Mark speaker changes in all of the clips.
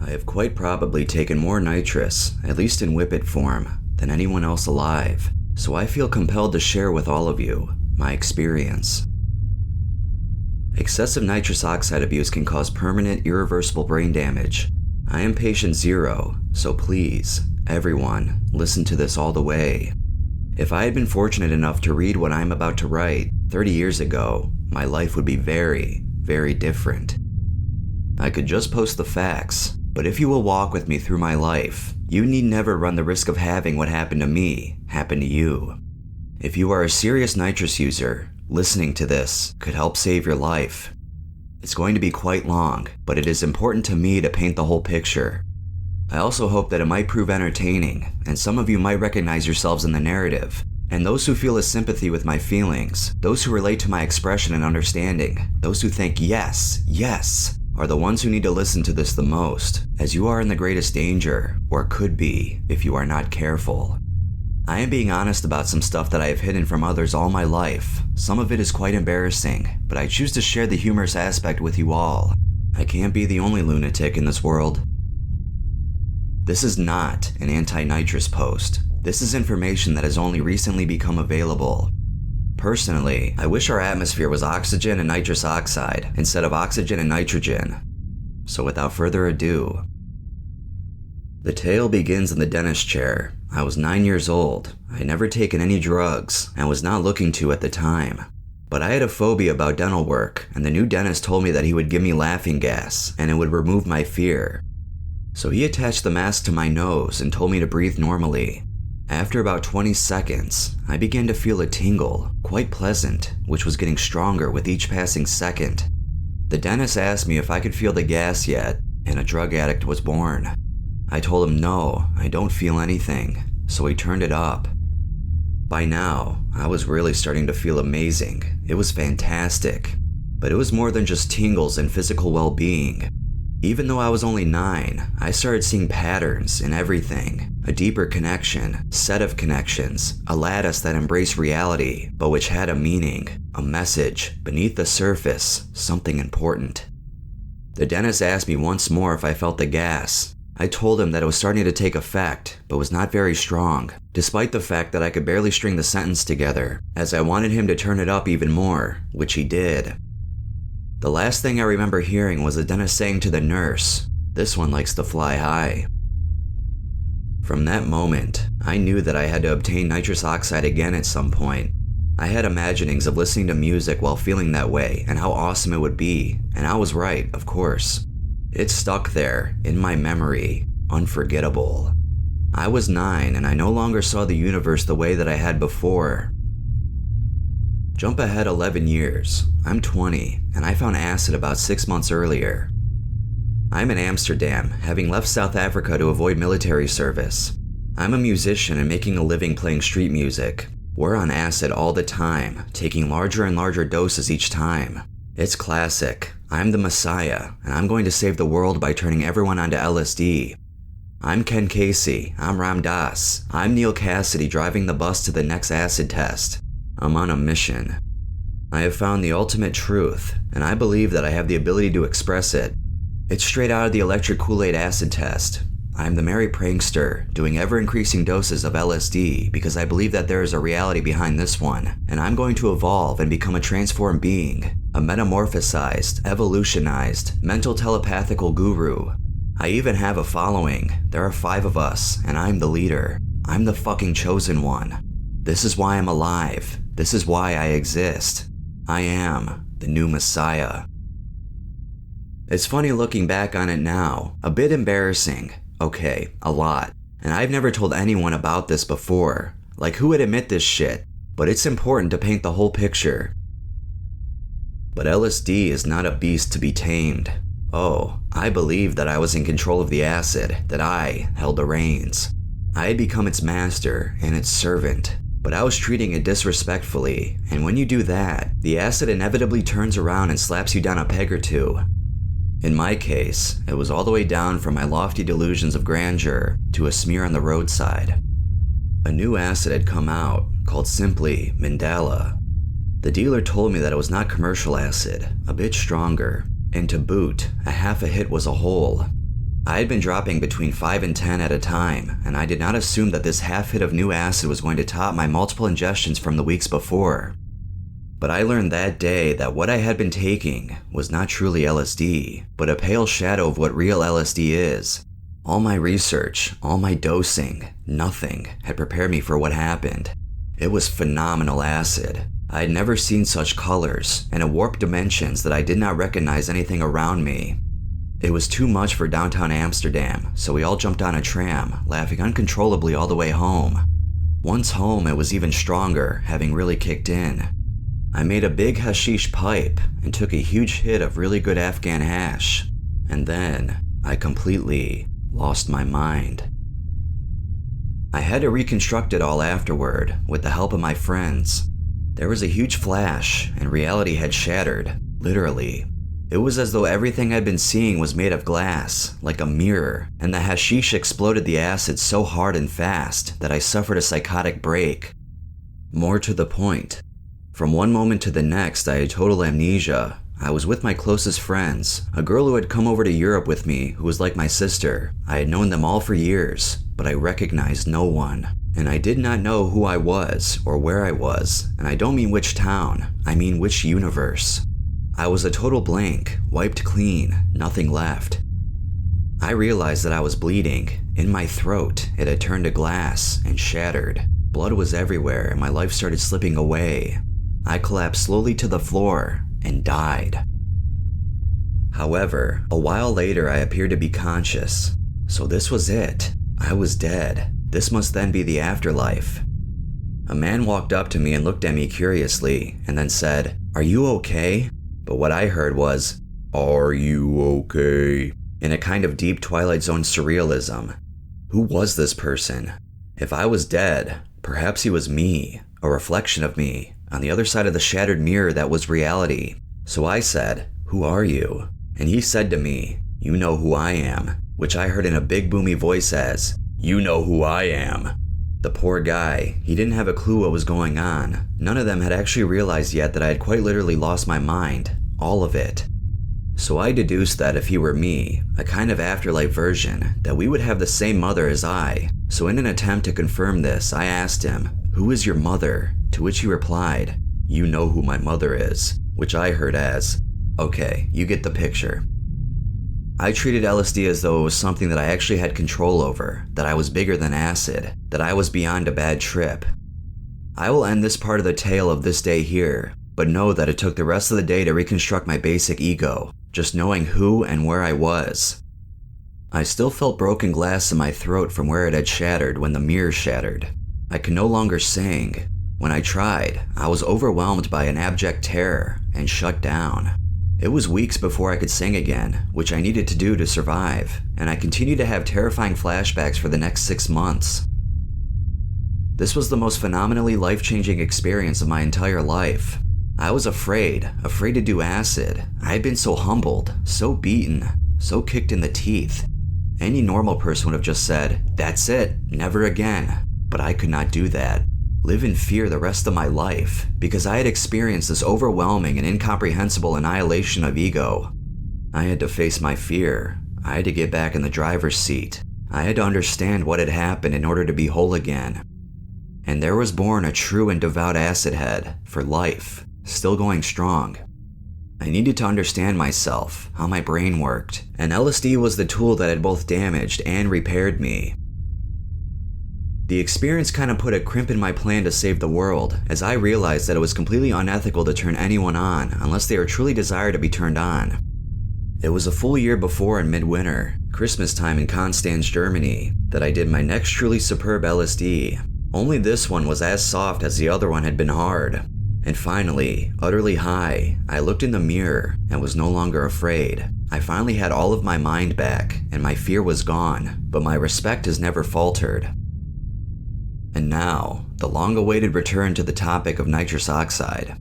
Speaker 1: I have quite probably taken more nitrous, at least in whippet form, than anyone else alive, so I feel compelled to share with all of you my experience. Excessive nitrous oxide abuse can cause permanent, irreversible brain damage. I am patient 0, so please, everyone, listen to this all the way. If I had been fortunate enough to read what I'm about to write 30 years ago, my life would be very, very different. I could just post the facts, but if you will walk with me through my life, you need never run the risk of having what happened to me happen to you. If you are a serious nitrous user, listening to this could help save your life. It's going to be quite long, but it is important to me to paint the whole picture. I also hope that it might prove entertaining, and some of you might recognize yourselves in the narrative. And those who feel a sympathy with my feelings, those who relate to my expression and understanding, those who think yes, yes, are the ones who need to listen to this the most, as you are in the greatest danger, or could be, if you are not careful. I am being honest about some stuff that I have hidden from others all my life. Some of it is quite embarrassing, but I choose to share the humorous aspect with you all. I can't be the only lunatic in this world. This is not an anti-nitrous post. This is information that has only recently become available. Personally, I wish our atmosphere was oxygen and nitrous oxide instead of oxygen and nitrogen. So without further ado, the tale begins in the dentist chair. I was 9 years old. I had never taken any drugs and was not looking to at the time. But I had a phobia about dental work, and the new dentist told me that he would give me laughing gas and it would remove my fear. So he attached the mask to my nose and told me to breathe normally. After about 20 seconds, I began to feel a tingle, quite pleasant, which was getting stronger with each passing second. The dentist asked me if I could feel the gas yet, and a drug addict was born. I told him no, I don't feel anything, so he turned it up. By now, I was really starting to feel amazing. It was fantastic. But it was more than just tingles and physical well-being. Even though I was only 9, I started seeing patterns in everything, a deeper connection, set of connections, a lattice that embraced reality, but which had a meaning, a message, beneath the surface, something important. The dentist asked me once more if I felt the gas. I told him that it was starting to take effect, but was not very strong, despite the fact that I could barely string the sentence together, as I wanted him to turn it up even more, which he did. The last thing I remember hearing was the dentist saying to the nurse, "This one likes to fly high." From that moment, I knew that I had to obtain nitrous oxide again at some point. I had imaginings of listening to music while feeling that way and how awesome it would be, and I was right, of course. It stuck there, in my memory, unforgettable. I was 9 and I no longer saw the universe the way that I had before. Jump ahead 11 years. I'm 20, and I found acid about 6 months earlier. I'm in Amsterdam, having left South Africa to avoid military service. I'm a musician and making a living playing street music. We're on acid all the time, taking larger and larger doses each time. It's classic. I'm the Messiah, and I'm going to save the world by turning everyone onto LSD. I'm Ken Casey. I'm Ram Dass. I'm Neil Cassidy driving the bus to the next acid test. I'm on a mission. I have found the ultimate truth, and I believe that I have the ability to express it. It's straight out of the electric Kool-Aid acid test. I am the merry prankster, doing ever-increasing doses of LSD because I believe that there is a reality behind this one, and I'm going to evolve and become a transformed being, a metamorphosized, evolutionized, mental telepathical guru. I even have a following. There are 5 of us, and I'm the leader. I'm the fucking chosen one. This is why I'm alive. This is why I exist. I am the new Messiah. It's funny looking back on it now. A bit embarrassing. Okay, a lot. And I've never told anyone about this before. Like, who would admit this shit? But it's important to paint the whole picture. But LSD is not a beast to be tamed. Oh, I believed that I was in control of the acid, that I held the reins. I had become its master and its servant. But I was treating it disrespectfully, and when you do that, the acid inevitably turns around and slaps you down a peg or two. In my case, it was all the way down from my lofty delusions of grandeur to a smear on the roadside. A new acid had come out, called simply Mandala. The dealer told me that it was not commercial acid, a bit stronger, and to boot, a half a hit was a hole. I had been dropping between 5 and 10 at a time, and I did not assume that this half hit of new acid was going to top my multiple ingestions from the weeks before. But I learned that day that what I had been taking was not truly LSD, but a pale shadow of what real LSD is. All my research, all my dosing, nothing had prepared me for what happened. It was phenomenal acid. I had never seen such colors, and it warped dimensions that I did not recognize anything around me. It was too much for downtown Amsterdam, so we all jumped on a tram, laughing uncontrollably all the way home. Once home, it was even stronger, having really kicked in. I made a big hashish pipe and took a huge hit of really good Afghan hash, and then I completely lost my mind. I had to reconstruct it all afterward with the help of my friends. There was a huge flash and reality had shattered, literally. It was as though everything I'd been seeing was made of glass, like a mirror, and the hashish exploded the acid so hard and fast that I suffered a psychotic break. More to the point, from one moment to the next I had total amnesia. I was with my closest friends, a girl who had come over to Europe with me who was like my sister. I had known them all for years, but I recognized no one. And I did not know who I was or where I was, and I don't mean which town, I mean which universe. I was a total blank, wiped clean, nothing left. I realized that I was bleeding. In my throat, it had turned to glass and shattered. Blood was everywhere and my life started slipping away. I collapsed slowly to the floor and died. However, a while later I appeared to be conscious. So this was it. I was dead. This must then be the afterlife. A man walked up to me and looked at me curiously and then said, "Are you okay?" But what I heard was, "Are you okay?" in a kind of deep Twilight Zone surrealism. Who was this person? If I was dead, perhaps he was me, a reflection of me, on the other side of the shattered mirror that was reality. So I said, "Who are you?" And he said to me, "You know who I am," which I heard in a big boomy voice as, "You know who I am." The poor guy, he didn't have a clue what was going on. None of them had actually realized yet that I had quite literally lost my mind. All of it. So I deduced that if he were me, a kind of afterlife version, that we would have the same mother as I. So in an attempt to confirm this, I asked him, "Who is your mother?" To which he replied, "You know who my mother is," which I heard as, "Okay, you get the picture." I treated LSD as though it was something that I actually had control over, that I was bigger than acid, that I was beyond a bad trip. I will end this part of the tale of this day here, but know that it took the rest of the day to reconstruct my basic ego, just knowing who and where I was. I still felt broken glass in my throat from where it had shattered when the mirror shattered. I could no longer sing. When I tried, I was overwhelmed by an abject terror and shut down. It was weeks before I could sing again, which I needed to do to survive, and I continued to have terrifying flashbacks for the next 6 months. This was the most phenomenally life-changing experience of my entire life. I was afraid to do acid. I had been so humbled, so beaten, so kicked in the teeth. Any normal person would have just said, "That's it, never again." But I could not do that. Live in fear the rest of my life, because I had experienced this overwhelming and incomprehensible annihilation of ego. I had to face my fear. I had to get back in the driver's seat. I had to understand what had happened in order to be whole again. And there was born a true and devout acid head, for life, still going strong. I needed to understand myself, how my brain worked, and LSD was the tool that had both damaged and repaired me. The experience kind of put a crimp in my plan to save the world, as I realized that it was completely unethical to turn anyone on unless they are truly desired to be turned on. It was a full year before in midwinter, Christmas time in Konstanz, Germany, that I did my next truly superb LSD. Only this one was as soft as the other one had been hard. And finally, utterly high, I looked in the mirror and was no longer afraid. I finally had all of my mind back, and my fear was gone, but my respect has never faltered. And now, the long-awaited return to the topic of nitrous oxide.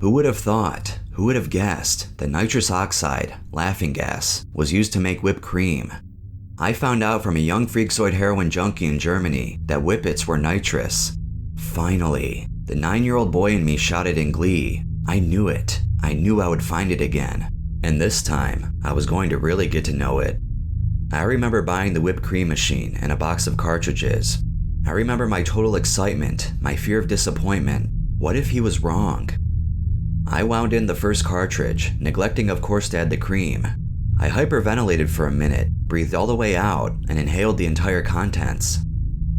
Speaker 1: Who would have thought, who would have guessed that nitrous oxide, laughing gas, was used to make whipped cream? I found out from a young freakazoid heroin junkie in Germany that whippets were nitrous. Finally, the 9-year-old boy in me shouted in glee. I knew it. I knew I would find it again. And this time, I was going to really get to know it. I remember buying the whipped cream machine and a box of cartridges. I remember my total excitement, my fear of disappointment. What if he was wrong? I wound in the first cartridge, neglecting of course to add the cream. I hyperventilated for a minute, breathed all the way out, and inhaled the entire contents.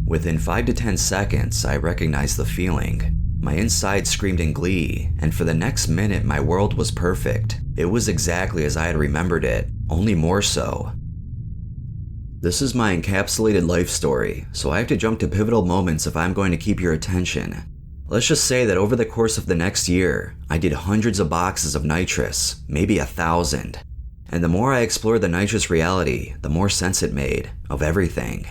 Speaker 1: Within 5 to 10 seconds, I recognized the feeling. My insides screamed in glee, and for the next minute my world was perfect. It was exactly as I had remembered it, only more so. This is my encapsulated life story, so I have to jump to pivotal moments if I'm going to keep your attention. Let's just say that over the course of the next year, I did hundreds of boxes of Nitrous, maybe 1,000. And the more I explored the Nitrous reality, the more sense it made, of everything.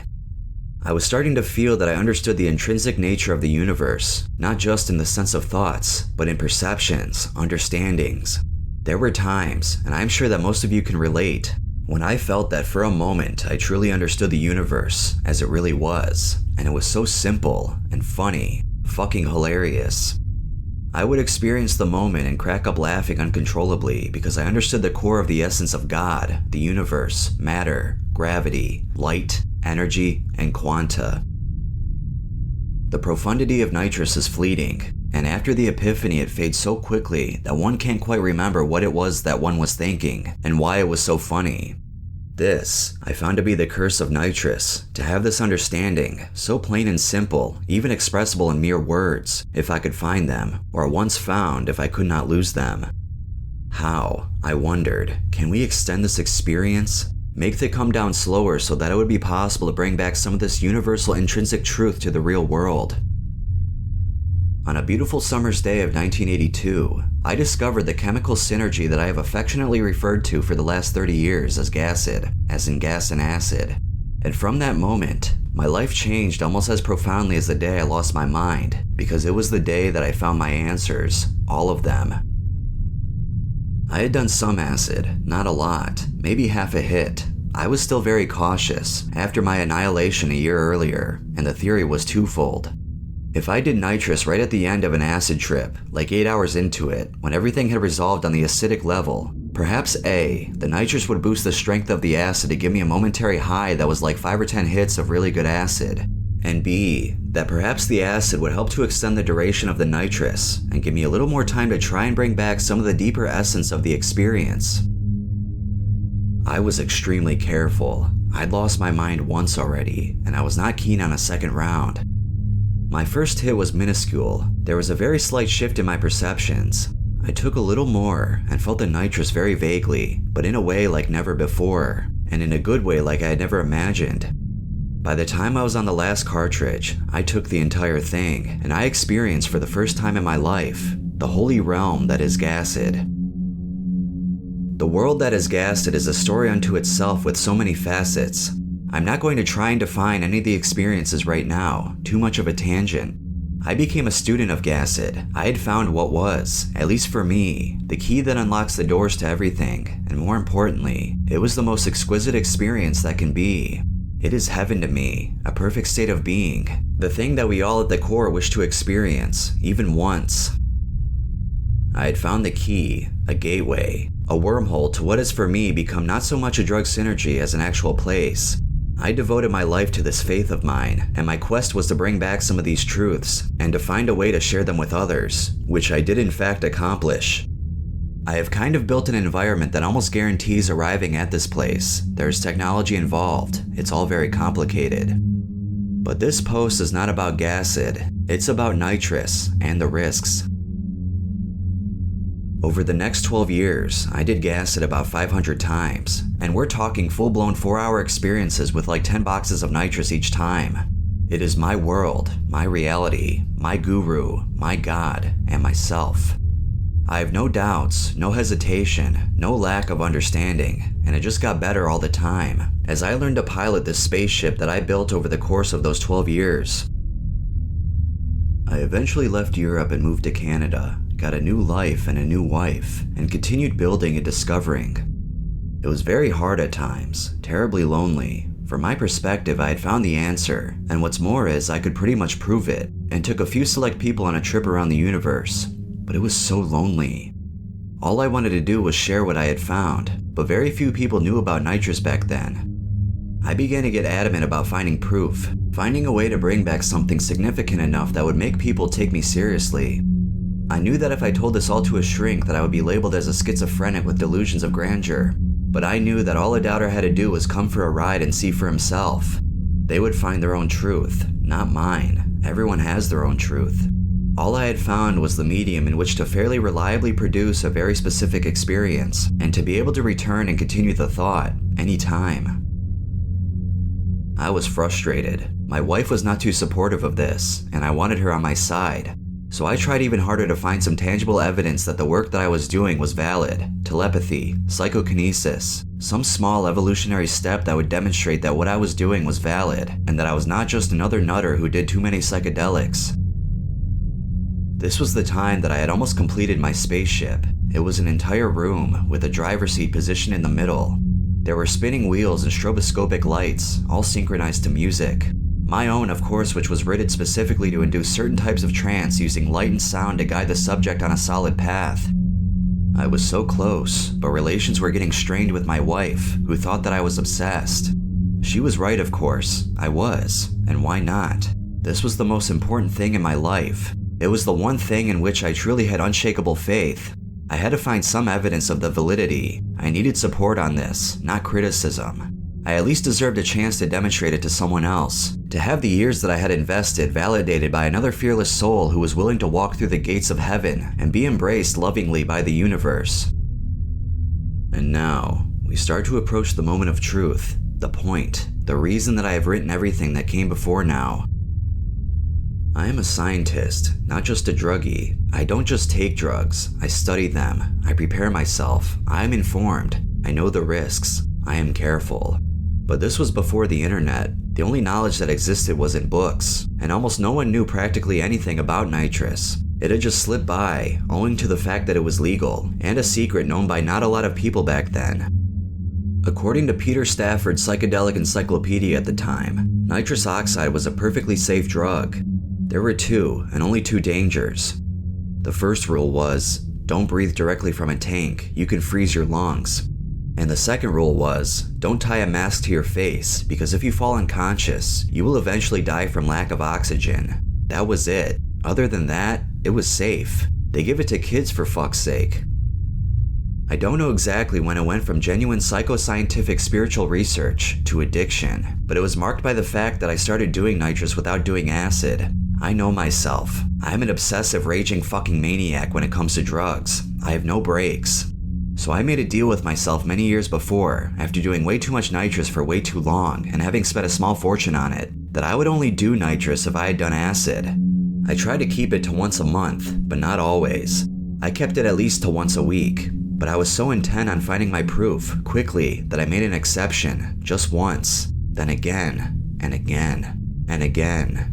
Speaker 1: I was starting to feel that I understood the intrinsic nature of the universe, not just in the sense of thoughts, but in perceptions, understandings. There were times, and I'm sure that most of you can relate, when I felt that for a moment I truly understood the universe as it really was, and it was so simple and funny, fucking hilarious. I would experience the moment and crack up laughing uncontrollably because I understood the core of the essence of God, the universe, matter, gravity, light, energy, and quanta. The profundity of Nitrous is fleeting, and after the epiphany it fades so quickly that one can't quite remember what it was that one was thinking and why it was so funny. This, I found to be the curse of Nitrous, to have this understanding, so plain and simple, even expressible in mere words, if I could find them, or once found if I could not lose them. How, I wondered, can we extend this experience? Make it come down slower so that it would be possible to bring back some of this universal intrinsic truth to the real world. On a beautiful summer's day of 1982, I discovered the chemical synergy that I have affectionately referred to for the last 30 years as GACID, as in gas and acid. And from that moment, my life changed almost as profoundly as the day I lost my mind, because it was the day that I found my answers, all of them. I had done some acid, not a lot, maybe half a hit. I was still very cautious after my annihilation a year earlier, and the theory was twofold. If I did Nitrous right at the end of an acid trip, like 8 hours into it, when everything had resolved on the acidic level, perhaps A, the Nitrous would boost the strength of the acid to give me a momentary high that was like 5 or 10 hits of really good acid, and B, that perhaps the acid would help to extend the duration of the Nitrous and give me a little more time to try and bring back some of the deeper essence of the experience. I was extremely careful. I'd lost my mind once already, and I was not keen on a second round. My first hit was minuscule. There was a very slight shift in my perceptions. I took a little more and felt the Nitrous very vaguely, but in a way like never before, and in a good way like I had never imagined. By the time I was on the last cartridge, I took the entire thing, and I experienced for the first time in my life, the holy realm that is GACID. The world that is GACID is a story unto itself with so many facets. I'm not going to try and define any of the experiences right now, too much of a tangent. I became a student of GACID. I had found what was, at least for me, the key that unlocks the doors to everything, and more importantly, it was the most exquisite experience that can be. It is heaven to me, a perfect state of being, the thing that we all at the core wish to experience, even once. I had found the key, a gateway, a wormhole to what has for me become not so much a drug synergy as an actual place. I devoted my life to this faith of mine, and my quest was to bring back some of these truths, and to find a way to share them with others, which I did in fact accomplish. I have kind of built an environment that almost guarantees arriving at this place. There's technology involved, it's all very complicated. But this post is not about GACID, it's about Nitrous and the risks. Over the next 12 years, I did GACID about 500 times, and we're talking full-blown 4-hour experiences with like 10 boxes of Nitrous each time. It is my world, my reality, my guru, my God, and myself. I have no doubts, no hesitation, no lack of understanding, and it just got better all the time, as I learned to pilot this spaceship that I built over the course of those 12 years. I eventually left Europe and moved to Canada, got a new life and a new wife, and continued building and discovering. It was very hard at times, terribly lonely. From my perspective, I had found the answer, and what's more is I could pretty much prove it, and took a few select people on a trip around the universe, but it was so lonely. All I wanted to do was share what I had found, but very few people knew about nitrous back then. I began to get adamant about finding proof, finding a way to bring back something significant enough that would make people take me seriously. I knew that if I told this all to a shrink that I would be labeled as a schizophrenic with delusions of grandeur, but I knew that all a doubter had to do was come for a ride and see for himself. They would find their own truth, not mine. Everyone has their own truth. All I had found was the medium in which to fairly reliably produce a very specific experience, and to be able to return and continue the thought, anytime. I was frustrated. My wife was not too supportive of this, and I wanted her on my side. So I tried even harder to find some tangible evidence that the work that I was doing was valid. Telepathy, psychokinesis, some small evolutionary step that would demonstrate that what I was doing was valid, and that I was not just another nutter who did too many psychedelics. This was the time that I had almost completed my spaceship. It was an entire room with a driver's seat positioned in the middle. There were spinning wheels and stroboscopic lights, all synchronized to music. My own, of course, which was rated specifically to induce certain types of trance using light and sound to guide the subject on a solid path. I was so close, but relations were getting strained with my wife, who thought that I was obsessed. She was right, of course. I was, and why not? This was the most important thing in my life. It was the one thing in which I truly had unshakable faith. I had to find some evidence of the validity. I needed support on this, not criticism. I at least deserved a chance to demonstrate it to someone else, to have the years that I had invested validated by another fearless soul who was willing to walk through the gates of heaven and be embraced lovingly by the universe. And now, we start to approach the moment of truth, the point, the reason that I have written everything that came before now. I am a scientist, not just a druggie. I don't just take drugs, I study them, I prepare myself, I am informed, I know the risks, I am careful. But this was before the internet. The only knowledge that existed was in books, and almost no one knew practically anything about nitrous. It had just slipped by, owing to the fact that it was legal, and a secret known by not a lot of people back then. According to Peter Stafford's Psychedelic Encyclopedia at the time, nitrous oxide was a perfectly safe drug. There were two, and only two dangers. The first rule was, don't breathe directly from a tank, you can freeze your lungs. And the second rule was, don't tie a mask to your face, because if you fall unconscious, you will eventually die from lack of oxygen. That was it. Other than that, it was safe. They give it to kids for fuck's sake. I don't know exactly when it went from genuine psychoscientific spiritual research to addiction, but it was marked by the fact that I started doing nitrous without doing acid. I know myself. I'm an obsessive, raging fucking maniac when it comes to drugs. I have no breaks. So I made a deal with myself many years before, after doing way too much nitrous for way too long and having spent a small fortune on it, that I would only do nitrous if I had done acid. I tried to keep it to once a month, but not always. I kept it at least to once a week, but I was so intent on finding my proof quickly that I made an exception, just once, then again, and again, and again.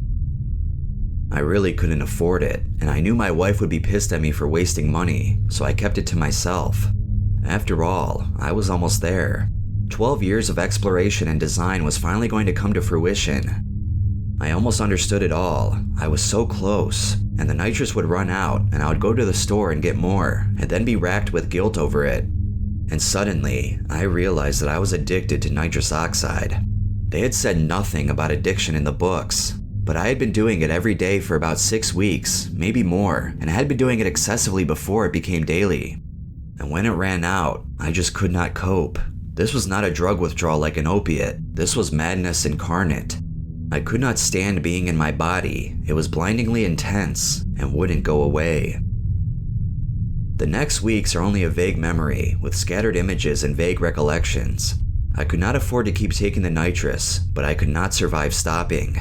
Speaker 1: I really couldn't afford it, and I knew my wife would be pissed at me for wasting money, so I kept it to myself. After all, I was almost there. 12 years of exploration and design was finally going to come to fruition. I almost understood it all. I was so close, and the nitrous would run out, and I would go to the store and get more, and then be racked with guilt over it. And suddenly, I realized that I was addicted to nitrous oxide. They had said nothing about addiction in the books, but I had been doing it every day for about 6 weeks, maybe more, and I had been doing it excessively before it became daily. And when it ran out, I just could not cope. This was not a drug withdrawal like an opiate. This was madness incarnate. I could not stand being in my body. It was blindingly intense and wouldn't go away. The next weeks are only a vague memory with scattered images and vague recollections. I could not afford to keep taking the nitrous, but I could not survive stopping.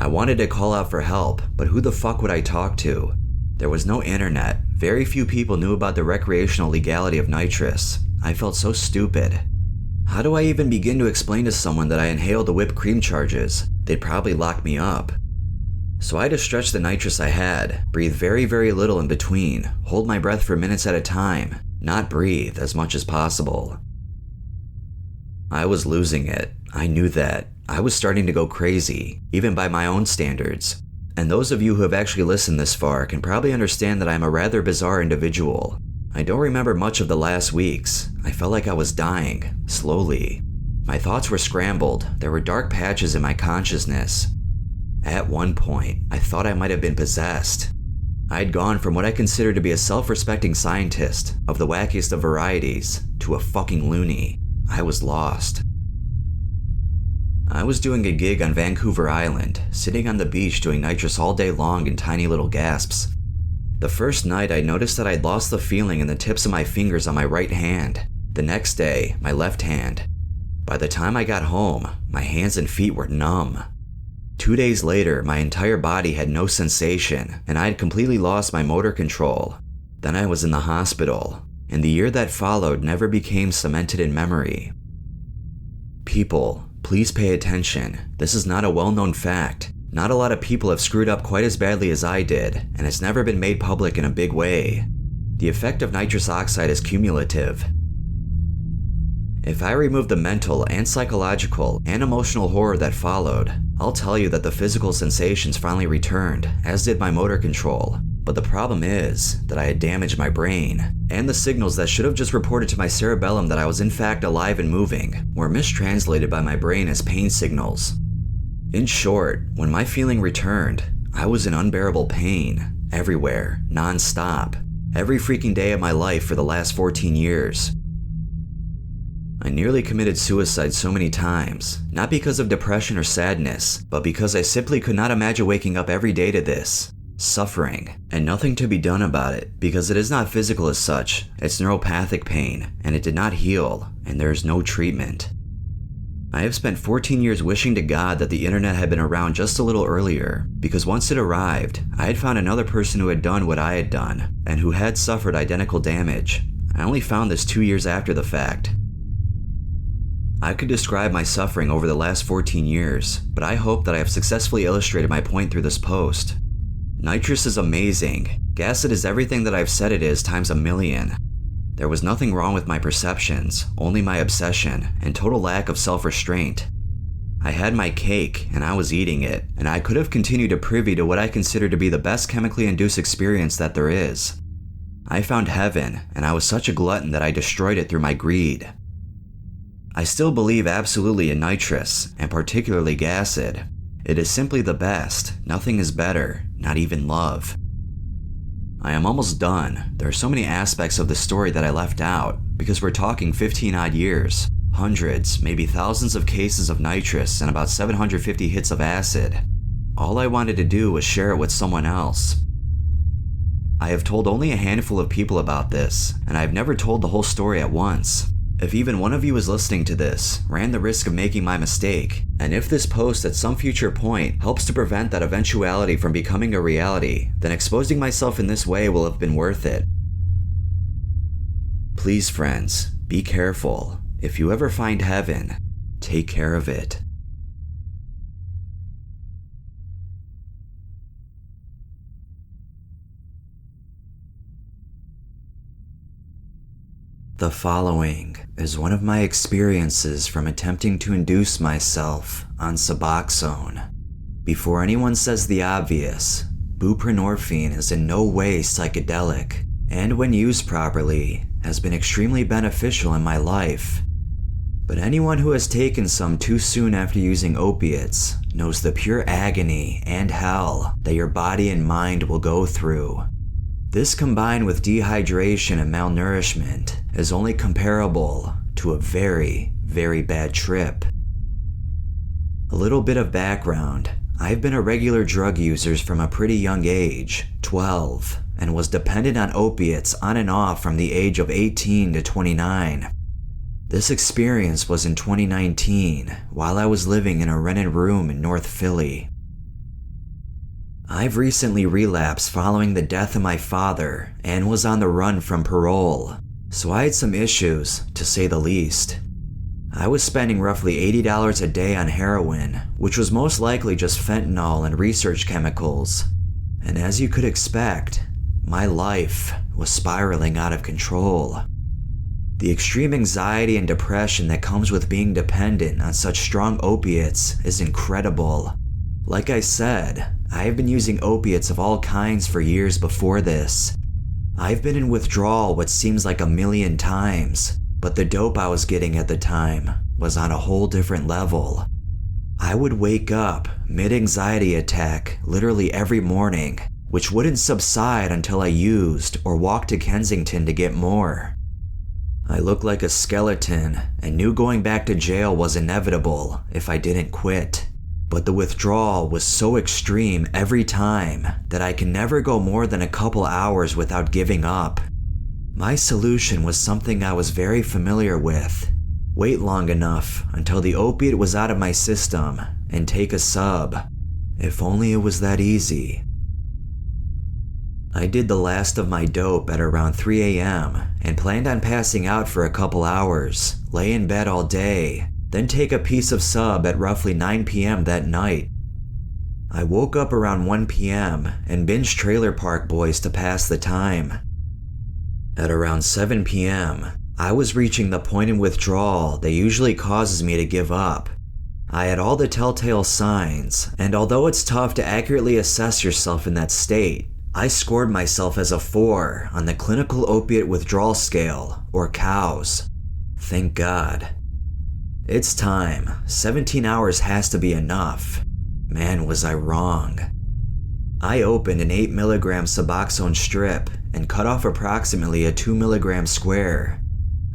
Speaker 1: I wanted to call out for help, but who the fuck would I talk to? There was no internet. Very few people knew about the recreational legality of nitrous. I felt so stupid. How do I even begin to explain to someone that I inhaled the whipped cream charges? They'd probably lock me up. So I had to stretch the nitrous I had, breathe very, very little in between, hold my breath for minutes at a time, not breathe as much as possible. I was losing it. I knew that. I was starting to go crazy, even by my own standards. And those of you who have actually listened this far can probably understand that I'm a rather bizarre individual. I don't remember much of the last weeks. I felt like I was dying, slowly. My thoughts were scrambled. There were dark patches in my consciousness. At one point, I thought I might have been possessed. I'd gone from what I considered to be a self-respecting scientist of the wackiest of varieties to a fucking loony. I was lost. I was doing a gig on Vancouver Island, sitting on the beach doing nitrous all day long in tiny little gasps. The first night I noticed that I'd lost the feeling in the tips of my fingers on my right hand. The next day, my left hand. By the time I got home, my hands and feet were numb. 2 days later, my entire body had no sensation, and I had completely lost my motor control. Then I was in the hospital, and the year that followed never became cemented in memory. People, please pay attention. This is not a well-known fact. Not a lot of people have screwed up quite as badly as I did, and it's never been made public in a big way. The effect of nitrous oxide is cumulative. If I remove the mental and psychological and emotional horror that followed, I'll tell you that the physical sensations finally returned, as did my motor control. But the problem is that I had damaged my brain, and the signals that should have just reported to my cerebellum that I was in fact alive and moving were mistranslated by my brain as pain signals. In short, when my feeling returned, I was in unbearable pain, everywhere, non-stop, every freaking day of my life for the last 14 years. I nearly committed suicide so many times, not because of depression or sadness, but because I simply could not imagine waking up every day to this, suffering, and nothing to be done about it, because it is not physical as such, it's neuropathic pain, and it did not heal, and there is no treatment. I have spent 14 years wishing to God that the internet had been around just a little earlier, because once it arrived, I had found another person who had done what I had done, and who had suffered identical damage. I only found this 2 years after the fact. I could describe my suffering over the last 14 years, but I hope that I have successfully illustrated my point through this post. Nitrous is amazing. Acid is everything that I've said it is times a million. There was nothing wrong with my perceptions, only my obsession and total lack of self-restraint. I had my cake and I was eating it, and I could have continued to privy to what I consider to be the best chemically induced experience that there is. I found heaven, and I was such a glutton that I destroyed it through my greed. I still believe absolutely in nitrous, and particularly acid. It is simply the best. Nothing is better, not even love. I am almost done. There are so many aspects of the story that I left out, because we're talking 15 odd years, hundreds, maybe thousands of cases of nitrous, and about 750 hits of acid. All I wanted to do was share it with someone else. I have told only a handful of people about this, and I've never told the whole story at once. If even one of you is listening to this, ran the risk of making my mistake, and if this post at some future point helps to prevent that eventuality from becoming a reality, then exposing myself in this way will have been worth it. Please, friends, be careful. If you ever find heaven, take care of it. The following is one of my experiences from attempting to induce myself on Suboxone. Before anyone says the obvious, buprenorphine is in no way psychedelic, and when used properly, has been extremely beneficial in my life. But anyone who has taken some too soon after using opiates knows the pure agony and hell that your body and mind will go through. This, combined with dehydration and malnourishment, is only comparable to a very, very bad trip. A little bit of background. I've been a regular drug user from a pretty young age, 12, and was dependent on opiates on and off from the age of 18 to 29. This experience was in 2019, while I was living in a rented room in North Philly. I've recently relapsed following the death of my father and was on the run from parole, so I had some issues, to say the least. I was spending roughly $80 a day on heroin, which was most likely just fentanyl and research chemicals. And as you could expect, my life was spiraling out of control. The extreme anxiety and depression that comes with being dependent on such strong opiates is incredible. Like I said, I have been using opiates of all kinds for years before this. I've been in withdrawal what seems like a million times, but the dope I was getting at the time was on a whole different level. I would wake up mid-anxiety attack literally every morning, which wouldn't subside until I used or walked to Kensington to get more. I looked like a skeleton and knew going back to jail was inevitable if I didn't quit. But the withdrawal was so extreme every time that I can never go more than a couple hours without giving up. My solution was something I was very familiar with. Wait long enough until the opiate was out of my system and take a sub. If only it was that easy. I did the last of my dope at around 3 a.m. and planned on passing out for a couple hours, lay in bed all day, then take a piece of sub at roughly 9 p.m. that night. I woke up around 1 p.m. and binged Trailer Park Boys to pass the time. At around 7 p.m., I was reaching the point in withdrawal that usually causes me to give up. I had all the telltale signs, and although it's tough to accurately assess yourself in that state, I scored myself as a 4 on the Clinical Opiate Withdrawal Scale, or COWS. Thank God. It's time. 17 hours has to be enough. Man, was I wrong. I opened an 8 mg Suboxone strip and cut off approximately a 2 mg square.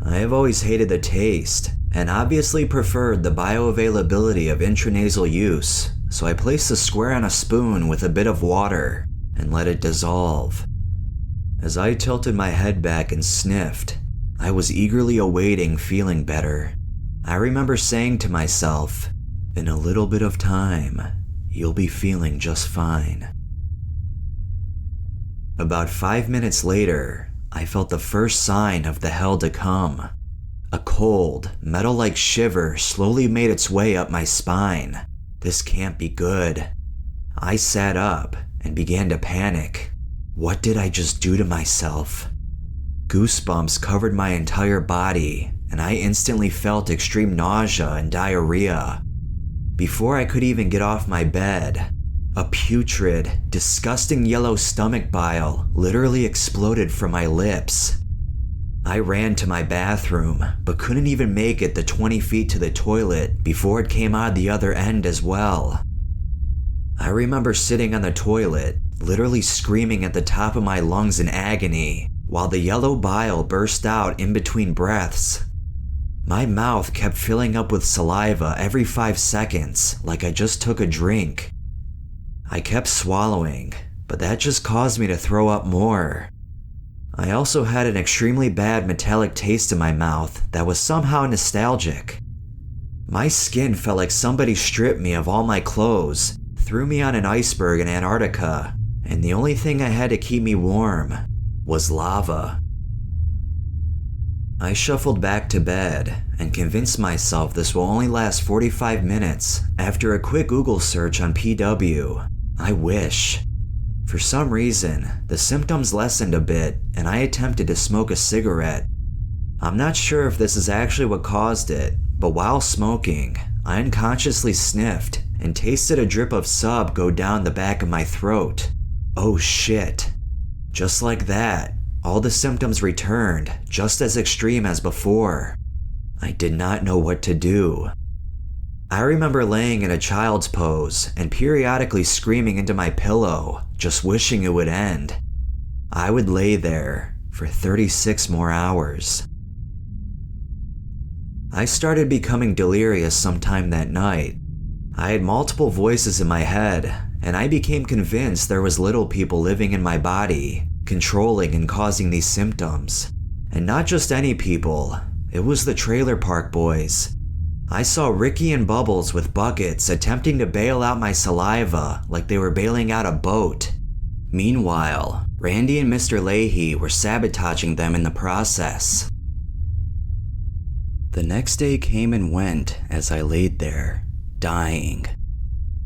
Speaker 1: I have always hated the taste, and obviously preferred the bioavailability of intranasal use, so I placed the square on a spoon with a bit of water and let it dissolve. As I tilted my head back and sniffed, I was eagerly awaiting feeling better. I remember saying to myself, in a little bit of time, you'll be feeling just fine. About 5 minutes later, I felt the first sign of the hell to come. A cold, metal-like shiver slowly made its way up my spine. This can't be good. I sat up and began to panic. What did I just do to myself? Goosebumps covered my entire body, and I instantly felt extreme nausea and diarrhea. Before I could even get off my bed, a putrid, disgusting yellow stomach bile literally exploded from my lips. I ran to my bathroom, but couldn't even make it the 20 feet to the toilet before it came out the other end as well. I remember sitting on the toilet, literally screaming at the top of my lungs in agony, while the yellow bile burst out in between breaths. My mouth kept filling up with saliva every 5 seconds, like I just took a drink. I kept swallowing, but that just caused me to throw up more. I also had an extremely bad metallic taste in my mouth that was somehow nostalgic. My skin felt like somebody stripped me of all my clothes, threw me on an iceberg in Antarctica, and the only thing I had to keep me warm was lava. I shuffled back to bed and convinced myself this will only last 45 minutes after a quick Google search on PW. I wish. For some reason, the symptoms lessened a bit and I attempted to smoke a cigarette. I'm not sure if this is actually what caused it, but while smoking, I unconsciously sniffed and tasted a drip of sub go down the back of my throat. Oh shit. Just like that, all the symptoms returned, just as extreme as before. I did not know what to do. I remember laying in a child's pose and periodically screaming into my pillow, just wishing it would end. I would lay there for 36 more hours. I started becoming delirious sometime that night. I had multiple voices in my head, and I became convinced there was little people living in my body, controlling and causing these symptoms. And not just any people, it was the Trailer Park Boys. I saw Ricky and Bubbles with buckets attempting to bail out my saliva like they were bailing out a boat. Meanwhile, Randy and Mr. Leahy were sabotaging them in the process. The next day came and went as I laid there, dying.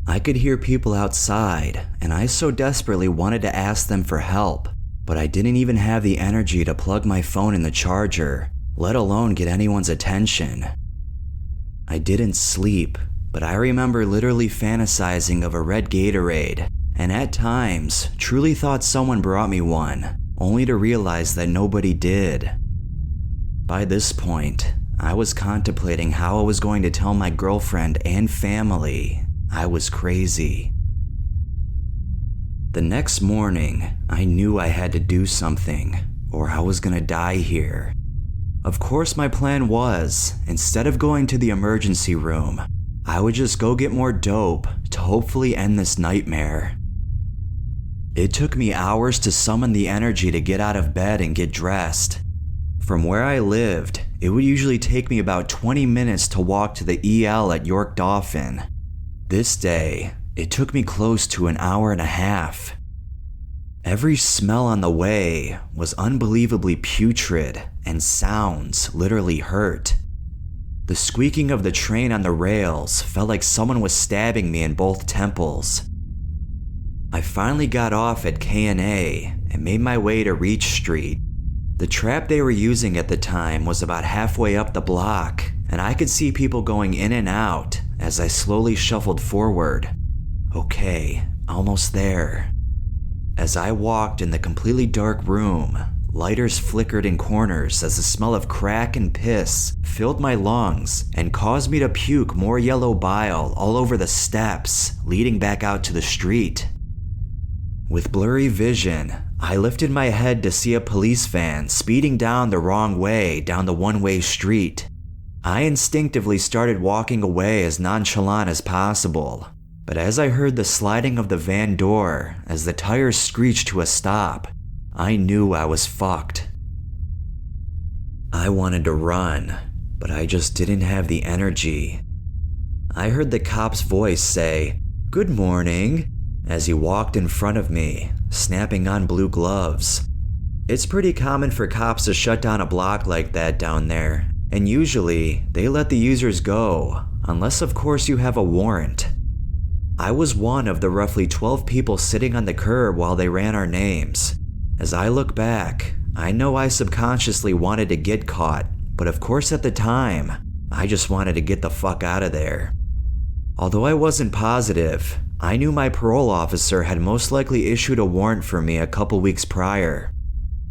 Speaker 1: I could hear people outside, and I so desperately wanted to ask them for help, but I didn't even have the energy to plug my phone in the charger, let alone get anyone's attention. I didn't sleep, but I remember literally fantasizing of a red Gatorade, and at times truly thought someone brought me one, only to realize that nobody did. By this point, I was contemplating how I was going to tell my girlfriend and family I was crazy. The next morning, I knew I had to do something, or I was gonna die here. Of course, my plan was, instead of going to the emergency room, I would just go get more dope to hopefully end this nightmare. It took me hours to summon the energy to get out of bed and get dressed. From where I lived, it would usually take me about 20 minutes to walk to the EL at York Dauphin. This day, it took me close to an hour and a half. Every smell on the way was unbelievably putrid, and sounds literally hurt. The squeaking of the train on the rails felt like someone was stabbing me in both temples. I finally got off at K&A and made my way to Reach Street. The trap they were using at the time was about halfway up the block, and I could see people going in and out as I slowly shuffled forward. Okay, almost there. As I walked in the completely dark room, lighters flickered in corners as the smell of crack and piss filled my lungs and caused me to puke more yellow bile all over the steps leading back out to the street. With blurry vision, I lifted my head to see a police van speeding down the wrong way down the one-way street. I instinctively started walking away as nonchalant as possible, but as I heard the sliding of the van door as the tires screeched to a stop, I knew I was fucked. I wanted to run, but I just didn't have the energy. I heard the cop's voice say, "Good morning," as he walked in front of me, snapping on blue gloves. It's pretty common for cops to shut down a block like that down there, and usually they let the users go, unless of course you have a warrant. I was one of the roughly 12 people sitting on the curb while they ran our names. As I look back, I know I subconsciously wanted to get caught, but of course at the time, I just wanted to get the fuck out of there. Although I wasn't positive, I knew my parole officer had most likely issued a warrant for me a couple weeks prior.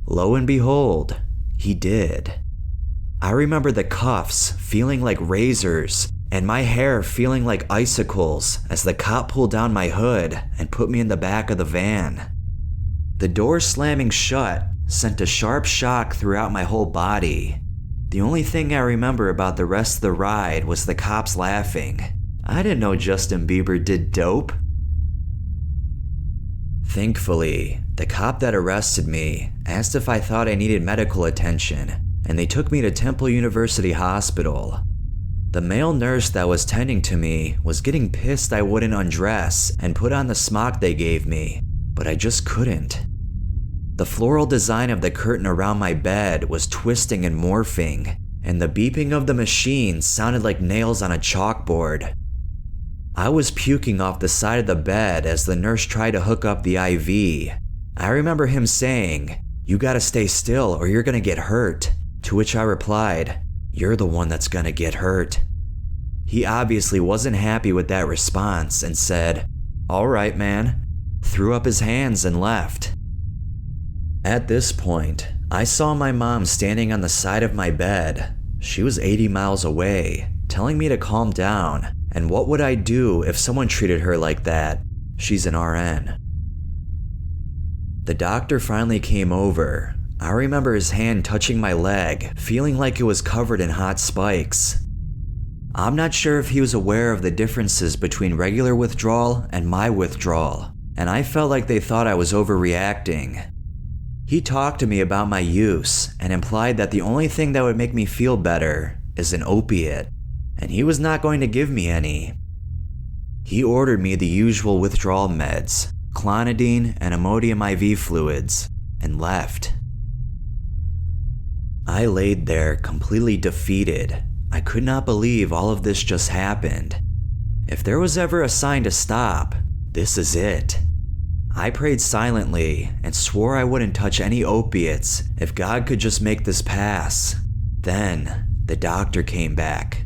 Speaker 1: Lo and behold, he did. I remember the cuffs feeling like razors and my hair feeling like icicles as the cop pulled down my hood and put me in the back of the van. The door slamming shut sent a sharp shock throughout my whole body. The only thing I remember about the rest of the ride was the cops laughing. I didn't know Justin Bieber did dope. Thankfully, the cop that arrested me asked if I thought I needed medical attention, and they took me to Temple University Hospital. The male nurse that was tending to me was getting pissed I wouldn't undress and put on the smock they gave me, but I just couldn't. The floral design of the curtain around my bed was twisting and morphing, and the beeping of the machine sounded like nails on a chalkboard. I was puking off the side of the bed as the nurse tried to hook up the IV. I remember him saying, "You gotta stay still or you're gonna get hurt," to which I replied, "You're the one that's gonna get hurt." He obviously wasn't happy with that response and said, "All right, man," threw up his hands and left. At this point, I saw my mom standing on the side of my bed. She was 80 miles away, telling me to calm down, and what would I do if someone treated her like that? She's an RN. The doctor finally came over. I remember his hand touching my leg, feeling like it was covered in hot spikes. I'm not sure if he was aware of the differences between regular withdrawal and my withdrawal, and I felt like they thought I was overreacting. He talked to me about my use and implied that the only thing that would make me feel better is an opiate, and he was not going to give me any. He ordered me the usual withdrawal meds, clonidine and Imodium IV fluids, and left. I laid there completely defeated. I could not believe all of this just happened. If there was ever a sign to stop, this is it. I prayed silently and swore I wouldn't touch any opiates if God could just make this pass. Then, the doctor came back.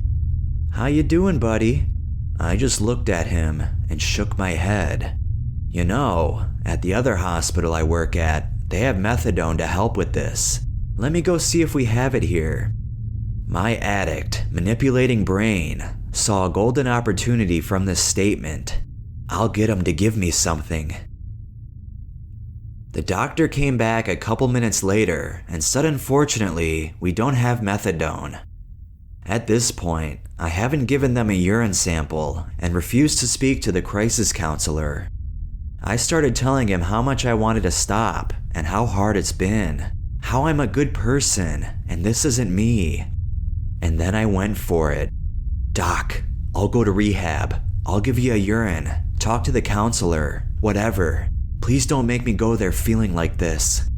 Speaker 1: "How you doing, buddy?" I just looked at him and shook my head. You know, at the other hospital I work at, They have methadone to help with this. Let me go see if we have it here." My addict, manipulating brain saw a golden opportunity from this statement. I'll get him to give me something. The doctor came back a couple minutes later and said unfortunately we don't have methadone. At this point, I haven't given them a urine sample and refused to speak to the crisis counselor. I started telling him how much I wanted to stop and how hard it's been, how I'm a good person and this isn't me. And then I went for it. "Doc, I'll go to rehab. I'll give you a urine, talk to the counselor, whatever. Please don't make me go there feeling like this."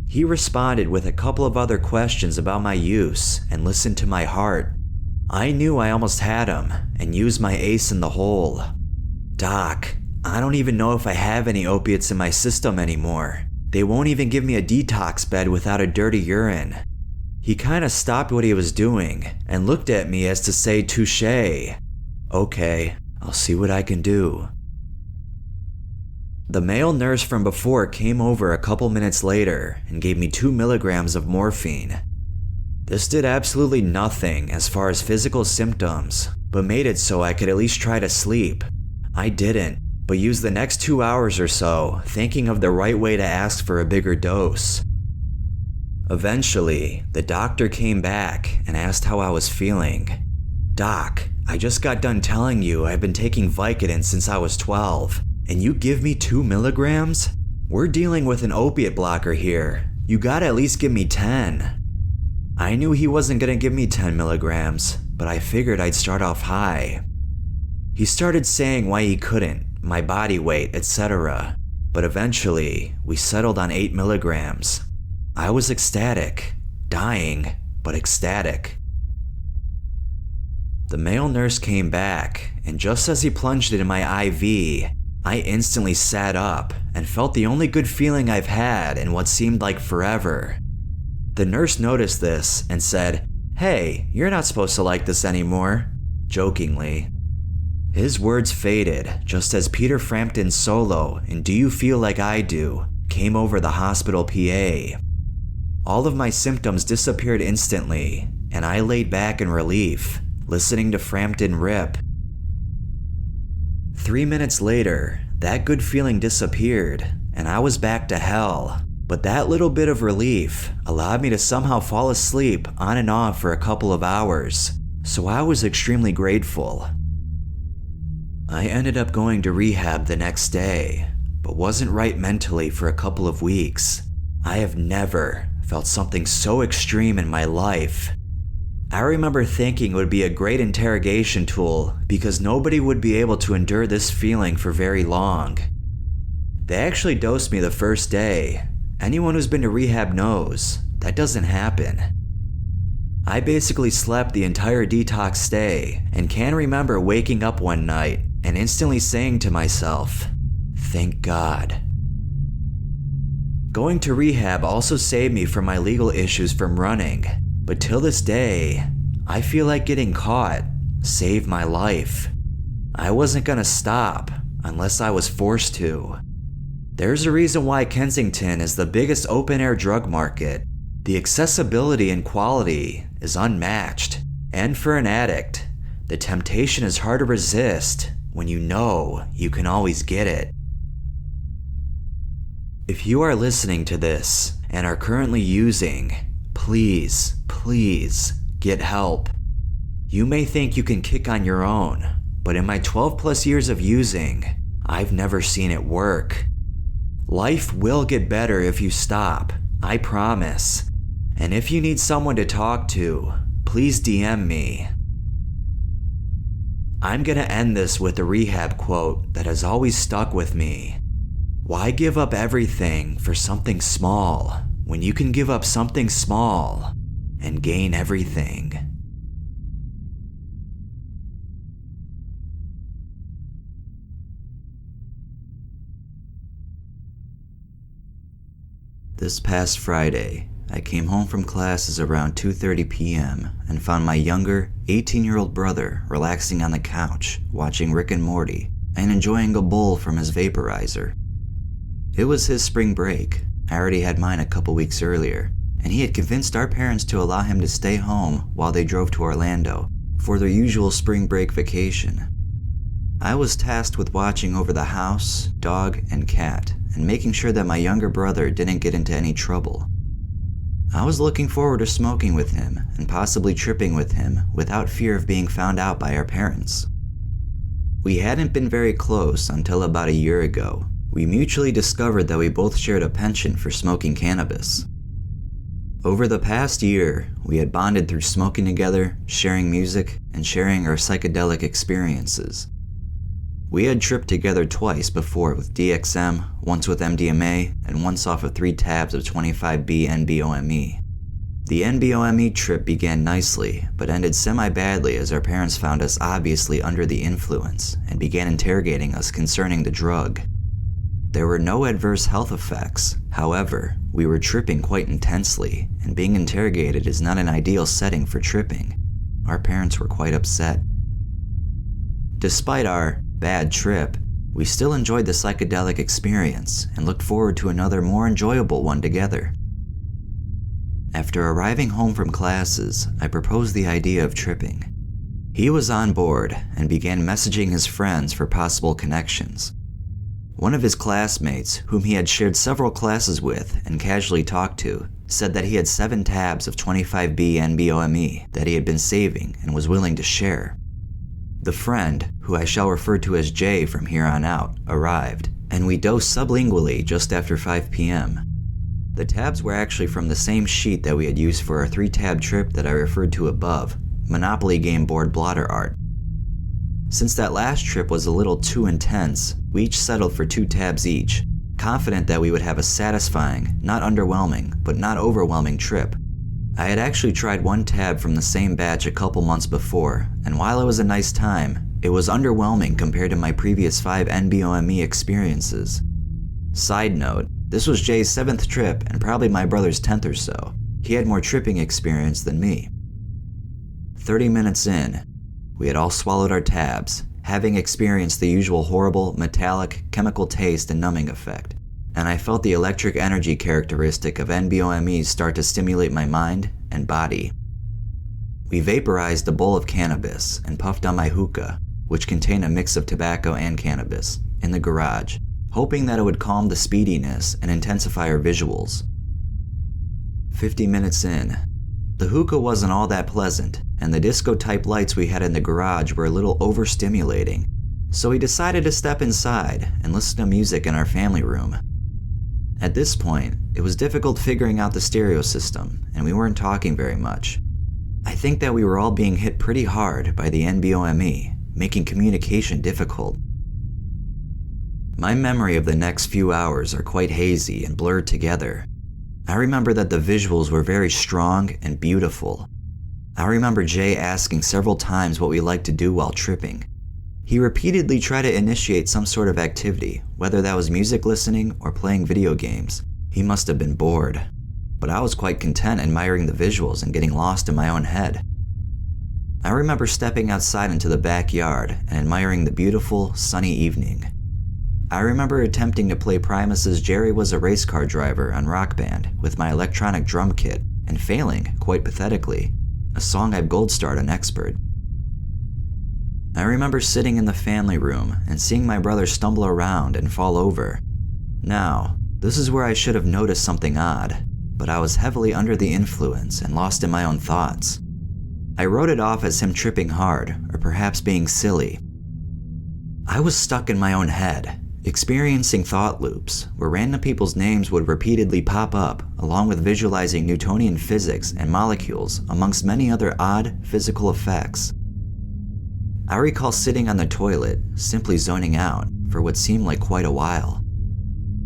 Speaker 1: He responded with a couple of other questions about my use and listened to my heart. I knew I almost had him and used my ace in the hole. "Doc, I don't even know if I have any opiates in my system anymore. They won't even give me a detox bed without a dirty urine." He kinda stopped what he was doing and looked at me as to say touché. "Okay, I'll see what I can do." The male nurse from before came over a couple minutes later and gave me 2 milligrams of morphine. This did absolutely nothing as far as physical symptoms, but made it so I could at least try to sleep. I didn't, but used the next 2 hours or so thinking of the right way to ask for a bigger dose. Eventually, the doctor came back and asked how I was feeling. "Doc, I just got done telling you I've been taking Vicodin since I was 12, and you give me 2 milligrams? We're dealing with an opiate blocker here. You gotta at least give me 10. I knew he wasn't gonna give me 10 milligrams, but I figured I'd start off high. He started saying why he couldn't, my body weight, etc. But eventually, we settled on 8 milligrams. I was ecstatic, dying, but ecstatic. The male nurse came back, and just as he plunged it in my IV, I instantly sat up and felt the only good feeling I've had in what seemed like forever. The nurse noticed this and said, "Hey, you're not supposed to like this anymore," jokingly. His words faded just as Peter Frampton's solo in Do You Feel Like I Do came over the hospital PA. All of my symptoms disappeared instantly, and I laid back in relief, listening to Frampton rip. 3 minutes later, that good feeling disappeared, and I was back to hell. But that little bit of relief allowed me to somehow fall asleep on and off for a couple of hours, so I was extremely grateful. I ended up going to rehab the next day, but wasn't right mentally for a couple of weeks. I have never felt something so extreme in my life. I remember thinking it would be a great interrogation tool because nobody would be able to endure this feeling for very long. They actually dosed me the first day. Anyone who's been to rehab knows that doesn't happen. I basically slept the entire detox stay and can remember waking up one night and instantly saying to myself, "Thank God." Going to rehab also saved me from my legal issues from running, but till this day, I feel like getting caught saved my life. I wasn't gonna stop unless I was forced to. There's a reason why Kensington is the biggest open-air drug market. The accessibility and quality is unmatched, and for an addict, the temptation is hard to resist when you know you can always get it. If you are listening to this and are currently using, please, please get help. You may think you can kick on your own, but in my 12 plus years of using, I've never seen it work. Life will get better if you stop, I promise. And if you need someone to talk to, please DM me. I'm gonna end this with a rehab quote that has always stuck with me. Why give up everything for something small when you can give up something small and gain everything? This past Friday, I came home from classes around 2:30 p.m. and found my younger, 18-year-old brother relaxing on the couch, watching Rick and Morty, and enjoying a bowl from his vaporizer. It was his spring break, I already had mine a couple weeks earlier, and he had convinced our parents to allow him to stay home while they drove to Orlando for their usual spring break vacation. I was tasked with watching over the house, dog, and cat, and making sure that my younger brother didn't get into any trouble. I was looking forward to smoking with him and possibly tripping with him without fear of being found out by our parents. We hadn't been very close until about a year ago. We mutually discovered that we both shared a penchant for smoking cannabis. Over the past year, we had bonded through smoking together, sharing music, and sharing our psychedelic experiences. We had tripped together twice before with DXM, once with MDMA, and once off of 3 tabs of 25B NBOME. The NBOME trip began nicely, but ended semi-badly as our parents found us obviously under the influence and began interrogating us concerning the drug. There were no adverse health effects. However, we were tripping quite intensely, and being interrogated is not an ideal setting for tripping. Our parents were quite upset. Despite our bad trip, we still enjoyed the psychedelic experience and looked forward to another more enjoyable one together. After arriving home from classes, I proposed the idea of tripping. He was on board and began messaging his friends for possible connections. One of his classmates, whom he had shared several classes with and casually talked to, said that he had 7 tabs of 25B NBOME that he had been saving and was willing to share. The friend, who I shall refer to as Jay from here on out, arrived, and we dosed sublingually just after 5 p.m. The tabs were actually from the same sheet that we had used for our 3-tab trip that I referred to above, Monopoly game board blotter art. Since that last trip was a little too intense, we each settled for 2 tabs each, confident that we would have a satisfying, not underwhelming, but not overwhelming trip. I had actually tried 1 tab from the same batch a couple months before, and while it was a nice time, it was underwhelming compared to my previous 5 NBOME experiences. Side note, this was Jay's 7th trip and probably my brother's 10th or so. He had more tripping experience than me. 30 minutes in, we had all swallowed our tabs, having experienced the usual horrible, metallic, chemical taste and numbing effect, and I felt the electric energy characteristic of NBOMEs start to stimulate my mind and body. We vaporized a bowl of cannabis and puffed on my hookah, which contained a mix of tobacco and cannabis, in the garage, hoping that it would calm the speediness and intensify our visuals. 50 minutes in, the hookah wasn't all that pleasant, and the disco-type lights we had in the garage were a little overstimulating, so we decided to step inside and listen to music in our family room. At this point, it was difficult figuring out the stereo system, and we weren't talking very much. I think that we were all being hit pretty hard by the NBOME, making communication difficult. My memory of the next few hours are quite hazy and blurred together. I remember that the visuals were very strong and beautiful. I remember Jay asking several times what we liked to do while tripping. He repeatedly tried to initiate some sort of activity, whether that was music listening or playing video games. He must have been bored, but I was quite content admiring the visuals and getting lost in my own head. I remember stepping outside into the backyard and admiring the beautiful, sunny evening. I remember attempting to play Primus's Jerry Was a Race Car Driver on Rock Band with my electronic drum kit and failing, quite pathetically, a song I've gold starred on Expert. I remember sitting in the family room and seeing my brother stumble around and fall over. Now, this is where I should have noticed something odd, but I was heavily under the influence and lost in my own thoughts. I wrote it off as him tripping hard, or perhaps being silly. I was stuck in my own head, experiencing thought loops where random people's names would repeatedly pop up, along with visualizing Newtonian physics and molecules, amongst many other odd physical effects. I recall sitting on the toilet, simply zoning out, for what seemed like quite a while.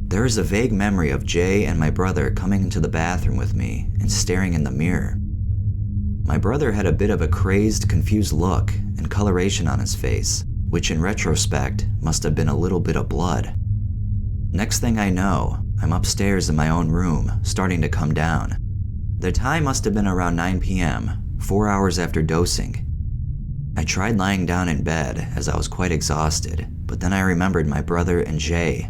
Speaker 1: There is a vague memory of Jay and my brother coming into the bathroom with me and staring in the mirror. My brother had a bit of a crazed, confused look and coloration on his face, which in retrospect must have been a little bit of blood. Next thing I know, I'm upstairs in my own room, starting to come down. The time must have been around 9 p.m., 4 hours after dosing. I tried lying down in bed as I was quite exhausted, but then I remembered my brother and Jay.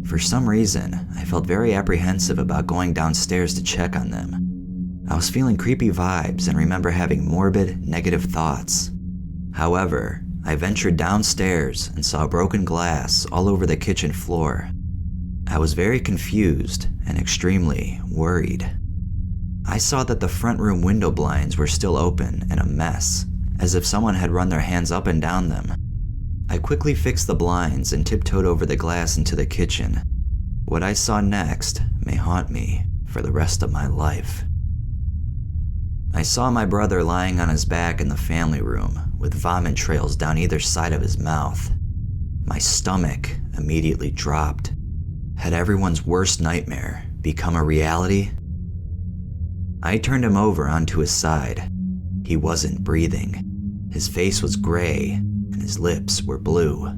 Speaker 1: For some reason, I felt very apprehensive about going downstairs to check on them. I was feeling creepy vibes and remember having morbid, negative thoughts. However, I ventured downstairs and saw broken glass all over the kitchen floor. I was very confused and extremely worried. I saw that the front room window blinds were still open and a mess, as if someone had run their hands up and down them. I quickly fixed the blinds and tiptoed over the glass into the kitchen. What I saw next may haunt me for the rest of my life. I saw my brother lying on his back in the family room with vomit trails down either side of his mouth. My stomach immediately dropped. Had everyone's worst nightmare become a reality? I turned him over onto his side. He wasn't breathing. His face was gray and his lips were blue.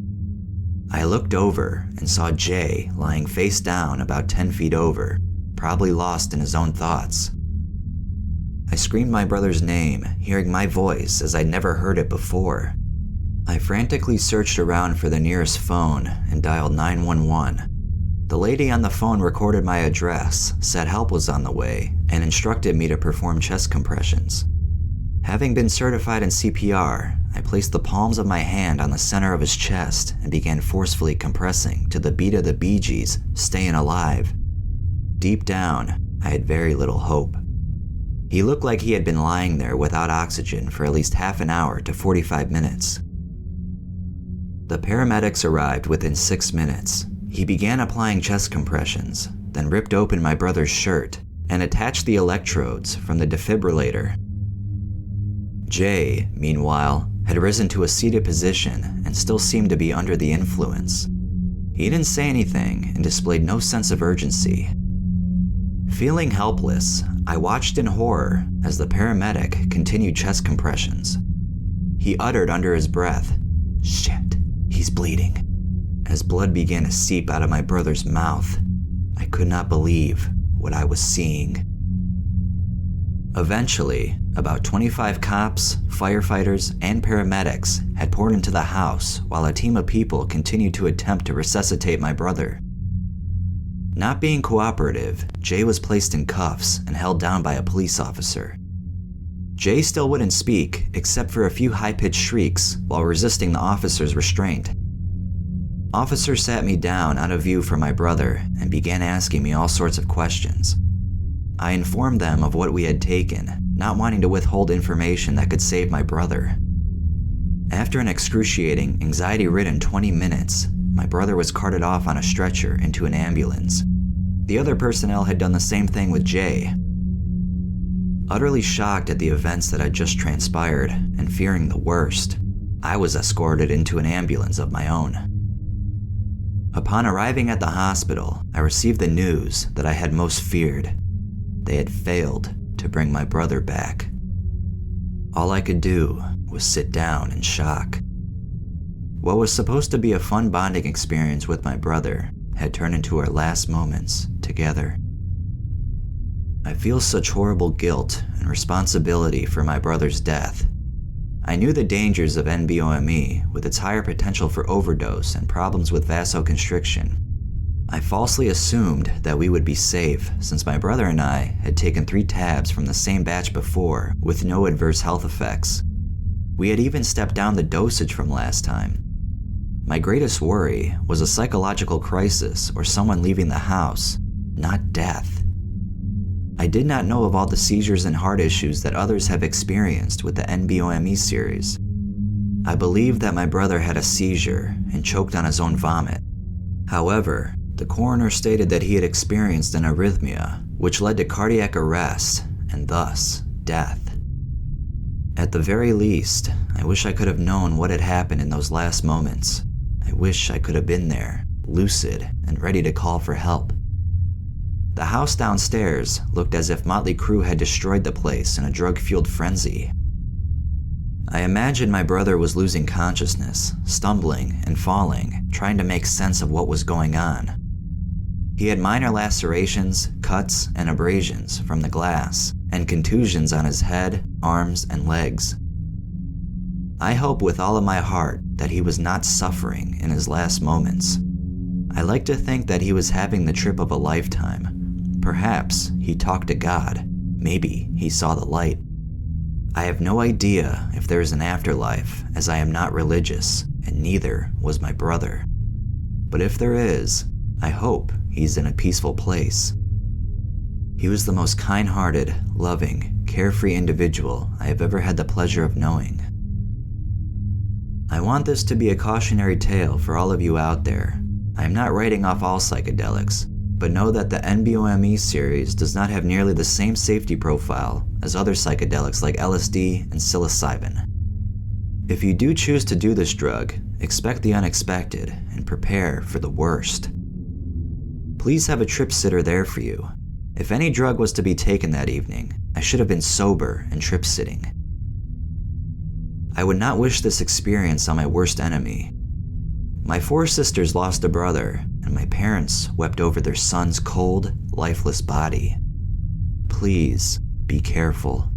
Speaker 1: I looked over and saw Jay lying face down about 10 feet over, probably lost in his own thoughts. I screamed my brother's name, hearing my voice as I'd never heard it before. I frantically searched around for the nearest phone and dialed 911. The lady on the phone recorded my address, said help was on the way, and instructed me to perform chest compressions. Having been certified in CPR, I placed the palms of my hand on the center of his chest and began forcefully compressing to the beat of the Bee Gees' "Stayin' Alive." Deep down, I had very little hope. He looked like he had been lying there without oxygen for at least half an hour to 45 minutes. The paramedics arrived within 6 minutes. He began applying chest compressions, then ripped open my brother's shirt and attached the electrodes from the defibrillator. Jay, meanwhile, had risen to a seated position and still seemed to be under the influence. He didn't say anything and displayed no sense of urgency. Feeling helpless, I watched in horror as the paramedic continued chest compressions. He uttered under his breath, "Shit, he's bleeding," as blood began to seep out of my brother's mouth. I could not believe what I was seeing. Eventually, about 25 cops, firefighters, and paramedics had poured into the house while a team of people continued to attempt to resuscitate my brother. Not being cooperative, Jay was placed in cuffs and held down by a police officer. Jay still wouldn't speak except for a few high-pitched shrieks while resisting the officer's restraint. Officer sat me down out of view from my brother and began asking me all sorts of questions. I informed them of what we had taken, not wanting to withhold information that could save my brother. After an excruciating, anxiety-ridden 20 minutes, my brother was carted off on a stretcher into an ambulance. The other personnel had done the same thing with Jay. Utterly shocked at the events that had just transpired and fearing the worst, I was escorted into an ambulance of my own. Upon arriving at the hospital, I received the news that I had most feared. They had failed to bring my brother back. All I could do was sit down in shock. What was supposed to be a fun bonding experience with my brother had turned into our last moments together. I feel such horrible guilt and responsibility for my brother's death. I knew the dangers of NBOME with its higher potential for overdose and problems with vasoconstriction. I falsely assumed that we would be safe since my brother and I had taken 3 tabs from the same batch before with no adverse health effects. We had even stepped down the dosage from last time. My greatest worry was a psychological crisis or someone leaving the house, not death. I did not know of all the seizures and heart issues that others have experienced with the NBOME series. I believed that my brother had a seizure and choked on his own vomit. However, the coroner stated that he had experienced an arrhythmia, which led to cardiac arrest and thus death. At the very least, I wish I could have known what had happened in those last moments. I wish I could have been there, lucid and ready to call for help. The house downstairs looked as if Motley Crue had destroyed the place in a drug-fueled frenzy. I imagined my brother was losing consciousness, stumbling and falling, trying to make sense of what was going on. He had minor lacerations, cuts, and abrasions from the glass, and contusions on his head, arms, and legs. I hope with all of my heart that he was not suffering in his last moments. I like to think that he was having the trip of a lifetime. Perhaps he talked to God. Maybe he saw the light. I have no idea if there is an afterlife, as I am not religious, and neither was my brother. But if there is, I hope he's in a peaceful place. He was the most kind-hearted, loving, carefree individual I have ever had the pleasure of knowing. I want this to be a cautionary tale for all of you out there. I am not writing off all psychedelics, but know that the NBOME series does not have nearly the same safety profile as other psychedelics like LSD and psilocybin. If you do choose to do this drug, expect the unexpected and prepare for the worst. Please have a trip sitter there for you. If any drug was to be taken that evening, I should have been sober and trip sitting. I would not wish this experience on my worst enemy. My 4 sisters lost a brother, and my parents wept over their son's cold, lifeless body. Please be careful.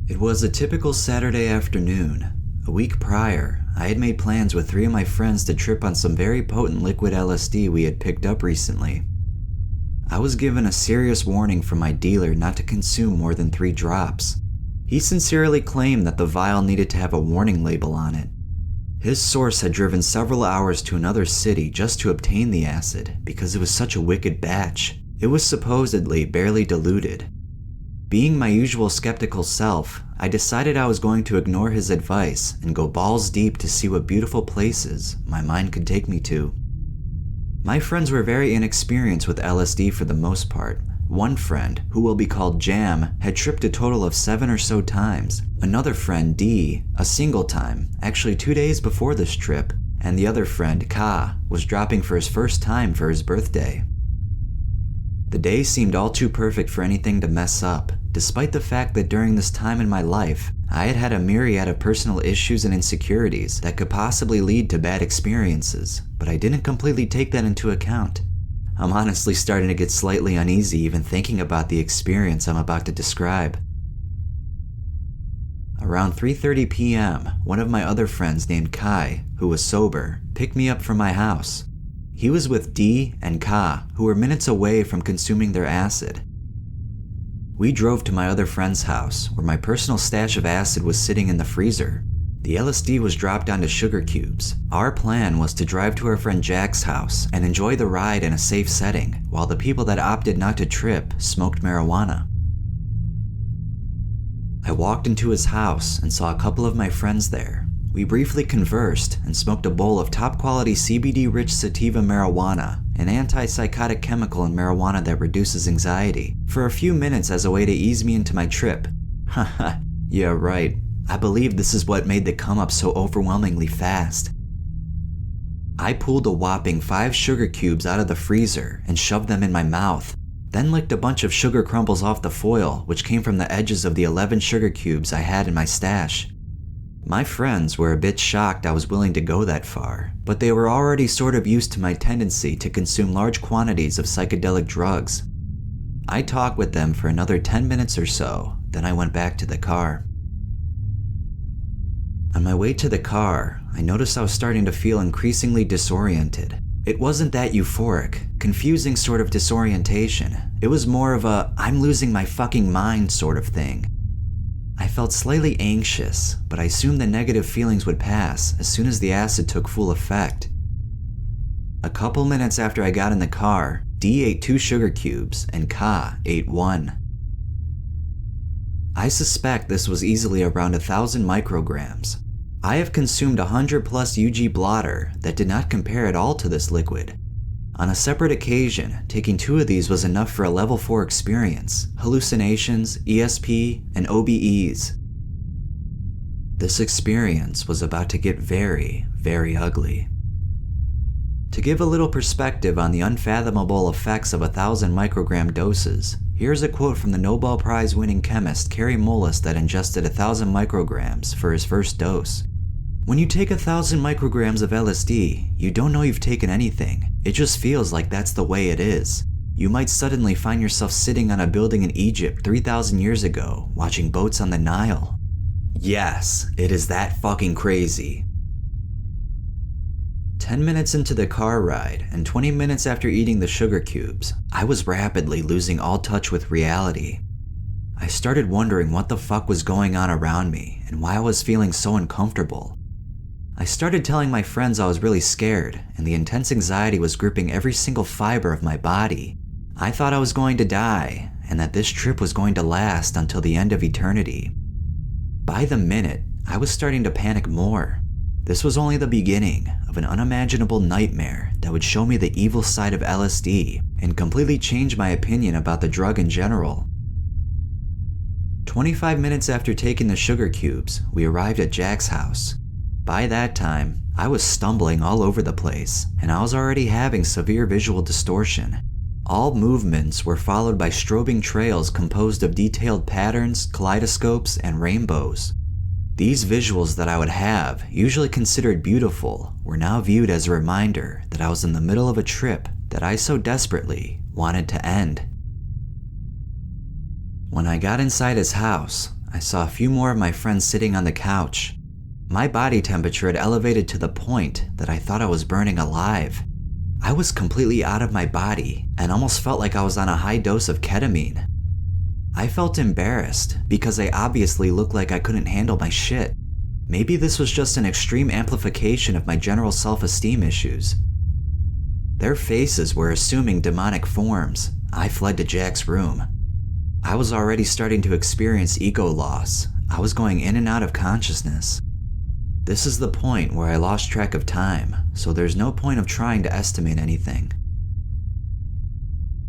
Speaker 1: It was a typical Saturday afternoon. A week prior, I had made plans with 3 of my friends to trip on some very potent liquid LSD we had picked up recently. I was given a serious warning from my dealer not to consume more than 3 drops. He sincerely claimed that the vial needed to have a warning label on it. His source had driven several hours to another city just to obtain the acid because it was such a wicked batch. It was supposedly barely diluted. Being my usual skeptical self, I decided I was going to ignore his advice and go balls deep to see what beautiful places my mind could take me to. My friends were very inexperienced with LSD for the most part. One friend, who will be called Jam, had tripped a total of 7 or so times. Another friend, D, a single time, actually 2 days before this trip, and the other friend, Ka, was dropping for his first time for his birthday. The day seemed all too perfect for anything to mess up, despite the fact that during this time in my life, I had had a myriad of personal issues and insecurities that could possibly lead to bad experiences, but I didn't completely take that into account. I'm honestly starting to get slightly uneasy even thinking about the experience I'm about to describe. Around 3:30 p.m., one of my other friends named Kai, who was sober, picked me up from my house. He was with D and Ka, who were minutes away from consuming their acid. We drove to my other friend's house, where my personal stash of acid was sitting in the freezer. The LSD was dropped onto sugar cubes. Our plan was to drive to our friend Jack's house and enjoy the ride in a safe setting, while the people that opted not to trip smoked marijuana. I walked into his house and saw a couple of my friends there. We briefly conversed and smoked a bowl of top-quality CBD-rich sativa marijuana, an antipsychotic chemical in marijuana that reduces anxiety, for a few minutes as a way to ease me into my trip. Haha, yeah right. I believe this is what made the come-up so overwhelmingly fast. I pulled a whopping 5 sugar cubes out of the freezer and shoved them in my mouth, then licked a bunch of sugar crumbles off the foil, which came from the edges of the 11 sugar cubes I had in my stash. My friends were a bit shocked I was willing to go that far, but they were already sort of used to my tendency to consume large quantities of psychedelic drugs. I talked with them for another 10 minutes or so, then I went back to the car. On my way to the car, I noticed I was starting to feel increasingly disoriented. It wasn't that euphoric, confusing sort of disorientation. It was more of a I'm losing my fucking mind sort of thing. I felt slightly anxious, but I assumed the negative feelings would pass as soon as the acid took full effect. A couple minutes after I got in the car, D ate 2 sugar cubes and Ka ate 1. I suspect this was easily around 1,000 micrograms. I have consumed 100 plus UG blotter that did not compare at all to this liquid. On a separate occasion, taking 2 of these was enough for a level 4 experience, hallucinations, ESP, and OBEs. This experience was about to get very, very ugly. To give a little perspective on the unfathomable effects of 1,000 microgram doses, here's a quote from the Nobel Prize winning chemist Kary Mullis that ingested 1,000 micrograms for his first dose. When you take 1,000 micrograms of LSD, you don't know you've taken anything. It just feels like that's the way it is. You might suddenly find yourself sitting on a building in Egypt 3,000 years ago, watching boats on the Nile. Yes, it is that fucking crazy. 10 minutes into the car ride, and 20 minutes after eating the sugar cubes, I was rapidly losing all touch with reality. I started wondering what the fuck was going on around me and why I was feeling so uncomfortable. I started telling my friends I was really scared, and the intense anxiety was gripping every single fiber of my body. I thought I was going to die, and that this trip was going to last until the end of eternity. By the minute, I was starting to panic more. This was only the beginning of an unimaginable nightmare that would show me the evil side of LSD and completely change my opinion about the drug in general. 25 minutes after taking the sugar cubes, we arrived at Jack's house. By that time, I was stumbling all over the place, and I was already having severe visual distortion. All movements were followed by strobing trails composed of detailed patterns, kaleidoscopes, and rainbows. These visuals that I would have, usually considered beautiful, were now viewed as a reminder that I was in the middle of a trip that I so desperately wanted to end. When I got inside his house, I saw a few more of my friends sitting on the couch. My body temperature had elevated to the point that I thought I was burning alive. I was completely out of my body and almost felt like I was on a high dose of ketamine. I felt embarrassed because I obviously looked like I couldn't handle my shit. Maybe this was just an extreme amplification of my general self-esteem issues. Their faces were assuming demonic forms. I fled to Jack's room. I was already starting to experience ego loss. I was going in and out of consciousness. This is the point where I lost track of time, so there's no point of trying to estimate anything.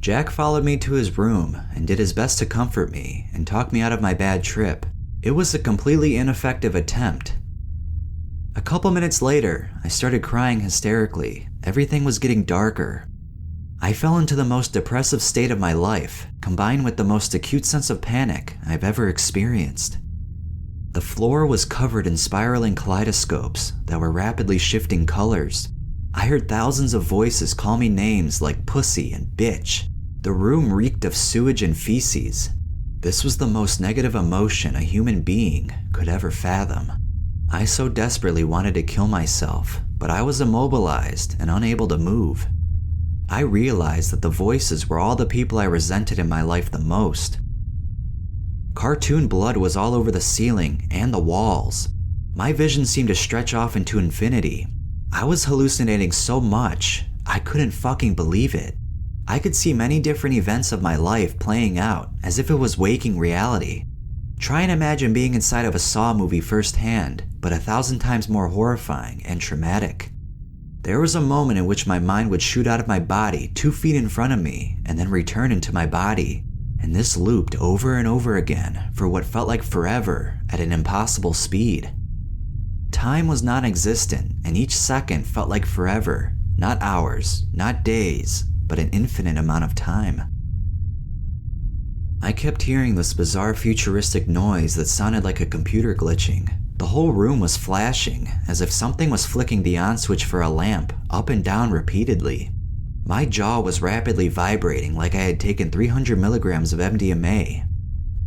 Speaker 1: Jack followed me to his room and did his best to comfort me and talk me out of my bad trip. It was a completely ineffective attempt. A couple minutes later, I started crying hysterically. Everything was getting darker. I fell into the most depressive state of my life, combined with the most acute sense of panic I've ever experienced. The floor was covered in spiraling kaleidoscopes that were rapidly shifting colors. I heard thousands of voices call me names like pussy and bitch. The room reeked of sewage and feces. This was the most negative emotion a human being could ever fathom. I so desperately wanted to kill myself, but I was immobilized and unable to move. I realized that the voices were all the people I resented in my life the most. Cartoon blood was all over the ceiling and the walls. My vision seemed to stretch off into infinity. I was hallucinating so much, I couldn't fucking believe it. I could see many different events of my life playing out as if it was waking reality. Try and imagine being inside of a Saw movie firsthand, but 1,000 times more horrifying and traumatic. There was a moment in which my mind would shoot out of my body 2 feet in front of me and then return into my body, and this looped over and over again for what felt like forever at an impossible speed. Time was non-existent, and each second felt like forever, not hours, not days, but an infinite amount of time. I kept hearing this bizarre futuristic noise that sounded like a computer glitching. The whole room was flashing, as if something was flicking the on switch for a lamp up and down repeatedly. My jaw was rapidly vibrating like I had taken 300 milligrams of MDMA.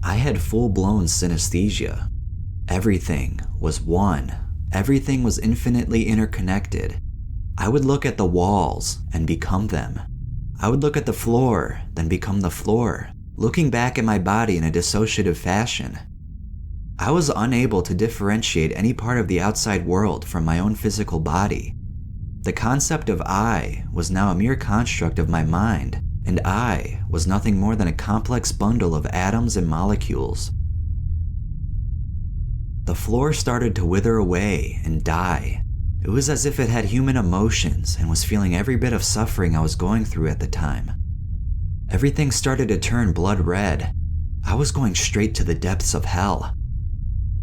Speaker 1: I had full-blown synesthesia. Everything was one. Everything was infinitely interconnected. I would look at the walls and become them. I would look at the floor, then become the floor, looking back at my body in a dissociative fashion. I was unable to differentiate any part of the outside world from my own physical body. The concept of I was now a mere construct of my mind, and I was nothing more than a complex bundle of atoms and molecules. The floor started to wither away and die. It was as if it had human emotions and was feeling every bit of suffering I was going through at the time. Everything started to turn blood red. I was going straight to the depths of hell.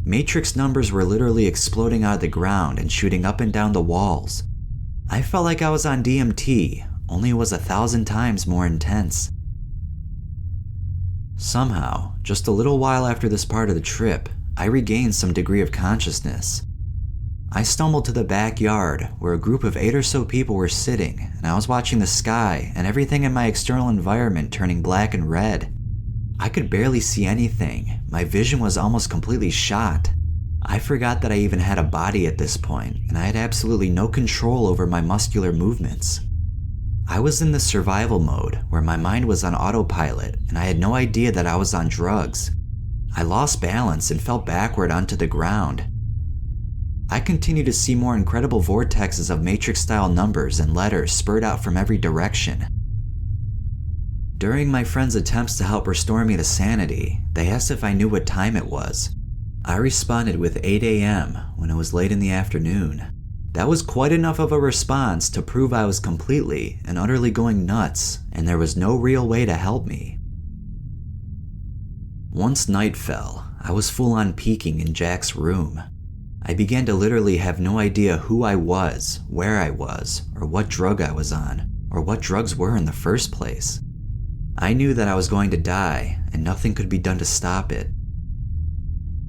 Speaker 1: Matrix numbers were literally exploding out of the ground and shooting up and down the walls. I felt like I was on DMT, only it was 1,000 times more intense. Somehow, just a little while after this part of the trip, I regained some degree of consciousness.
Speaker 2: I stumbled to the backyard where a group of 8 or so people were sitting, and I was watching the sky and everything in my external environment turning black and red. I could barely see anything. My vision was almost completely shot. I forgot that I even had a body at this point, and I had absolutely no control over my muscular movements. I was in the survival mode where my mind was on autopilot, and I had no idea that I was on drugs. I lost balance and fell backward onto the ground. I continued to see more incredible vortexes of matrix-style numbers and letters spurred out from every direction. During my friends' attempts to help restore me to sanity, they asked if I knew what time it was. I responded with 8 a.m. when it was late in the afternoon. That was quite enough of a response to prove I was completely and utterly going nuts, and there was no real way to help me. Once night fell, I was full-on peeking in Jack's room. I began to literally have no idea who I was, where I was, or what drug I was on, or what drugs were in the first place. I knew that I was going to die, and nothing could be done to stop it.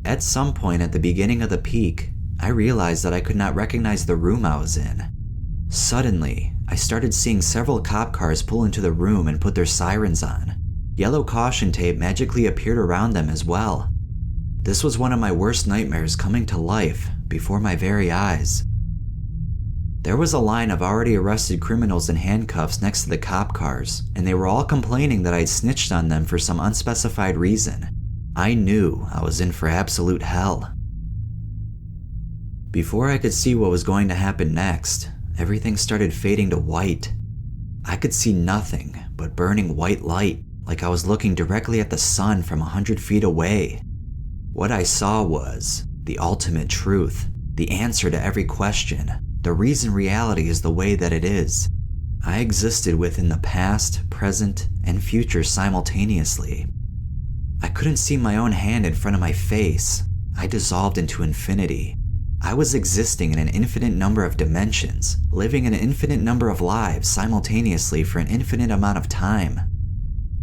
Speaker 2: At some point at the beginning of the peak, I realized that I could not recognize the room I was in. Suddenly, I started seeing several cop cars pull into the room and put their sirens on. Yellow caution tape magically appeared around them as well. This was one of my worst nightmares coming to life before my very eyes. There was a line of already arrested criminals in handcuffs next to the cop cars, and they were all complaining that I'd snitched on them for some unspecified reason. I knew I was in for absolute hell. Before I could see what was going to happen next, everything started fading to white. I could see nothing but burning white light, like I was looking directly at the sun from 100 feet away. What I saw was the ultimate truth, the answer to every question, the reason reality is the way that it is. I existed within the past, present, and future simultaneously. I couldn't see my own hand in front of my face. I dissolved into infinity. I was existing in an infinite number of dimensions, living an infinite number of lives simultaneously for an infinite amount of time.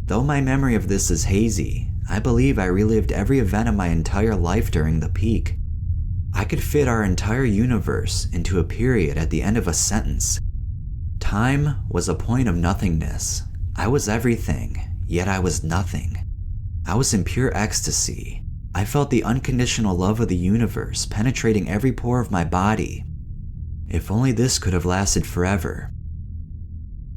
Speaker 2: Though my memory of this is hazy, I believe I relived every event of my entire life during the peak. I could fit our entire universe into a period at the end of a sentence. Time was a point of nothingness. I was everything, yet I was nothing. I was in pure ecstasy. I felt the unconditional love of the universe penetrating every pore of my body. If only this could have lasted forever.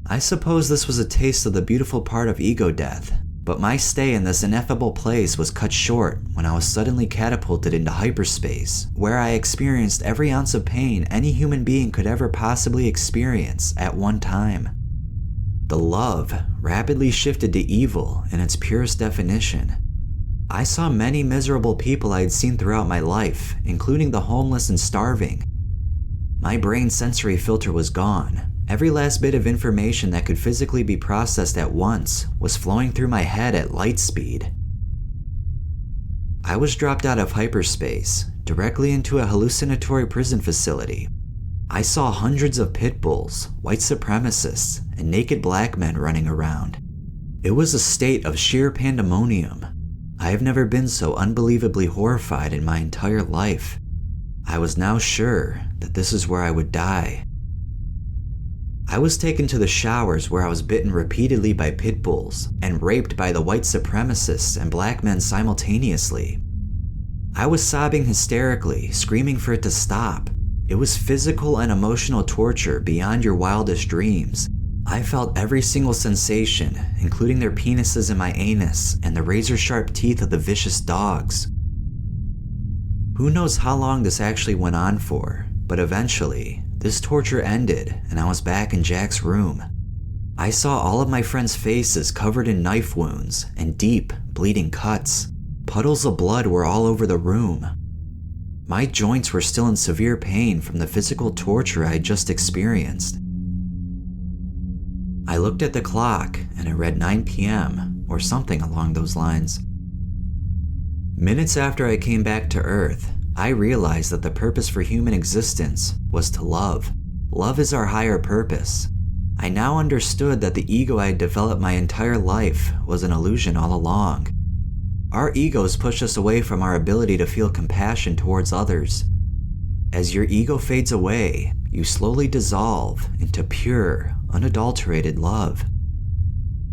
Speaker 2: I suppose this was a taste of the beautiful part of ego death, but my stay in this ineffable place was cut short when I was suddenly catapulted into hyperspace, where I experienced every ounce of pain any human being could ever possibly experience at one time. The love rapidly shifted to evil in its purest definition. I saw many miserable people I had seen throughout my life, including the homeless and starving. My brain sensory filter was gone. Every last bit of information that could physically be processed at once was flowing through my head at light speed. I was dropped out of hyperspace, directly into a hallucinatory prison facility. I saw hundreds of pit bulls, white supremacists, and naked black men running around. It was a state of sheer pandemonium. I have never been so unbelievably horrified in my entire life. I was now sure that this is where I would die. I was taken to the showers where I was bitten repeatedly by pit bulls and raped by the white supremacists and black men simultaneously. I was sobbing hysterically, screaming for it to stop. It was physical and emotional torture beyond your wildest dreams. I felt every single sensation, including their penises in my anus and the razor-sharp teeth of the vicious dogs. Who knows how long this actually went on for, but eventually, this torture ended and I was back in Jack's room. I saw all of my friends' faces covered in knife wounds and deep, bleeding cuts. Puddles of blood were all over the room. My joints were still in severe pain from the physical torture I had just experienced. I looked at the clock and it read 9 p.m. or something along those lines. Minutes after I came back to Earth, I realized that the purpose for human existence was to love. Love is our higher purpose. I now understood that the ego I had developed my entire life was an illusion all along. Our egos push us away from our ability to feel compassion towards others. As your ego fades away, you slowly dissolve into pure, unadulterated love.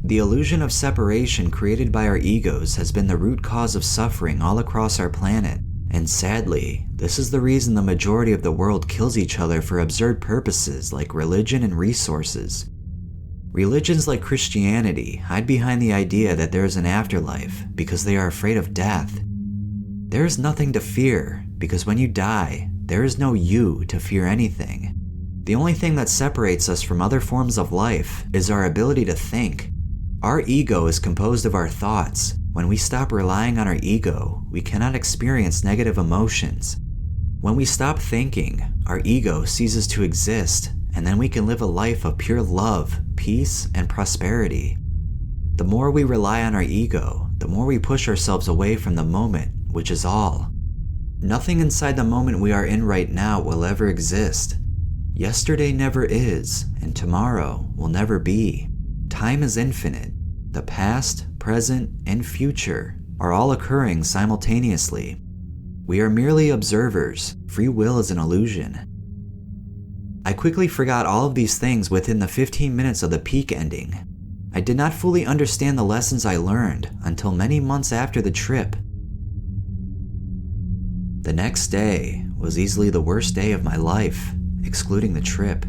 Speaker 2: The illusion of separation created by our egos has been the root cause of suffering all across our planet, and sadly, this is the reason the majority of the world kills each other for absurd purposes like religion and resources. Religions like Christianity hide behind the idea that there is an afterlife because they are afraid of death. There is nothing to fear because when you die, there is no you to fear anything. The only thing that separates us from other forms of life is our ability to think. Our ego is composed of our thoughts. When we stop relying on our ego, we cannot experience negative emotions. When we stop thinking, our ego ceases to exist, and then we can live a life of pure love, peace, and prosperity. The more we rely on our ego, the more we push ourselves away from the moment, which is all. Nothing inside the moment we are in right now will ever exist. Yesterday never is, and tomorrow will never be. Time is infinite. The past, present, and future are all occurring simultaneously. We are merely observers. Free will is an illusion. I quickly forgot all of these things within the 15 minutes of the peak ending. I did not fully understand the lessons I learned until many months after the trip. The next day was easily the worst day of my life, excluding the trip.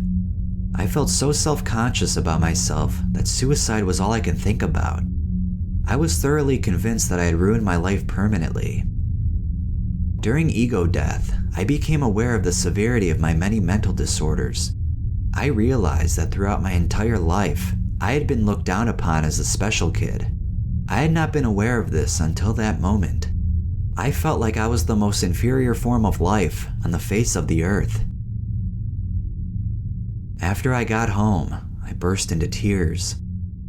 Speaker 2: I felt so self-conscious about myself that suicide was all I could think about. I was thoroughly convinced that I had ruined my life permanently. During ego death, I became aware of the severity of my many mental disorders. I realized that throughout my entire life, I had been looked down upon as a special kid. I had not been aware of this until that moment. I felt like I was the most inferior form of life on the face of the earth. After I got home, I burst into tears.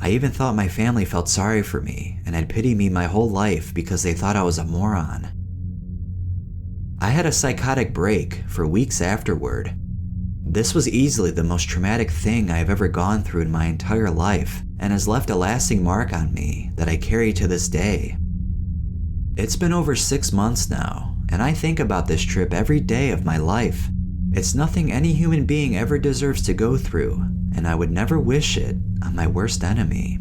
Speaker 2: I even thought my family felt sorry for me and had pitied me my whole life because they thought I was a moron. I had a psychotic break for weeks afterward. This was easily the most traumatic thing I have ever gone through in my entire life and has left a lasting mark on me that I carry to this day. It's been over 6 months now, and I think about this trip every day of my life. It's nothing any human being ever deserves to go through, and I would never wish it on my worst enemy.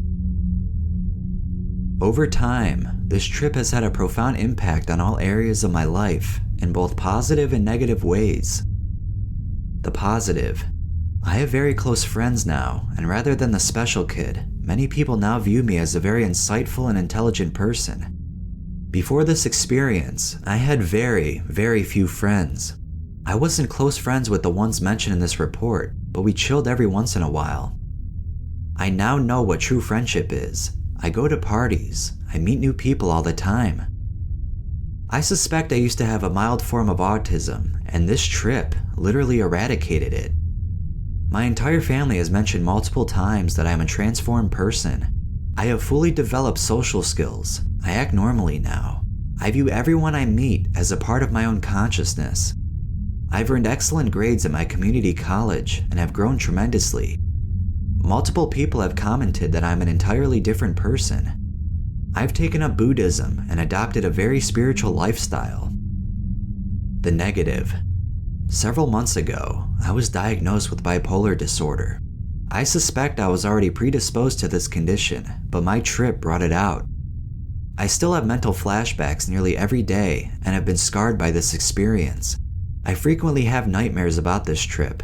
Speaker 2: Over time, this trip has had a profound impact on all areas of my life, in both positive and negative ways. The positive. I have very close friends now, and rather than the special kid, many people now view me as a very insightful and intelligent person. Before this experience, I had very, very few friends. I wasn't close friends with the ones mentioned in this report, but we chilled every once in a while. I now know what true friendship is. I go to parties. I meet new people all the time. I suspect I used to have a mild form of autism, and this trip literally eradicated it. My entire family has mentioned multiple times that I am a transformed person. I have fully developed social skills. I act normally now. I view everyone I meet as a part of my own consciousness. I've earned excellent grades at my community college and have grown tremendously. Multiple people have commented that I'm an entirely different person. I've taken up Buddhism and adopted a very spiritual lifestyle. The negative. Several months ago, I was diagnosed with bipolar disorder. I suspect I was already predisposed to this condition, but my trip brought it out. I still have mental flashbacks nearly every day and have been scarred by this experience. I frequently have nightmares about this trip.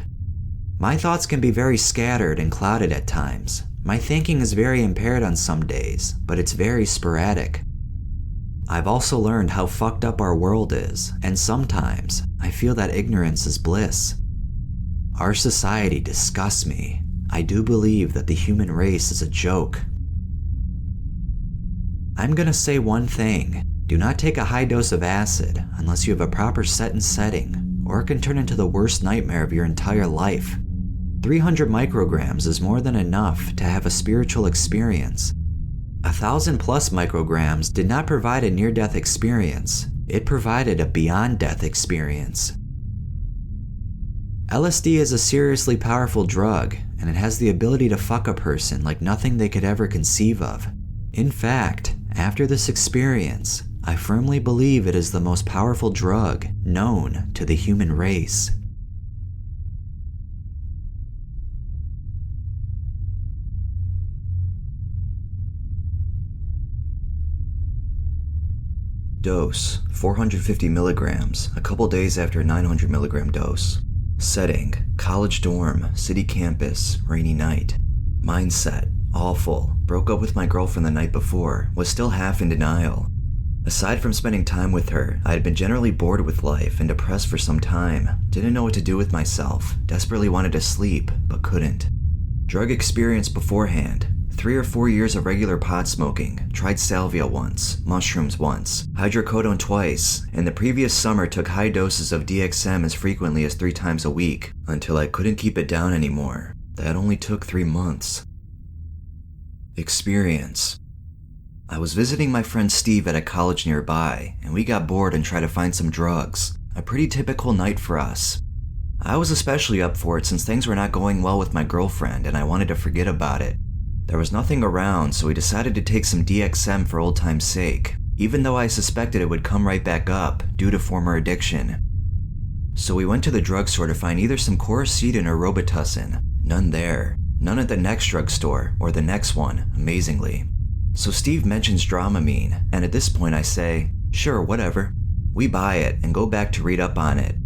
Speaker 2: My thoughts can be very scattered and clouded at times. My thinking is very impaired on some days, but it's very sporadic. I've also learned how fucked up our world is, and sometimes I feel that ignorance is bliss. Our society disgusts me. I do believe that the human race is a joke. I'm gonna say one thing. Do not take a high dose of acid unless you have a proper set and setting, or it can turn into the worst nightmare of your entire life. 300 micrograms is more than enough to have a spiritual experience. 1,000 plus micrograms did not provide a near-death experience. It provided a beyond-death experience. LSD is a seriously powerful drug, and it has the ability to fuck a person like nothing they could ever conceive of. In fact, after this experience, I firmly believe it is the most powerful drug known to the human race.
Speaker 1: Dose, 450 milligrams, a couple days after a 900 milligram dose. Setting, college dorm, city campus, rainy night. Mindset, awful, broke up with my girlfriend the night before, was still half in denial. Aside from spending time with her, I had been generally bored with life and depressed for some time, didn't know what to do with myself, desperately wanted to sleep, but couldn't. Drug experience beforehand, 3 or 4 years of regular pot smoking, tried salvia once, mushrooms once, hydrocodone twice, and the previous summer took high doses of DXM as frequently as 3 times a week, until I couldn't keep it down anymore. That only took 3 months. Experience. I was visiting my friend Steve at a college nearby, and we got bored and tried to find some drugs. A pretty typical night for us. I was especially up for it since things were not going well with my girlfriend and I wanted to forget about it. There was nothing around, so we decided to take some DXM for old time's sake, even though I suspected it would come right back up due to former addiction. So we went to the drugstore to find either some Coricidin or Robitussin. None there. None at the next drugstore, or the next one, amazingly. So Steve mentions Dramamine, and at this point I say, sure, whatever. We buy it and go back to read up on it.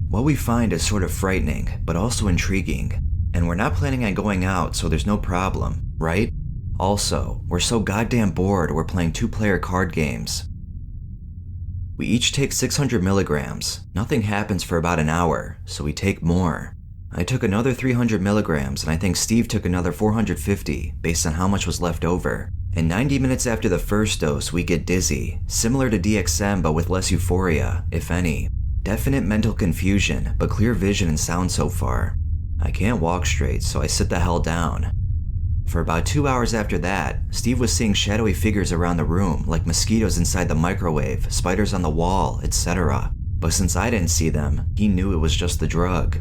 Speaker 1: What we find is sort of frightening, but also intriguing. And we're not planning on going out, so there's no problem, right? Also, we're so goddamn bored we're playing 2-player card games. We each take 600 milligrams. Nothing happens for about an hour, so we take more. I took another 300 milligrams, and I think Steve took another 450, based on how much was left over. And 90 minutes after the first dose, we get dizzy, similar to DXM but with less euphoria, if any. Definite mental confusion, but clear vision and sound so far. I can't walk straight, so I sit the hell down. For about 2 hours after that, Steve was seeing shadowy figures around the room, like mosquitoes inside the microwave, spiders on the wall, etc. But since I didn't see them, he knew it was just the drug.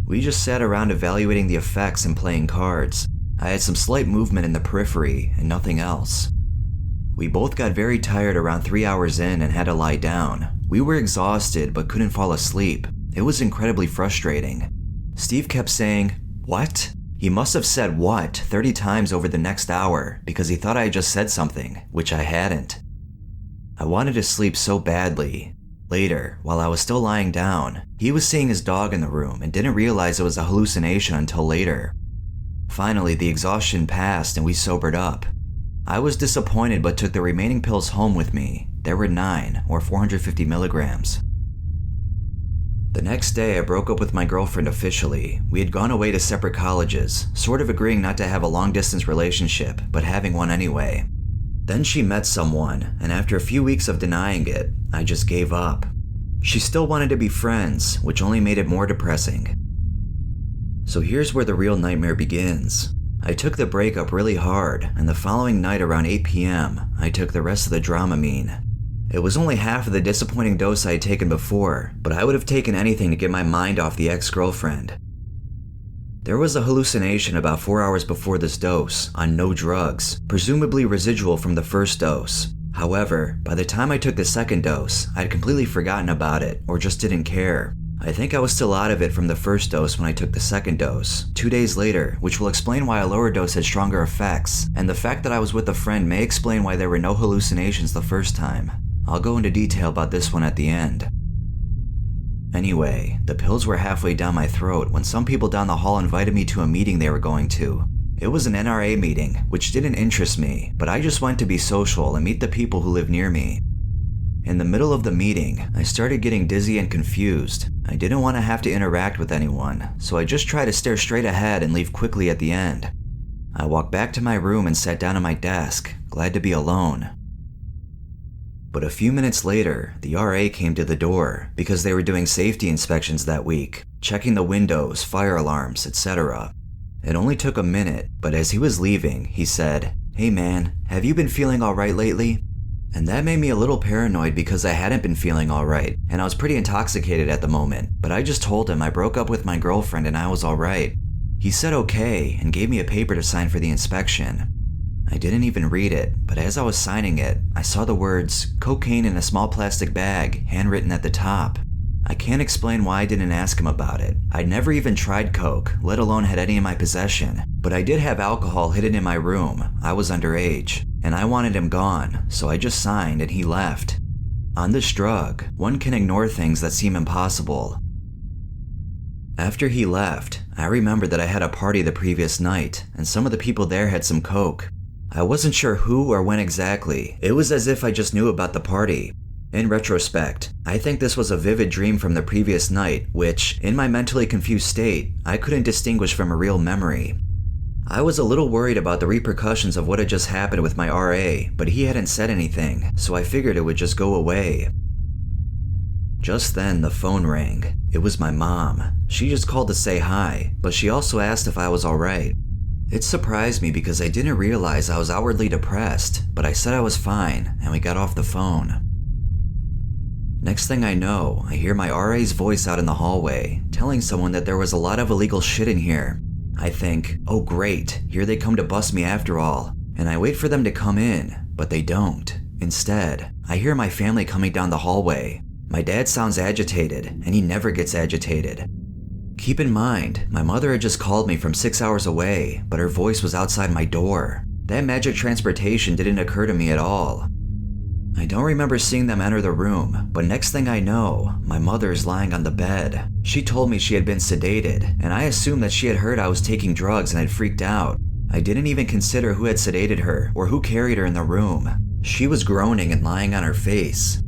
Speaker 1: We just sat around evaluating the effects and playing cards. I had some slight movement in the periphery and nothing else. We both got very tired around 3 hours in and had to lie down. We were exhausted but couldn't fall asleep. It was incredibly frustrating. Steve kept saying, "What?" He must have said "what" 30 times over the next hour because he thought I had just said something, which I hadn't. I wanted to sleep so badly. Later, while I was still lying down, he was seeing his dog in the room and didn't realize it was a hallucination until later. Finally, the exhaustion passed and we sobered up. I was disappointed but took the remaining pills home with me. There were 9, or 450 milligrams. The next day, I broke up with my girlfriend officially. We had gone away to separate colleges, sort of agreeing not to have a long-distance relationship, but having one anyway. Then she met someone, and after a few weeks of denying it, I just gave up. She still wanted to be friends, which only made it more depressing. So here's where the real nightmare begins. I took the breakup really hard, and the following night around 8 p.m., I took the rest of the Dramamine. It was only half of the disappointing dose I had taken before, but I would have taken anything to get my mind off the ex-girlfriend. There was a hallucination about 4 hours before this dose, on no drugs, presumably residual from the first dose. However, by the time I took the second dose, I had completely forgotten about it, or just didn't care. I think I was still out of it from the first dose when I took the second dose, 2 days later, which will explain why a lower dose had stronger effects, and the fact that I was with a friend may explain why there were no hallucinations the first time. I'll go into detail about this one at the end. Anyway, the pills were halfway down my throat when some people down the hall invited me to a meeting they were going to. It was an NRA meeting, which didn't interest me, but I just went to be social and meet the people who live near me. In the middle of the meeting, I started getting dizzy and confused. I didn't want to have to interact with anyone, so I just tried to stare straight ahead and leave quickly at the end. I walked back to my room and sat down at my desk, glad to be alone. But a few minutes later, the RA came to the door because they were doing safety inspections that week, checking the windows, fire alarms, etc. It only took a minute, but as he was leaving, he said, "Hey man, have you been feeling alright lately?" And that made me a little paranoid because I hadn't been feeling alright, and I was pretty intoxicated at the moment, but I just told him I broke up with my girlfriend and I was alright. He said okay, and gave me a paper to sign for the inspection. I didn't even read it, but as I was signing it, I saw the words, "cocaine in a small plastic bag," handwritten at the top. I can't explain why I didn't ask him about it. I'd never even tried coke, let alone had any in my possession, but I did have alcohol hidden in my room. I was underage, and I wanted him gone, so I just signed and he left. On this drug, one can ignore things that seem impossible. After he left, I remembered that I had a party the previous night, and some of the people there had some coke. I wasn't sure who or when exactly. It was as if I just knew about the party. In retrospect, I think this was a vivid dream from the previous night, which, in my mentally confused state, I couldn't distinguish from a real memory. I was a little worried about the repercussions of what had just happened with my RA, but he hadn't said anything, so I figured it would just go away. Just then, the phone rang. It was my mom. She just called to say hi, but she also asked if I was alright. It surprised me because I didn't realize I was outwardly depressed, but I said I was fine, and we got off the phone. Next thing I know, I hear my RA's voice out in the hallway, telling someone that there was a lot of illegal shit in here. I think, oh great, here they come to bust me after all, and I wait for them to come in, but they don't. Instead, I hear my family coming down the hallway. My dad sounds agitated, and he never gets agitated. Keep in mind, my mother had just called me from 6 hours away, but her voice was outside my door. That magic transportation didn't occur to me at all. I don't remember seeing them enter the room, but next thing I know, my mother is lying on the bed. She told me she had been sedated, and I assumed that she had heard I was taking drugs and had freaked out. I didn't even consider who had sedated her or who carried her in the room. She was groaning and lying on her face.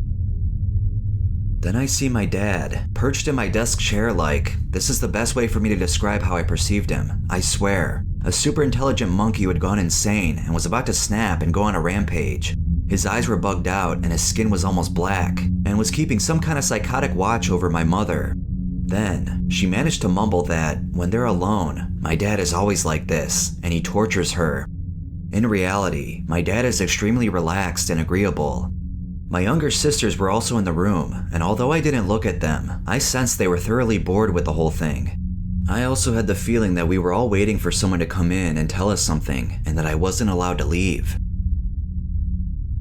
Speaker 1: Then I see my dad, perched in my desk chair like, this is the best way for me to describe how I perceived him, I swear. A super intelligent monkey who had gone insane and was about to snap and go on a rampage. His eyes were bugged out and his skin was almost black, and was keeping some kind of psychotic watch over my mother. Then, she managed to mumble that, when they're alone, my dad is always like this, and he tortures her. In reality, my dad is extremely relaxed and agreeable. My younger sisters were also in the room, and although I didn't look at them, I sensed they were thoroughly bored with the whole thing. I also had the feeling that we were all waiting for someone to come in and tell us something, and that I wasn't allowed to leave.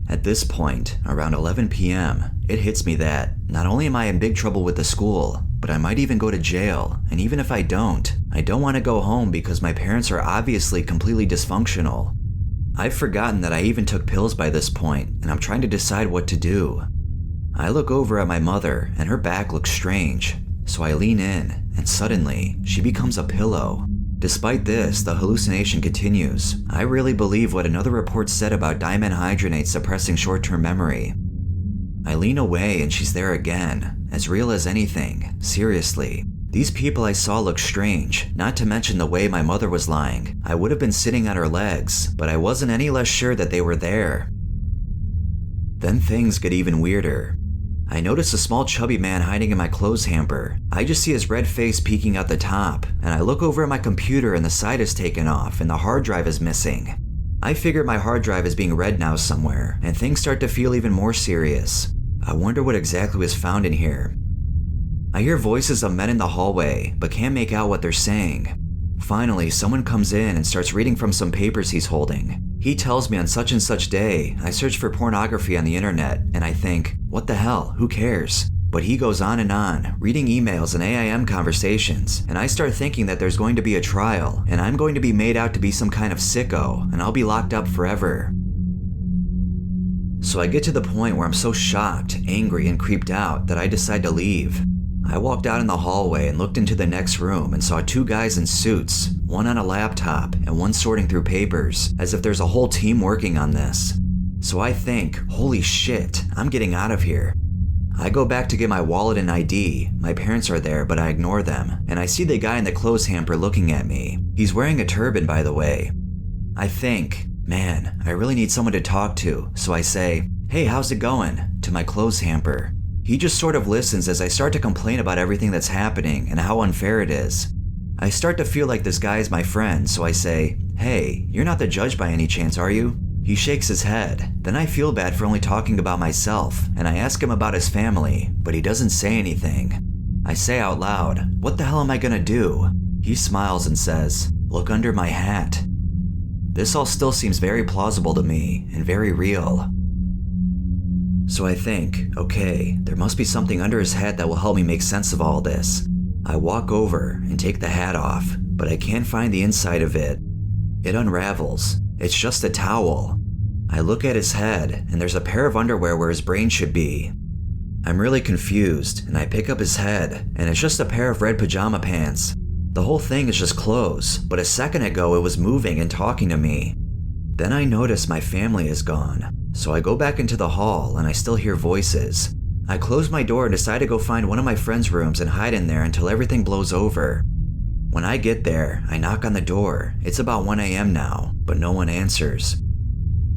Speaker 1: At this point, around 11 p.m., it hits me that not only am I in big trouble with the school, but I might even go to jail, and even if I don't want to go home because my parents are obviously completely dysfunctional. I've forgotten that I even took pills by this point, and I'm trying to decide what to do. I look over at my mother, and her back looks strange, so I lean in, and suddenly, she becomes a pillow. Despite this, the hallucination continues. I really believe what another report said about dimenhydrinate suppressing short-term memory. I lean away and she's there again, as real as anything, seriously. These people I saw look strange, not to mention the way my mother was lying. I would have been sitting on her legs, but I wasn't any less sure that they were there. Then things get even weirder. I notice a small chubby man hiding in my clothes hamper. I just see his red face peeking out the top, and I look over at my computer and the side is taken off and the hard drive is missing. I figure my hard drive is being read now somewhere, and things start to feel even more serious. I wonder what exactly was found in here. I hear voices of men in the hallway, but can't make out what they're saying. Finally, someone comes in and starts reading from some papers he's holding. He tells me on such and such day, I searched for pornography on the internet, and I think, what the hell, who cares? But he goes on, reading emails and AIM conversations, and I start thinking that there's going to be a trial, and I'm going to be made out to be some kind of sicko, and I'll be locked up forever. So I get to the point where I'm so shocked, angry, and creeped out that I decide to leave. I walked out in the hallway and looked into the next room and saw two guys in suits, one on a laptop and one sorting through papers, as if there's a whole team working on this. So I think, holy shit, I'm getting out of here. I go back to get my wallet and ID. My parents are there, but I ignore them, and I see the guy in the clothes hamper looking at me. He's wearing a turban, by the way. I think, man, I really need someone to talk to, so I say, hey, how's it going? To my clothes hamper. He just sort of listens as I start to complain about everything that's happening and how unfair it is. I start to feel like this guy is my friend, so I say, hey, you're not the judge by any chance, are you? He shakes his head. Then I feel bad for only talking about myself, and I ask him about his family, but he doesn't say anything. I say out loud, what the hell am I gonna do? He smiles and says, look under my hat.
Speaker 2: This all still seems very plausible to me and very real. So I think, okay, there must be something under his head that will help me make sense of all this. I walk over and take the hat off, but I can't find the inside of it. It unravels. It's just a towel. I look at his head, and there's a pair of underwear where his brain should be. I'm really confused, and I pick up his head, and it's just a pair of red pajama pants. The whole thing is just clothes, but a second ago it was moving and talking to me. Then I notice my family is gone, so I go back into the hall and I still hear voices. I close my door and decide to go find one of my friends' rooms and hide in there until everything blows over. When I get there, I knock on the door. It's about 1 a.m. now, but no one answers.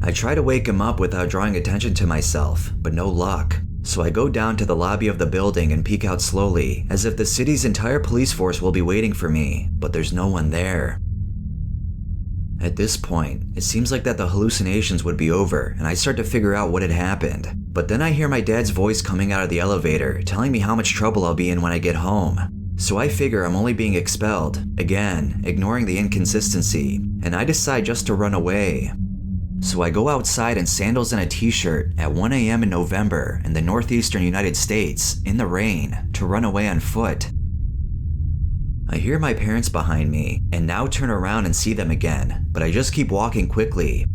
Speaker 2: I try to wake him up without drawing attention to myself, but no luck. So I go down to the lobby of the building and peek out slowly, as if the city's entire police force will be waiting for me, but there's no one there. At this point, it seems like that the hallucinations would be over, and I start to figure out what had happened. But then I hear my dad's voice coming out of the elevator, telling me how much trouble I'll be in when I get home. So I figure I'm only being expelled, again, ignoring the inconsistency, and I decide just to run away. So I go outside in sandals and a t-shirt at 1 a.m. in November in the northeastern United States, in the rain, to run away on foot. I hear my parents behind me, and now turn around and see them again, but I just keep walking quickly.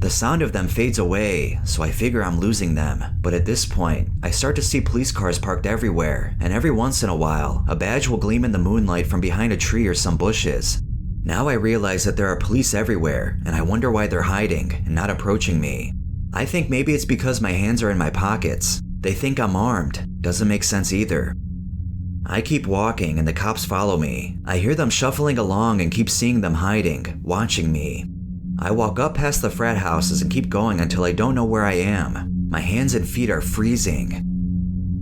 Speaker 2: The sound of them fades away, so I figure I'm losing them, but at this point, I start to see police cars parked everywhere, and every once in a while, a badge will gleam in the moonlight from behind a tree or some bushes. Now I realize that there are police everywhere, and I wonder why they're hiding and not approaching me. I think maybe it's because my hands are in my pockets. They think I'm armed. Doesn't make sense either. I keep walking and the cops follow me. I hear them shuffling along and keep seeing them hiding, watching me. I walk up past the frat houses and keep going until I don't know where I am. My hands and feet are freezing.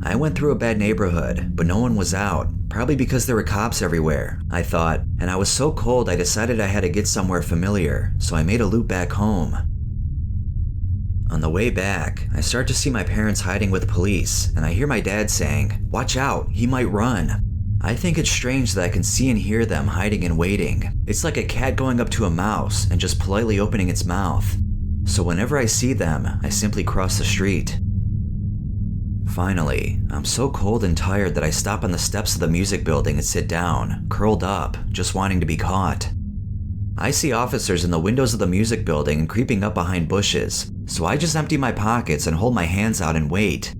Speaker 2: I went through a bad neighborhood, but no one was out, probably because there were cops everywhere, I thought, and I was so cold I decided I had to get somewhere familiar, so I made a loop back home. On the way back, I start to see my parents hiding with police, and I hear my dad saying, "Watch out, he might run." I think it's strange that I can see and hear them hiding and waiting. It's like a cat going up to a mouse and just politely opening its mouth. So whenever I see them, I simply cross the street. Finally, I'm so cold and tired that I stop on the steps of the music building and sit down, curled up, just wanting to be caught. I see officers in the windows of the music building and creeping up behind bushes, so I just empty my pockets and hold my hands out and wait.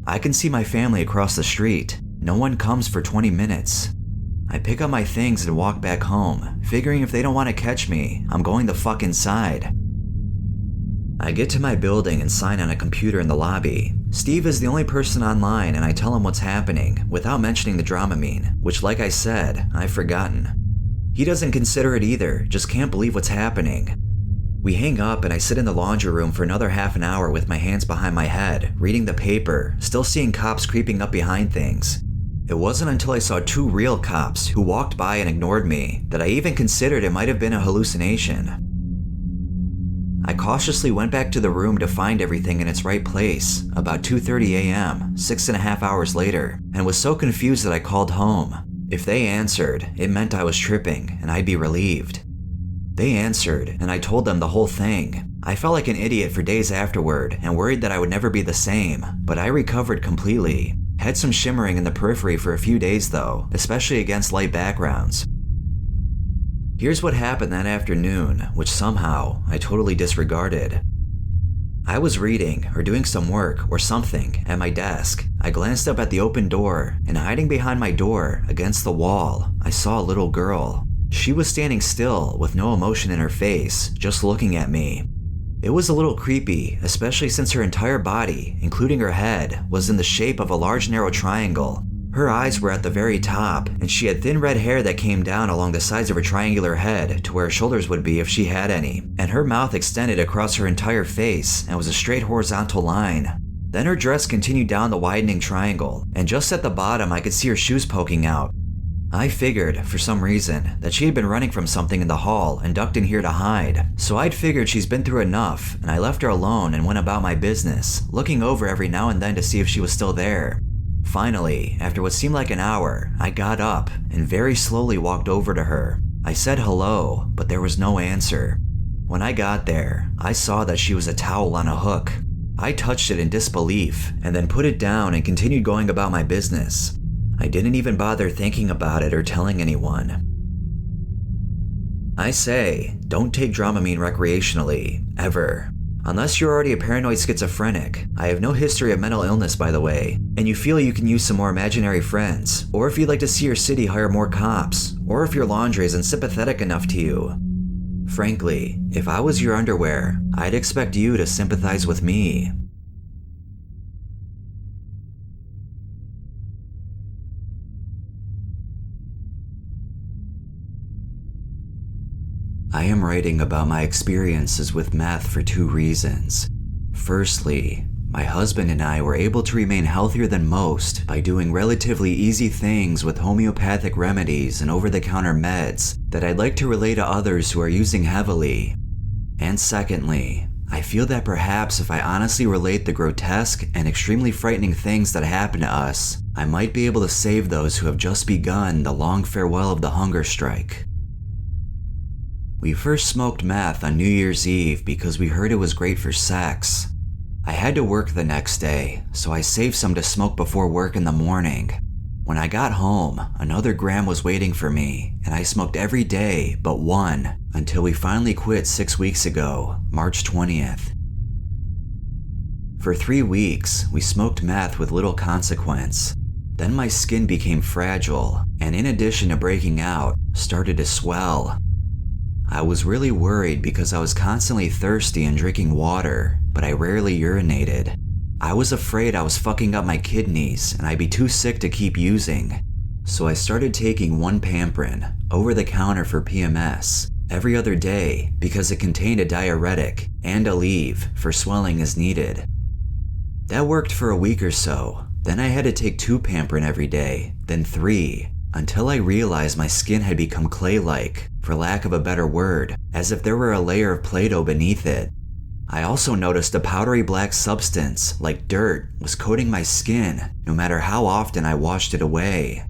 Speaker 2: I can see my family across the street. No one comes for 20 minutes. I pick up my things and walk back home, figuring if they don't want to catch me, I'm going the fuck inside. I get to my building and sign on a computer in the lobby. Steve is the only person online and I tell him what's happening, without mentioning the Dramamine, which like I said, I've forgotten. He doesn't consider it either, just can't believe what's happening. We hang up and I sit in the laundry room for another half an hour with my hands behind my head, reading the paper, still seeing cops creeping up behind things. It wasn't until I saw 2 real cops who walked by and ignored me that I even considered it might have been a hallucination. I cautiously went back to the room to find everything in its right place, about 2:30 a.m., 6.5 hours later, and was so confused that I called home. If they answered, it meant I was tripping, and I'd be relieved. They answered, and I told them the whole thing. I felt like an idiot for days afterward, and worried that I would never be the same, but I recovered completely. Had some shimmering in the periphery for a few days though, especially against light backgrounds. Here's what happened that afternoon, which somehow I totally disregarded. I was reading, or doing some work, or something, at my desk. I glanced up at the open door, and hiding behind my door, against the wall, I saw a little girl. She was standing still, with no emotion in her face, just looking at me. It was a little creepy, especially since her entire body, including her head, was in the shape of a large narrow triangle. Her eyes were at the very top, and she had thin red hair that came down along the sides of her triangular head to where her shoulders would be if she had any, and her mouth extended across her entire face and was a straight horizontal line. Then her dress continued down the widening triangle, and just at the bottom I could see her shoes poking out. I figured, for some reason, that she had been running from something in the hall and ducked in here to hide, so I'd figured she's been through enough, and I left her alone and went about my business, looking over every now and then to see if she was still there. Finally, after what seemed like an hour, I got up and very slowly walked over to her. I said hello, but there was no answer. When I got there, I saw that she was a towel on a hook. I touched it in disbelief and then put it down and continued going about my business. I didn't even bother thinking about it or telling anyone. I say, don't take Dramamine recreationally, ever. Unless you're already a paranoid schizophrenic. I have no history of mental illness, by the way, and you feel you can use some more imaginary friends, or if you'd like to see your city hire more cops, or if your laundry isn't sympathetic enough to you. Frankly, if I was your underwear, I'd expect you to sympathize with me. I am writing about my experiences with meth for two reasons. Firstly, my husband and I were able to remain healthier than most by doing relatively easy things with homeopathic remedies and over-the-counter meds that I'd like to relay to others who are using heavily. And secondly, I feel that perhaps if I honestly relate the grotesque and extremely frightening things that happen to us, I might be able to save those who have just begun the long farewell of the hunger strike. We first smoked meth on New Year's Eve because we heard it was great for sex. I had to work the next day, so I saved some to smoke before work in the morning. When I got home, another gram was waiting for me, and I smoked every day but one until we finally quit 6 weeks ago, March 20th. For 3 weeks, we smoked meth with little consequence. Then my skin became fragile, and in addition to breaking out, started to swell. I was really worried because I was constantly thirsty and drinking water, but I rarely urinated. I was afraid I was fucking up my kidneys and I'd be too sick to keep using. So I started taking 1-Pamprin, over the counter for PMS, every other day because it contained a diuretic and Aleve for swelling as needed. That worked for a week or so. Then I had to take 2-Pamprin every day, then 3, until I realized my skin had become clay-like, for lack of a better word, as if there were a layer of Play-Doh beneath it. I also noticed a powdery black substance, like dirt, was coating my skin, no matter how often I washed it away.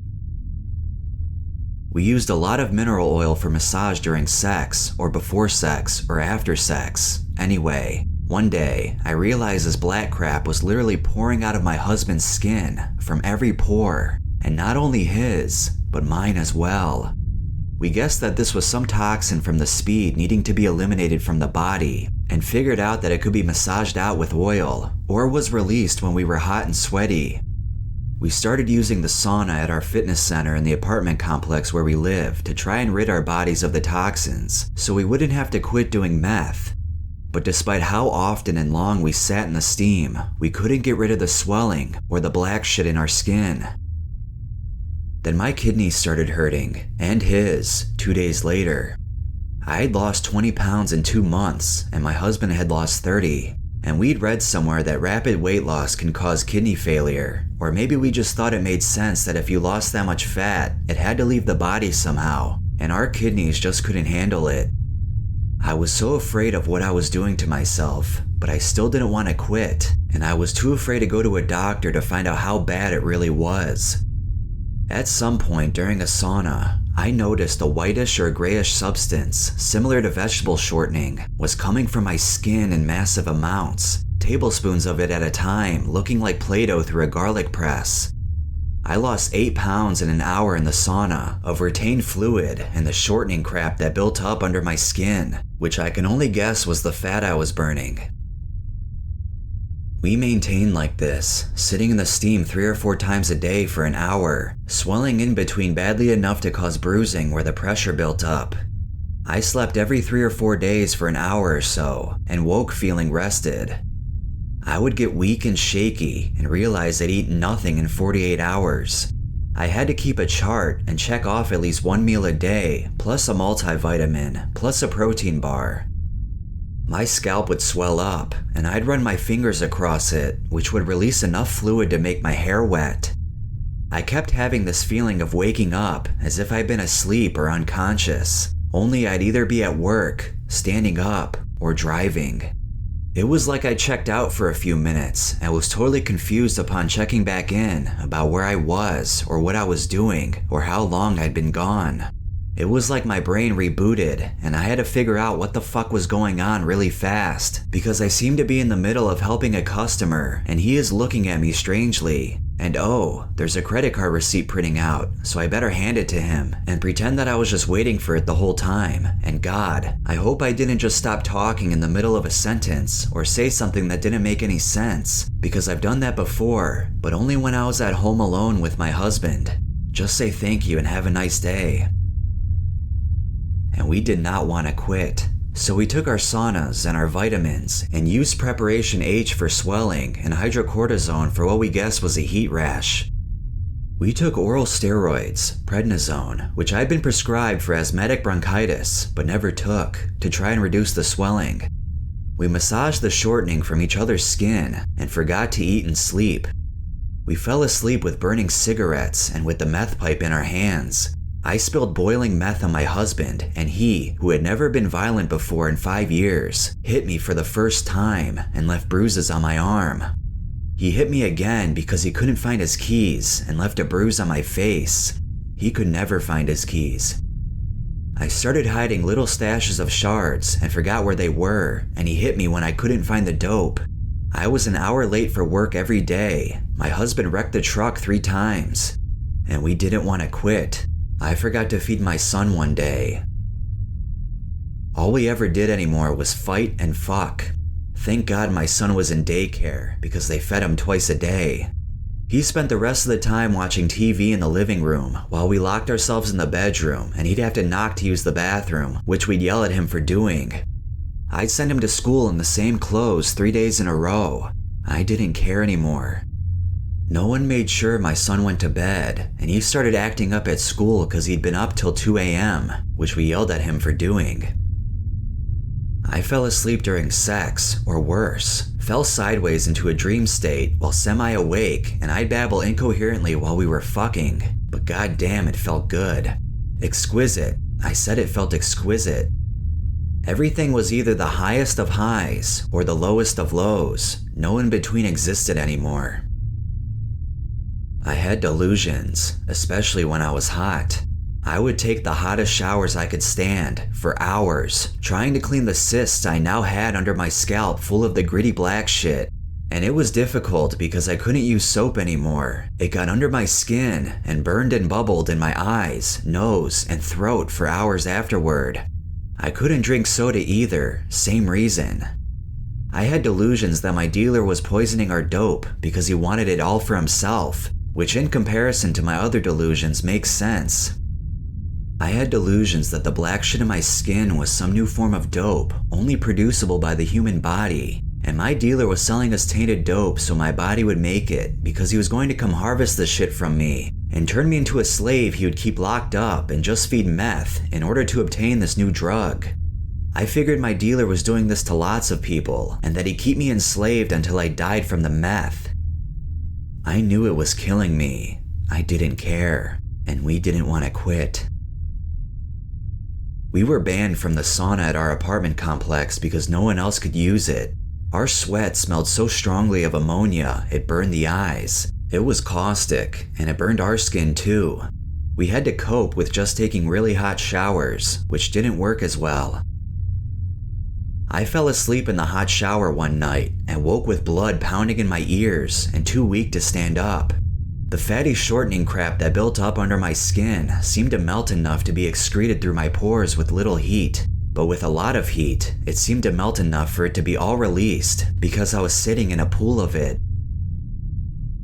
Speaker 2: We used a lot of mineral oil for massage during sex, or before sex, or after sex. Anyway, one day, I realized this black crap was literally pouring out of my husband's skin, from every pore, and not only his, but mine as well. We guessed that this was some toxin from the speed needing to be eliminated from the body, and figured out that it could be massaged out with oil, or was released when we were hot and sweaty. We started using the sauna at our fitness center in the apartment complex where we live to try and rid our bodies of the toxins, so we wouldn't have to quit doing meth. But despite how often and long we sat in the steam, we couldn't get rid of the swelling or the black shit in our skin. Then my kidneys started hurting, and his, 2 days later. I had lost 20 pounds in 2 months, and my husband had lost 30. And we'd read somewhere that rapid weight loss can cause kidney failure, or maybe we just thought it made sense that if you lost that much fat, it had to leave the body somehow, and our kidneys just couldn't handle it. I was so afraid of what I was doing to myself, but I still didn't want to quit, and I was too afraid to go to a doctor to find out how bad it really was. At some point during a sauna, I noticed a whitish or grayish substance, similar to vegetable shortening, was coming from my skin in massive amounts, tablespoons of it at a time, looking like Play-Doh through a garlic press. I lost 8 pounds in an hour in the sauna of retained fluid and the shortening crap that built up under my skin, which I can only guess was the fat I was burning. We maintained like this, sitting in the steam 3 or 4 times a day for an hour, swelling in between badly enough to cause bruising where the pressure built up. I slept every 3 or 4 days for an hour or so, and woke feeling rested. I would get weak and shaky and realize I'd eaten nothing in 48 hours. I had to keep a chart and check off at least 1 meal a day, plus a multivitamin, plus a protein bar. My scalp would swell up, and I'd run my fingers across it, which would release enough fluid to make my hair wet. I kept having this feeling of waking up as if I'd been asleep or unconscious, only I'd either be at work, standing up, or driving. It was like I checked out for a few minutes and was totally confused upon checking back in about where I was or what I was doing or how long I'd been gone.
Speaker 1: It was like my brain rebooted, and I had to figure out what the fuck was going on really fast, because I seemed to be in the middle of helping a customer, and he is looking at me strangely. And oh, there's a credit card receipt printing out, so I better hand it to him, and pretend that I was just waiting for it the whole time. And God, I hope I didn't just stop talking in the middle of a sentence, or say something that didn't make any sense, because I've done that before, but only when I was at home alone with my husband. Just say thank you and have a nice day. And we did not want to quit. So we took our saunas and our vitamins and used Preparation H for swelling and hydrocortisone for what we guessed was a heat rash. We took oral steroids, prednisone, which I'd been prescribed for asthmatic bronchitis but never took, to try and reduce the swelling. We massaged the shortening from each other's skin and forgot to eat and sleep. We fell asleep with burning cigarettes and with the meth pipe in our hands. I spilled boiling meth on my husband, and he, who had never been violent before in 5 years, hit me for the first time and left bruises on my arm. He hit me again because he couldn't find his keys and left a bruise on my face. He could never find his keys. I started hiding little stashes of shards and forgot where they were, and he hit me when I couldn't find the dope. I was an hour late for work every day. My husband wrecked the truck 3 times. And we didn't want to quit. I forgot to feed my son one day. All we ever did anymore was fight and fuck. Thank God my son was in daycare because they fed him twice a day. He spent the rest of the time watching TV in the living room while we locked ourselves in the bedroom, and he'd have to knock to use the bathroom, which we'd yell at him for doing. I'd send him to school in the same clothes 3 days in a row. I didn't care anymore. No one made sure my son went to bed, and he started acting up at school because he'd been up till 2 a.m., which we yelled at him for doing. I fell asleep during sex, or worse, fell sideways into a dream state while semi-awake, and I'd babble incoherently while we were fucking, but goddamn it felt good. Exquisite. I said it felt exquisite. Everything was either the highest of highs or the lowest of lows. No in between existed anymore. I had delusions, especially when I was hot. I would take the hottest showers I could stand for hours, trying to clean the cysts I now had under my scalp full of the gritty black shit. And it was difficult because I couldn't use soap anymore. It got under my skin and burned and bubbled in my eyes, nose, and throat for hours afterward. I couldn't drink soda either, same reason. I had delusions that my dealer was poisoning our dope because he wanted it all for himself, which in comparison to my other delusions makes sense. I had delusions that the black shit in my skin was some new form of dope, only producible by the human body, and my dealer was selling us tainted dope so my body would make it because he was going to come harvest the shit from me and turn me into a slave he would keep locked up and just feed meth in order to obtain this new drug. I figured my dealer was doing this to lots of people and that he'd keep me enslaved until I died from the meth. I knew it was killing me. I didn't care, and we didn't want to quit. We were banned from the sauna at our apartment complex because no one else could use it. Our sweat smelled so strongly of ammonia, it burned the eyes. It was caustic, and it burned our skin too. We had to cope with just taking really hot showers, which didn't work as well. I fell asleep in the hot shower one night and woke with blood pounding in my ears and too weak to stand up. The fatty shortening crap that built up under my skin seemed to melt enough to be excreted through my pores with little heat, but with a lot of heat, it seemed to melt enough for it to be all released because I was sitting in a pool of it.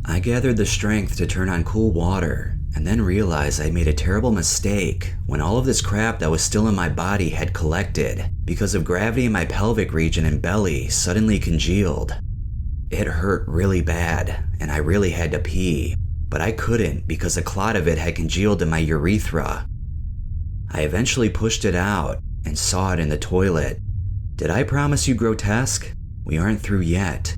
Speaker 1: I gathered the strength to turn on cool water and then realized I'd made a terrible mistake when all of this crap that was still in my body had collected because of gravity in my pelvic region and belly suddenly congealed. It hurt really bad and I really had to pee, but I couldn't because a clot of it had congealed in my urethra. I eventually pushed it out and saw it in the toilet. Did I promise you grotesque? We aren't through yet.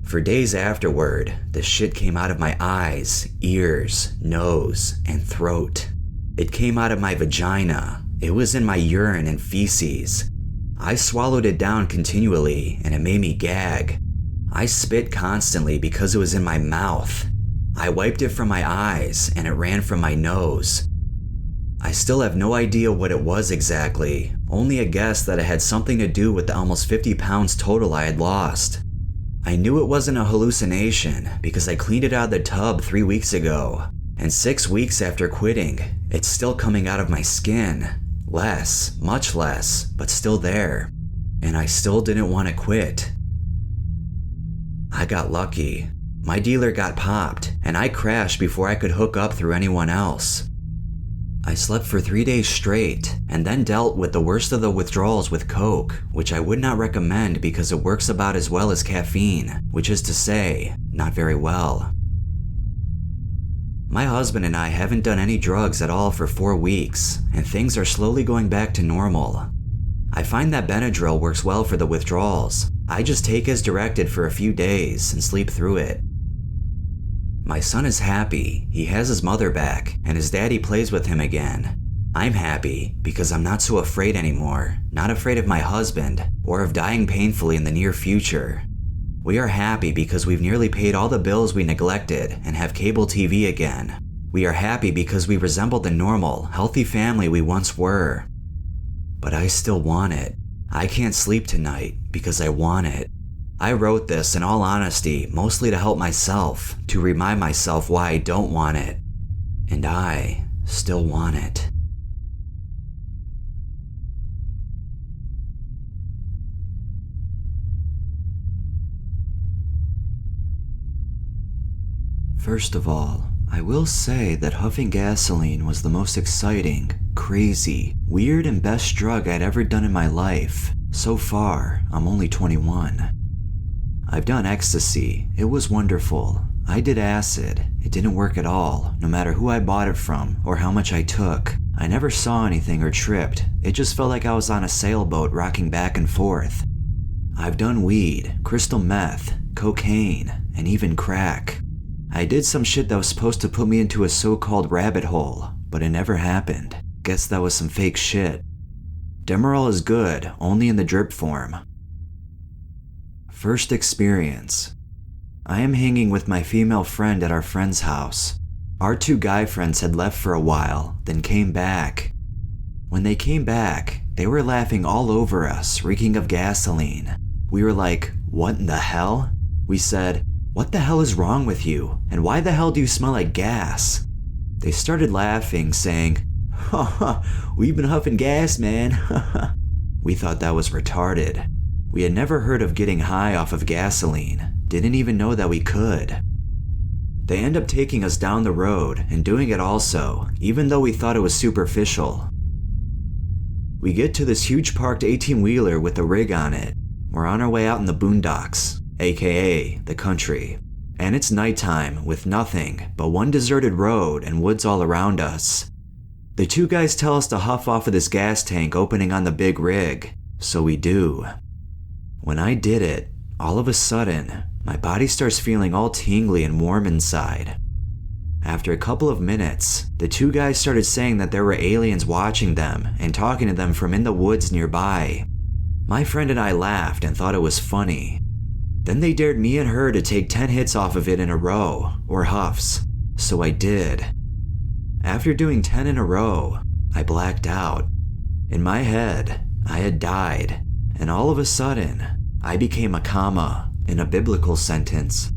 Speaker 1: For days afterward, the shit came out of my eyes, ears, nose, and throat. It came out of my vagina. It was in my urine and feces. I swallowed it down continually, and it made me gag. I spit constantly because it was in my mouth. I wiped it from my eyes, and it ran from my nose. I still have no idea what it was exactly, only a guess that it had something to do with the almost 50 pounds total I had lost. I knew it wasn't a hallucination because I cleaned it out of the tub 3 weeks ago, and 6 weeks after quitting, it's still coming out of my skin. Less, much less, but still there. And I still didn't want to quit. I got lucky. My dealer got popped, and I crashed before I could hook up through anyone else. I slept for 3 days straight, and then dealt with the worst of the withdrawals with coke, which I would not recommend because it works about as well as caffeine, which is to say, not very well. My husband and I haven't done any drugs at all for 4 weeks, and things are slowly going back to normal. I find that Benadryl works well for the withdrawals. I just take as directed for a few days and sleep through it. My son is happy, he has his mother back, and his daddy plays with him again. I'm happy because I'm not so afraid anymore, not afraid of my husband, or of dying painfully in the near future. We are happy because we've nearly paid all the bills we neglected and have cable TV again. We are happy because we resemble the normal, healthy family we once were. But I still want it. I can't sleep tonight because I want it. I wrote this, in all honesty, mostly to help myself, to remind myself why I don't want it. And I still want it. First of all, I will say that huffing gasoline was the most exciting, crazy, weird, and best drug I'd ever done in my life. So far, I'm only 21. I've done ecstasy. It was wonderful. I did acid. It didn't work at all, no matter who I bought it from or how much I took. I never saw anything or tripped. It just felt like I was on a sailboat rocking back and forth. I've done weed, crystal meth, cocaine, and even crack. I did some shit that was supposed to put me into a so-called rabbit hole, but it never happened. Guess that was some fake shit. Demerol is good, only in the drip form. First experience. I am hanging with my female friend at our friend's house. Our 2 guy friends had left for a while, then came back. When they came back, they were laughing all over us, reeking of gasoline. We were like, "What in the hell?" We said, "What the hell is wrong with you? And why the hell do you smell like gas?" They started laughing, saying, "Ha ha, we've been huffing gas, man." We thought that was retarded. We had never heard of getting high off of gasoline, didn't even know that we could. They end up taking us down the road and doing it also, even though we thought it was superficial. We get to this huge parked 18-wheeler with a rig on it. We're on our way out in the boondocks, aka the country. And it's nighttime with nothing but one deserted road and woods all around us. The 2 guys tell us to huff off of this gas tank opening on the big rig, so we do. When I did it, all of a sudden, my body starts feeling all tingly and warm inside. After a couple of minutes, the 2 guys started saying that there were aliens watching them and talking to them from in the woods nearby. My friend and I laughed and thought it was funny. Then they dared me and her to take 10 hits off of it in a row, or huffs, so I did. After doing 10 in a row, I blacked out. In my head, I had died, and all of a sudden, I became a comma in a biblical sentence.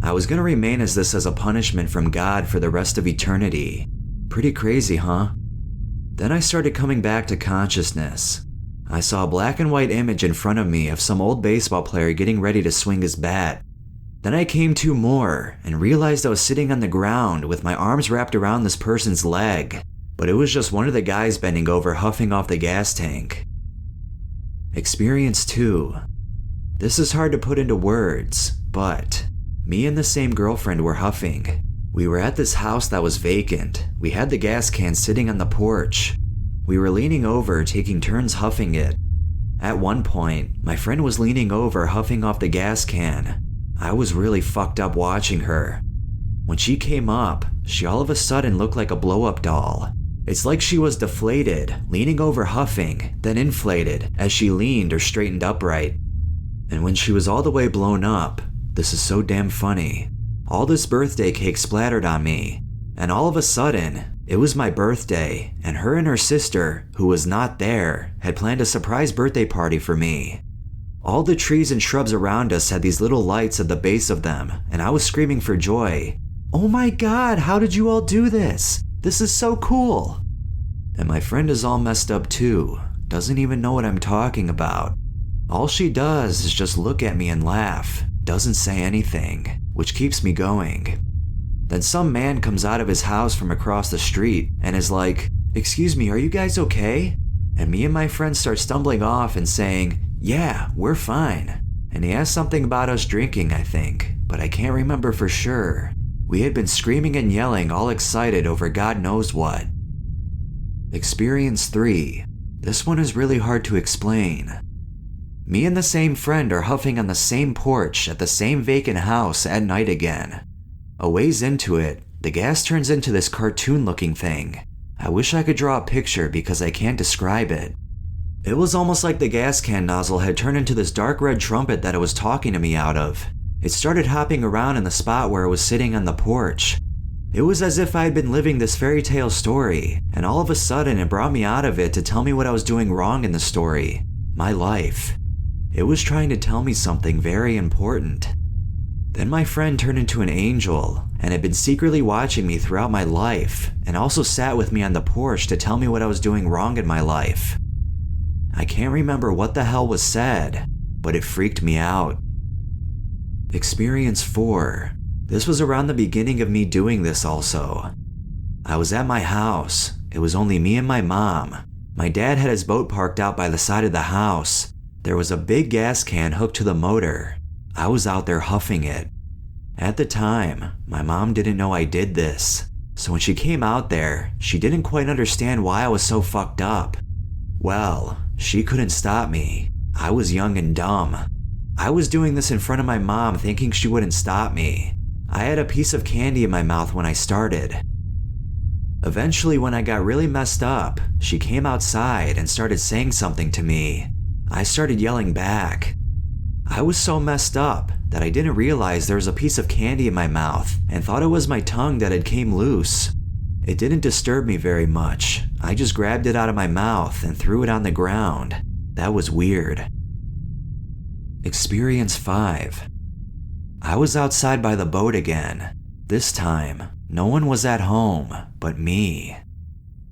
Speaker 1: I was gonna remain as this as a punishment from God for the rest of eternity. Pretty crazy, huh? Then I started coming back to consciousness. I saw a black and white image in front of me of some old baseball player getting ready to swing his bat. Then I came to more and realized I was sitting on the ground with my arms wrapped around this person's leg, but it was just one of the guys bending over huffing off the gas tank. Experience 2. This is hard to put into words, but me and the same girlfriend were huffing. We were at this house that was vacant. We had the gas can sitting on the porch. We were leaning over, taking turns huffing it. At one point, my friend was leaning over, huffing off the gas can. I was really fucked up watching her. When she came up, she all of a sudden looked like a blow-up doll. It's like she was deflated, leaning over huffing, then inflated as she leaned or straightened upright. And when she was all the way blown up, this is so damn funny, all this birthday cake splattered on me, and all of a sudden,
Speaker 2: It was my birthday, and her and her sister, who was not there, had planned a surprise birthday party for me. All the trees and shrubs around us had these little lights at the base of them, and I was screaming for joy. "Oh my God, how did you all do this? This is so cool!" And my friend is all messed up too, doesn't even know what I'm talking about. All she does is just look at me and laugh, doesn't say anything, which keeps me going. Then some man comes out of his house from across the street and is like, "Excuse me, are you guys okay?" And me and my friend start stumbling off and saying, "Yeah, we're fine." And he asked something about us drinking, I think, but I can't remember for sure. We had been screaming and yelling, all excited over God knows what. Experience 3. This one is really hard to explain. Me and the same friend are huffing on the same porch at the same vacant house at night again. A ways into it, the gas turns into this cartoon-looking thing. I wish I could draw a picture because I can't describe it. It was almost like the gas can nozzle had turned into this dark red trumpet that it was talking to me out of. It started hopping around in the spot where it was sitting on the porch. It was as if I had been living this fairy tale story, and all of a sudden it brought me out of it to tell me what I was doing wrong in the story. My life. It was trying to tell me something very important. Then my friend turned into an angel, and had been secretly watching me throughout my life, and also sat with me on the porch to tell me what I was doing wrong in my life. I can't remember what the hell was said, but it freaked me out. Experience 4. This was around the beginning of me doing this also. I was at my house. It was only me and my mom. My dad had his boat parked out by the side of the house. There was a big gas can hooked to the motor. I was out there huffing it. At the time, my mom didn't know I did this, so when she came out there, she didn't quite understand why I was so fucked up. Well, she couldn't stop me. I was young and dumb. I was doing this in front of my mom thinking she wouldn't stop me. I had a piece of candy in my mouth when I started. Eventually, when I got really messed up, she came outside and started saying something to me. I started yelling back. I was so messed up that I didn't realize there was a piece of candy in my mouth and thought it was my tongue that had came loose. It didn't disturb me very much. I just grabbed it out of my mouth and threw it on the ground. That was weird. Experience 5. I was outside by the boat again. This time, no one was at home but me.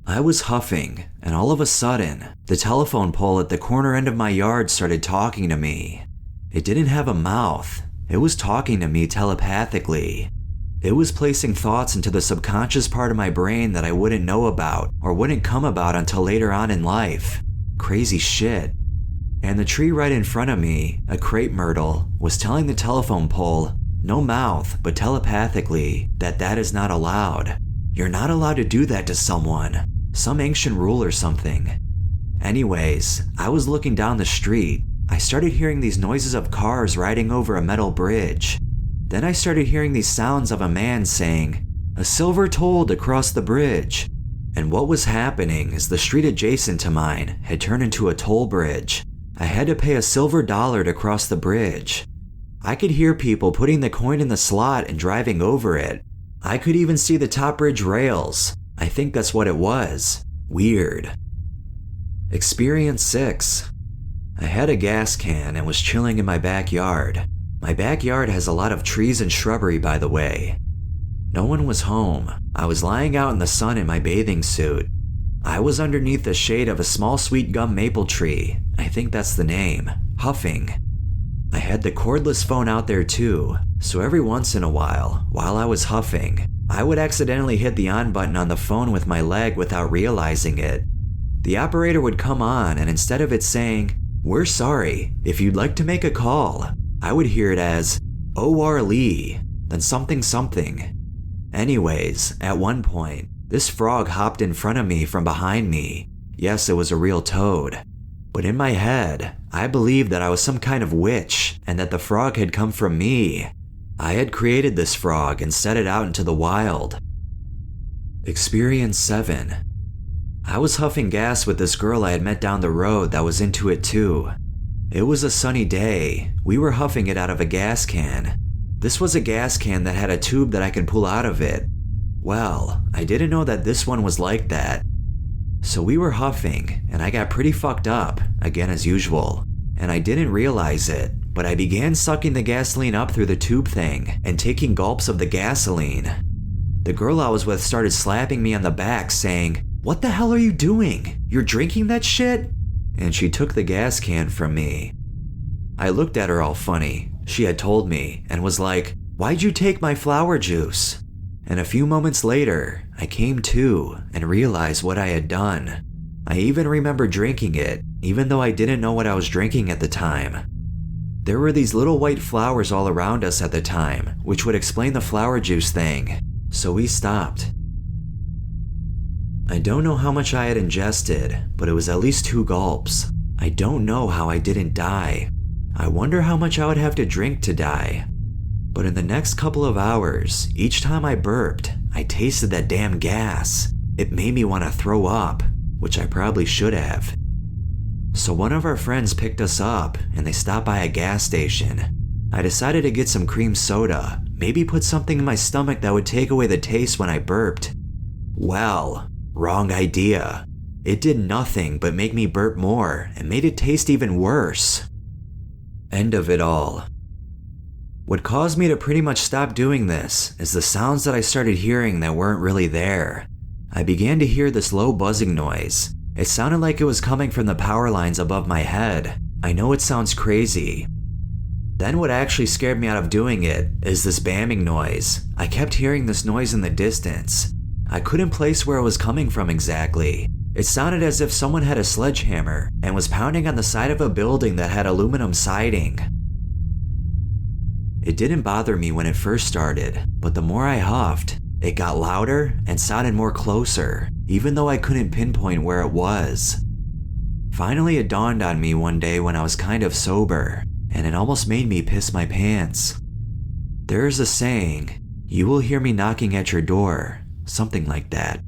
Speaker 2: I was huffing, and all of a sudden, the telephone pole at the corner end of my yard started talking to me. It didn't have a mouth. It was talking to me telepathically. It was placing thoughts into the subconscious part of my brain that I wouldn't know about or wouldn't come about until later on in life. Crazy shit. And the tree right in front of me, a crepe myrtle, was telling the telephone pole, no mouth, but telepathically, that is not allowed. You're not allowed to do that to someone. Some ancient rule or something. Anyways, I was looking down the street. I started hearing these noises of cars riding over a metal bridge. Then I started hearing these sounds of a man saying, "A silver tolled across the bridge." And what was happening is the street adjacent to mine had turned into a toll bridge. I had to pay a silver dollar to cross the bridge. I could hear people putting the coin in the slot and driving over it. I could even see the top bridge rails. I think that's what it was. Weird. Experience 6. I had a gas can and was chilling in my backyard. My backyard has a lot of trees and shrubbery, by the way. No one was home. I was lying out in the sun in my bathing suit. I was underneath the shade of a small sweet gum maple tree. I think that's the name. Huffing. I had the cordless phone out there too, so every once in a while I was huffing, I would accidentally hit the on button on the phone with my leg without realizing it. The operator would come on, and instead of it saying, "We're sorry, if you'd like to make a call," I would hear it as, "O.R. Lee," then something something. Anyways, at one point, this frog hopped in front of me from behind me. Yes, it was a real toad. But in my head, I believed that I was some kind of witch and that the frog had come from me. I had created this frog and set it out into the wild. Experience 7. I was huffing gas with this girl I had met down the road that was into it too. It was a sunny day. We were huffing it out of a gas can. This was a gas can that had a tube that I could pull out of it. Well, I didn't know that this one was like that. So we were huffing, and I got pretty fucked up, again as usual, and I didn't realize it, but I began sucking the gasoline up through the tube thing and taking gulps of the gasoline. The girl I was with started slapping me on the back saying, "What the hell are you doing? You're drinking that shit?" And she took the gas can from me. I looked at her all funny. She had told me and was like, "Why'd you take my flower juice?" And a few moments later, I came to and realized what I had done. I even remember drinking it, even though I didn't know what I was drinking at the time. There were these little white flowers all around us at the time, which would explain the flower juice thing, so we stopped. I don't know how much I had ingested, but it was at least 2 gulps. I don't know how I didn't die. I wonder how much I would have to drink to die. But in the next couple of hours, each time I burped, I tasted that damn gas. It made me want to throw up, which I probably should have. So one of our friends picked us up and they stopped by a gas station. I decided to get some cream soda, maybe put something in my stomach that would take away the taste when I burped. Well, wrong idea. It did nothing but make me burp more and made it taste even worse. End of it all. What caused me to pretty much stop doing this is the sounds that I started hearing that weren't really there. I began to hear this low buzzing noise. It sounded like it was coming from the power lines above my head. I know it sounds crazy. Then what actually scared me out of doing it is this bamming noise. I kept hearing this noise in the distance. I couldn't place where it was coming from exactly. It sounded as if someone had a sledgehammer and was pounding on the side of a building that had aluminum siding. It didn't bother me when it first started, but the more I huffed, it got louder and sounded more closer, even though I couldn't pinpoint where it was. Finally, it dawned on me one day when I was kind of sober, and it almost made me piss my pants. There's a saying, "You will hear me knocking at your door," something like that.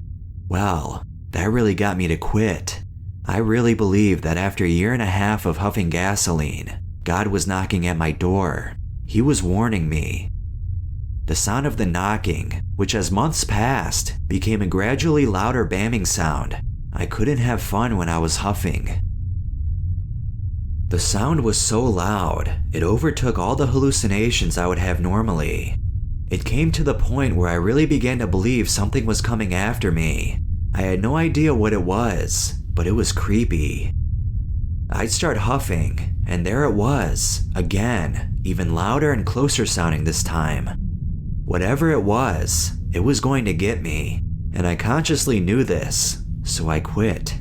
Speaker 2: Well, that really got me to quit. I really believe that after a year and a half of huffing gasoline, God was knocking at my door. He was warning me. The sound of the knocking, which as months passed, became a gradually louder bamming sound. I couldn't have fun when I was huffing. The sound was so loud, it overtook all the hallucinations I would have normally. It came to the point where I really began to believe something was coming after me. I had no idea what it was, but it was creepy. I'd start huffing, and there it was, again, even louder and closer sounding this time. Whatever it was going to get me, and I consciously knew this, so I quit.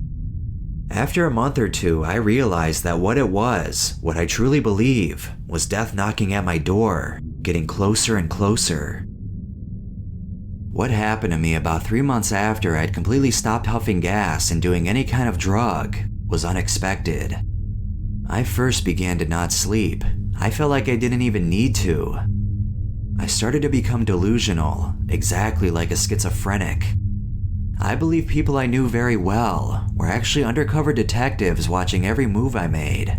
Speaker 2: After a month or two, I realized that what it was, what I truly believe, was death knocking at my door, getting closer and closer. What happened to me about 3 months after I'd completely stopped huffing gas and doing any kind of drug was unexpected. I first began to not sleep. I felt like I didn't even need to. I started to become delusional, exactly like a schizophrenic. I believe people I knew very well were actually undercover detectives watching every move I made.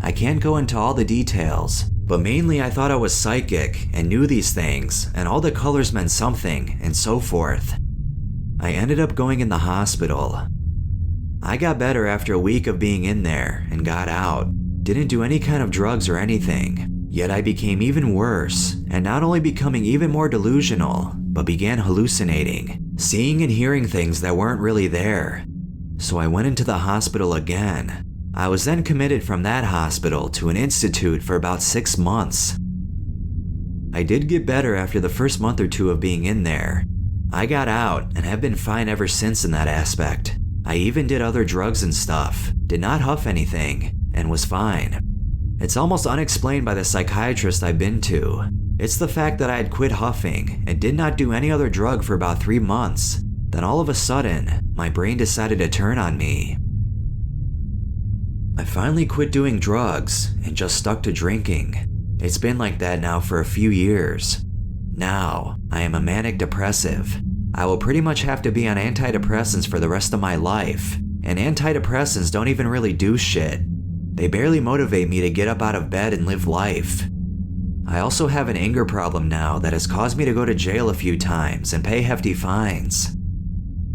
Speaker 2: I can't go into all the details, but mainly I thought I was psychic and knew these things, and all the colors meant something, and so forth. I ended up going in the hospital. I got better after a week of being in there and got out. Didn't do any kind of drugs or anything, yet I became even worse, and not only becoming even more delusional, but began hallucinating, seeing and hearing things that weren't really there. So I went into the hospital again. I was then committed from that hospital to an institute for about 6 months. I did get better after the first month or 2 of being in there. I got out and have been fine ever since in that aspect. I even did other drugs and stuff, did not huff anything, and was fine. It's almost unexplained by the psychiatrist I've been to. It's the fact that I had quit huffing and did not do any other drug for about 3 months. Then all of a sudden, my brain decided to turn on me. I finally quit doing drugs and just stuck to drinking. It's been like that now for a few years. Now, I am a manic depressive. I will pretty much have to be on antidepressants for the rest of my life, and antidepressants don't even really do shit. They barely motivate me to get up out of bed and live life.
Speaker 1: I also have an anger problem now that has caused me to go to jail a few times and pay hefty fines.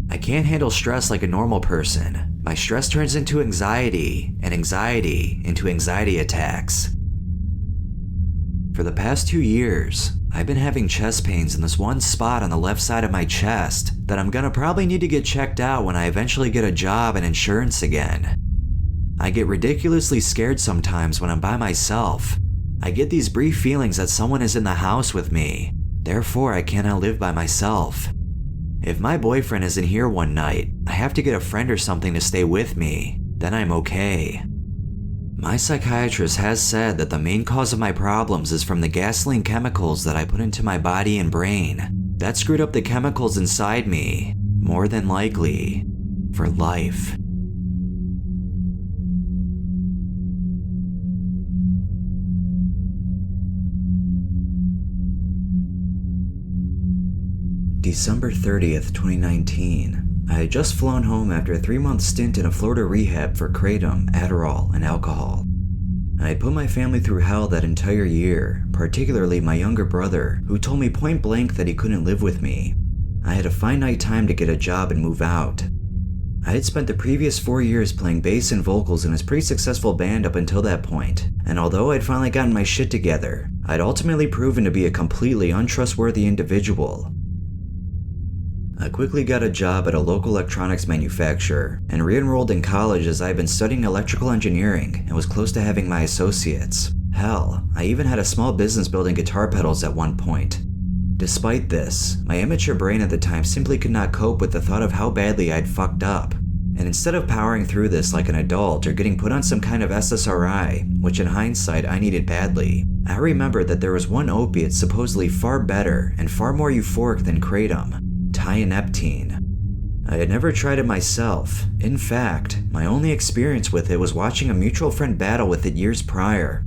Speaker 1: I can't handle stress like a normal person. My stress turns into anxiety, and anxiety into anxiety attacks. For the past 2 years, I've been having chest pains in this one spot on the left side of my chest that I'm gonna probably need to get checked out when I eventually get a job and insurance again. I get ridiculously scared sometimes when I'm by myself. I get these brief feelings that someone is in the house with me, therefore I cannot live by myself. If my boyfriend isn't here one night, I have to get a friend or something to stay with me, then I'm okay. My psychiatrist has said that the main cause of my problems is from the gasoline chemicals that I put into my body and brain. That screwed up the chemicals inside me, more than likely, for life. December 30th, 2019. I had just flown home after a 3-month stint in a Florida rehab for kratom, Adderall, and alcohol. I had put my family through hell that entire year, particularly my younger brother, who told me point blank that he couldn't live with me. I had a finite time to get a job and move out. I had spent the previous 4 years playing bass and vocals in his pretty successful band up until that point, and although I'd finally gotten my shit together, I'd ultimately proven to be a completely untrustworthy individual. I quickly got a job at a local electronics manufacturer and re-enrolled in college as I had been studying electrical engineering and was close to having my associates. Hell, I even had a small business building guitar pedals at one point. Despite this, my immature brain at the time simply could not cope with the thought of how badly I'd fucked up. And instead of powering through this like an adult or getting put on some kind of SSRI, which in hindsight I needed badly, I remembered that there was one opiate supposedly far better and far more euphoric than kratom. Tianeptine. I had never tried it myself. In fact, my only experience with it was watching a mutual friend battle with it years prior.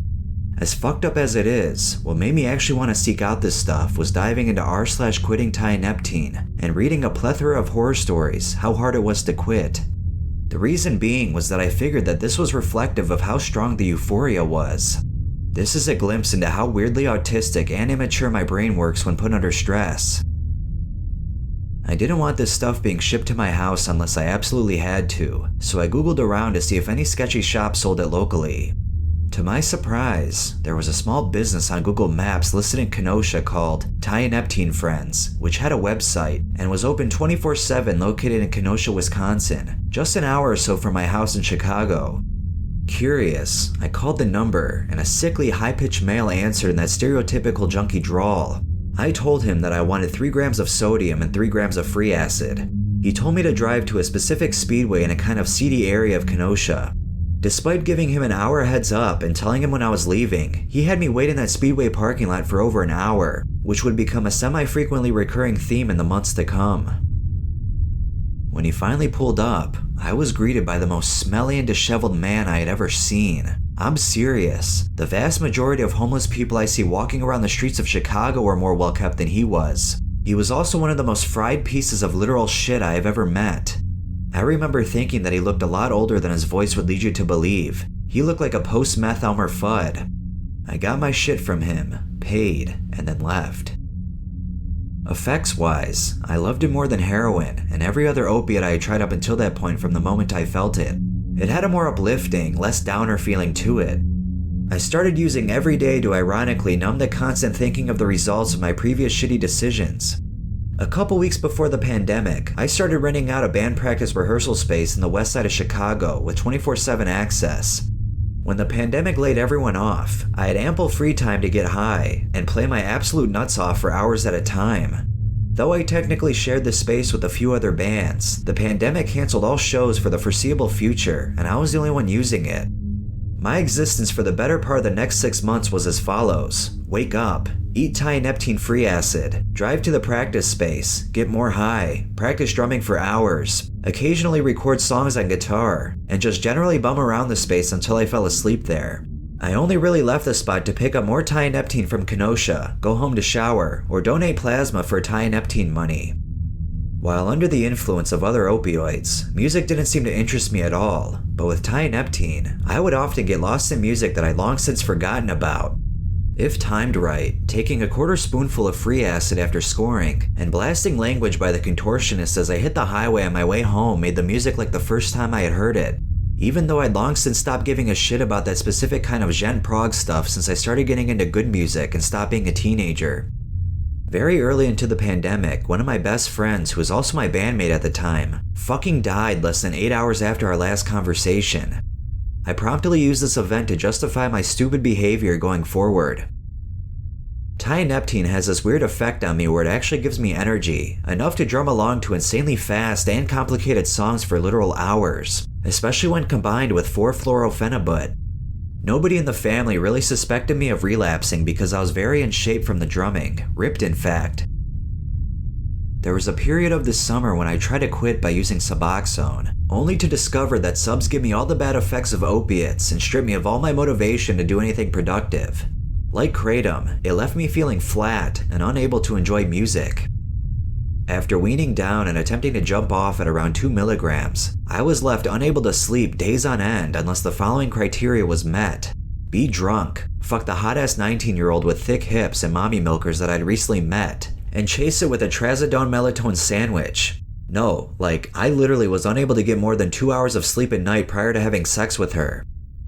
Speaker 1: As fucked up as it is, what made me actually want to seek out this stuff was diving into r/quitting Tianeptine and reading a plethora of horror stories how hard it was to quit. The reason being was that I figured that this was reflective of how strong the euphoria was. This is a glimpse into how weirdly autistic and immature my brain works when put under stress. I didn't want this stuff being shipped to my house unless I absolutely had to, so I googled around to see if any sketchy shops sold it locally. To my surprise, there was a small business on Google Maps listed in Kenosha called Tianeptine Friends, which had a website and was open 24/7 located in Kenosha, Wisconsin, just an hour or so from my house in Chicago. Curious, I called the number and a sickly high-pitched male answered in that stereotypical junkie drawl. I told him that I wanted 3 grams of sodium and 3 grams of free acid. He told me to drive to a specific speedway in a kind of seedy area of Kenosha. Despite giving him an hour heads up and telling him when I was leaving, he had me wait in that speedway parking lot for over an hour, which would become a semi-frequently recurring theme in the months to come. When he finally pulled up, I was greeted by the most smelly and disheveled man I had ever seen. I'm serious. The vast majority of homeless people I see walking around the streets of Chicago are more well kept than he was. He was also one of the most fried pieces of literal shit I have ever met. I remember thinking that he looked a lot older than his voice would lead you to believe. He looked like a post-meth Elmer Fudd. I got my shit from him, paid, and then left. Effects-wise, I loved it more than heroin and every other opiate I had tried up until that point from the moment I felt it. It had a more uplifting, less downer feeling to it. I started using every day to ironically numb the constant thinking of the results of my previous shitty decisions. A couple weeks before the pandemic, I started renting out a band practice rehearsal space in the west side of Chicago with 24/7 access. When the pandemic laid everyone off, I had ample free time to get high and play my absolute nuts off for hours at a time. Though I technically shared the space with a few other bands, the pandemic canceled all shows for the foreseeable future, and I was the only one using it. My existence for the better part of the next 6 months was as follows: wake up, eat Tianeptine free acid, drive to the practice space, get more high, practice drumming for hours, occasionally record songs on guitar, and just generally bum around the space until I fell asleep there. I only really left the spot to pick up more Tianeptine from Kenosha, go home to shower, or donate plasma for Tianeptine money. While under the influence of other opioids, music didn't seem to interest me at all, but with Tianeptine, I would often get lost in music that I'd long since forgotten about. if timed right, taking a quarter spoonful of free acid after scoring, and blasting language by the contortionist as I hit the highway on my way home made the music like the first time I had heard it, even though I'd long since stopped giving a shit about that specific kind of gent prog stuff since I started getting into good music and stopped being a teenager. Very early into the pandemic, one of my best friends, who was also my bandmate at the time, fucking died less than 8 hours after our last conversation. I promptly used this event to justify my stupid behavior going forward. Tianeptine has this weird effect on me where it actually gives me energy, enough to drum along to insanely fast and complicated songs for literal hours, especially when combined with 4-fluorophenibut. Nobody in the family really suspected me of relapsing because I was very in shape from the drumming, ripped in fact. There was a period of this summer when I tried to quit by using Suboxone, only to discover that subs give me all the bad effects of opiates and strip me of all my motivation to do anything productive. Like Kratom, it left me feeling flat and unable to enjoy music. After weaning down and attempting to jump off at around 2 milligrams, I was left unable to sleep days on end unless the following criteria was met. Be drunk, fuck the hot-ass 19-year-old with thick hips and mommy milkers that I'd recently met, and chase it with a trazodone melatonin sandwich. No, I literally was unable to get more than 2 hours of sleep at night prior to having sex with her.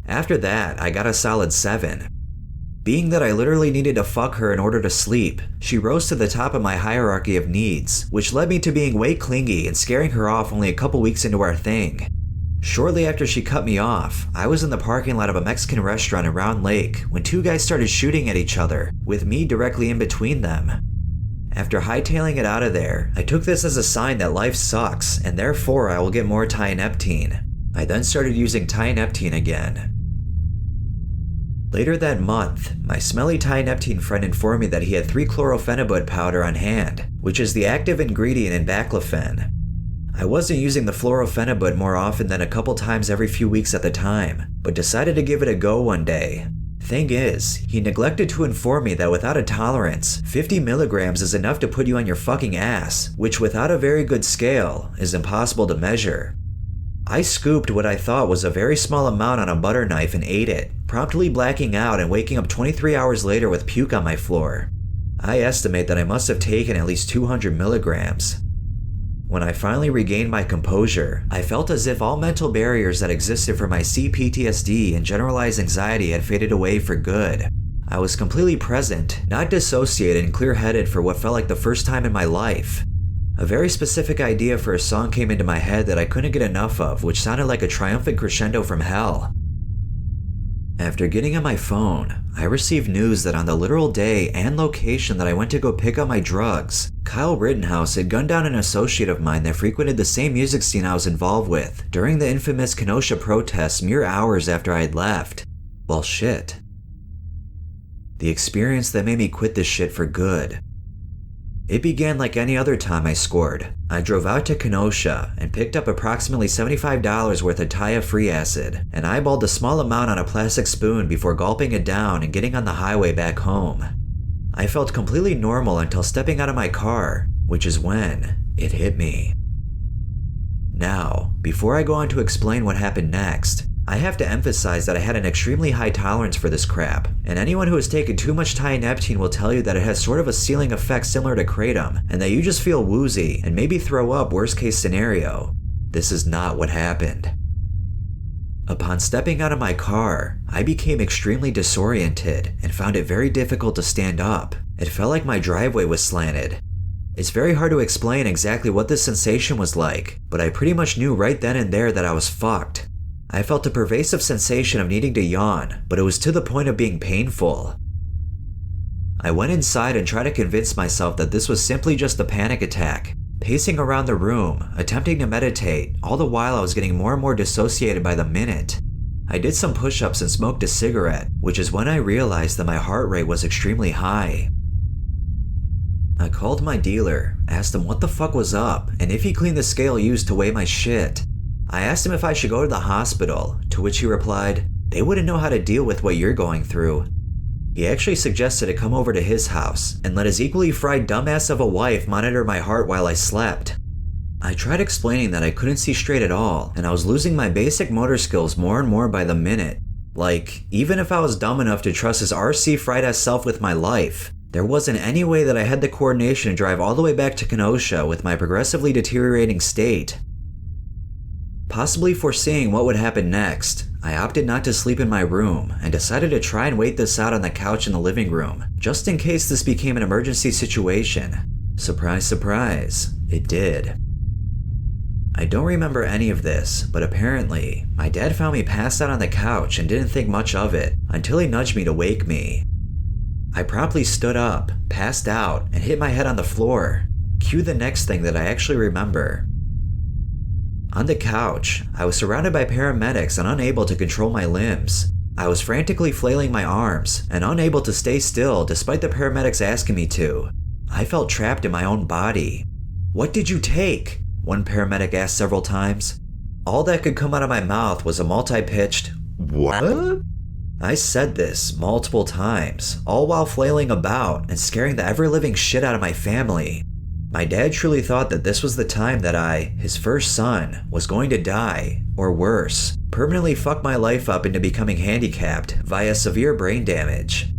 Speaker 1: After that, I got a solid 7. Being that I literally needed to fuck her in order to sleep, she rose to the top of my hierarchy of needs, which led me to being way clingy and scaring her off only a couple weeks into our thing. Shortly after she cut me off, I was in the parking lot of a Mexican restaurant in Round Lake when 2 guys started shooting at each other, with me directly in between them. After hightailing it out of there, I took this as a sign that life sucks, and therefore I will get more Tianeptine. I then started using Tianeptine again. Later that month, my smelly Tianeptine friend informed me that he had 3-chlorophenibut powder on hand, which is the active ingredient in baclofen. I wasn't using the fluorophenibut more often than a couple times every few weeks at the time, but decided to give it a go one day. Thing is, he neglected to inform me that without a tolerance, 50 milligrams is enough to put you on your fucking ass, which without a very good scale, is impossible to measure. I scooped what I thought was a very small amount on a butter knife and ate it, promptly blacking out and waking up 23 hours later with puke on my floor. I estimate that I must have taken at least 200 milligrams. When I finally regained my composure, I felt as if all mental barriers that existed for my CPTSD and generalized anxiety had faded away for good. I was completely present, not dissociated and clear-headed for what felt like the first time in my life. A very specific idea for a song came into my head that I couldn't get enough of, which sounded like a triumphant crescendo from hell. After getting on my phone, I received news that on the literal day and location that I went to go pick up my drugs, Kyle Rittenhouse had gunned down an associate of mine that frequented the same music scene I was involved with during the infamous Kenosha protests mere hours after I had left. Well, shit. The experience that made me quit this shit for good. It began like any other time I scored. I drove out to Kenosha and picked up approximately $75 worth of Taya free acid and eyeballed a small amount on a plastic spoon before gulping it down and getting on the highway back home. I felt completely normal until stepping out of my car, which is when it hit me. Now, before I go on to explain what happened next, I have to emphasize that I had an extremely high tolerance for this crap, and anyone who has taken too much Tianeptine will tell you that it has sort of a ceiling effect similar to Kratom, and that you just feel woozy and maybe throw up worst case scenario. This is not what happened. Upon stepping out of my car, I became extremely disoriented and found it very difficult to stand up. It felt like my driveway was slanted. It's very hard to explain exactly what this sensation was like, but I pretty much knew right then and there that I was fucked. I felt a pervasive sensation of needing to yawn, but it was to the point of being painful. I went inside and tried to convince myself that this was simply just a panic attack, pacing around the room, attempting to meditate, all the while I was getting more and more dissociated by the minute. I did some push-ups and smoked a cigarette, which is when I realized that my heart rate was extremely high. I called my dealer, asked him what the fuck was up, and if he cleaned the scale used to weigh my shit. I asked him if I should go to the hospital, to which he replied, "They wouldn't know how to deal with what you're going through." He actually suggested to come over to his house and let his equally fried dumbass of a wife monitor my heart while I slept. I tried explaining that I couldn't see straight at all, and I was losing my basic motor skills more and more by the minute. Like, even if I was dumb enough to trust his RC fried-ass self with my life, there wasn't any way that I had the coordination to drive all the way back to Kenosha with my progressively deteriorating state. Possibly foreseeing what would happen next, I opted not to sleep in my room and decided to try and wait this out on the couch in the living room, just in case this became an emergency situation. Surprise, surprise, it did. I don't remember any of this, but apparently, my dad found me passed out on the couch and didn't think much of it until he nudged me to wake me. I promptly stood up, passed out, and hit my head on the floor. Cue the next thing that I actually remember. On the couch, I was surrounded by paramedics and unable to control my limbs. I was frantically flailing my arms and unable to stay still despite the paramedics asking me to. I felt trapped in my own body. "What did you take?" one paramedic asked several times. All that could come out of my mouth was a multi-pitched, "What?" I said this multiple times, all while flailing about and scaring the ever-living shit out of my family. My dad truly thought that this was the time that I, his first son, was going to die, or worse, permanently fuck my life up into becoming handicapped via severe brain damage.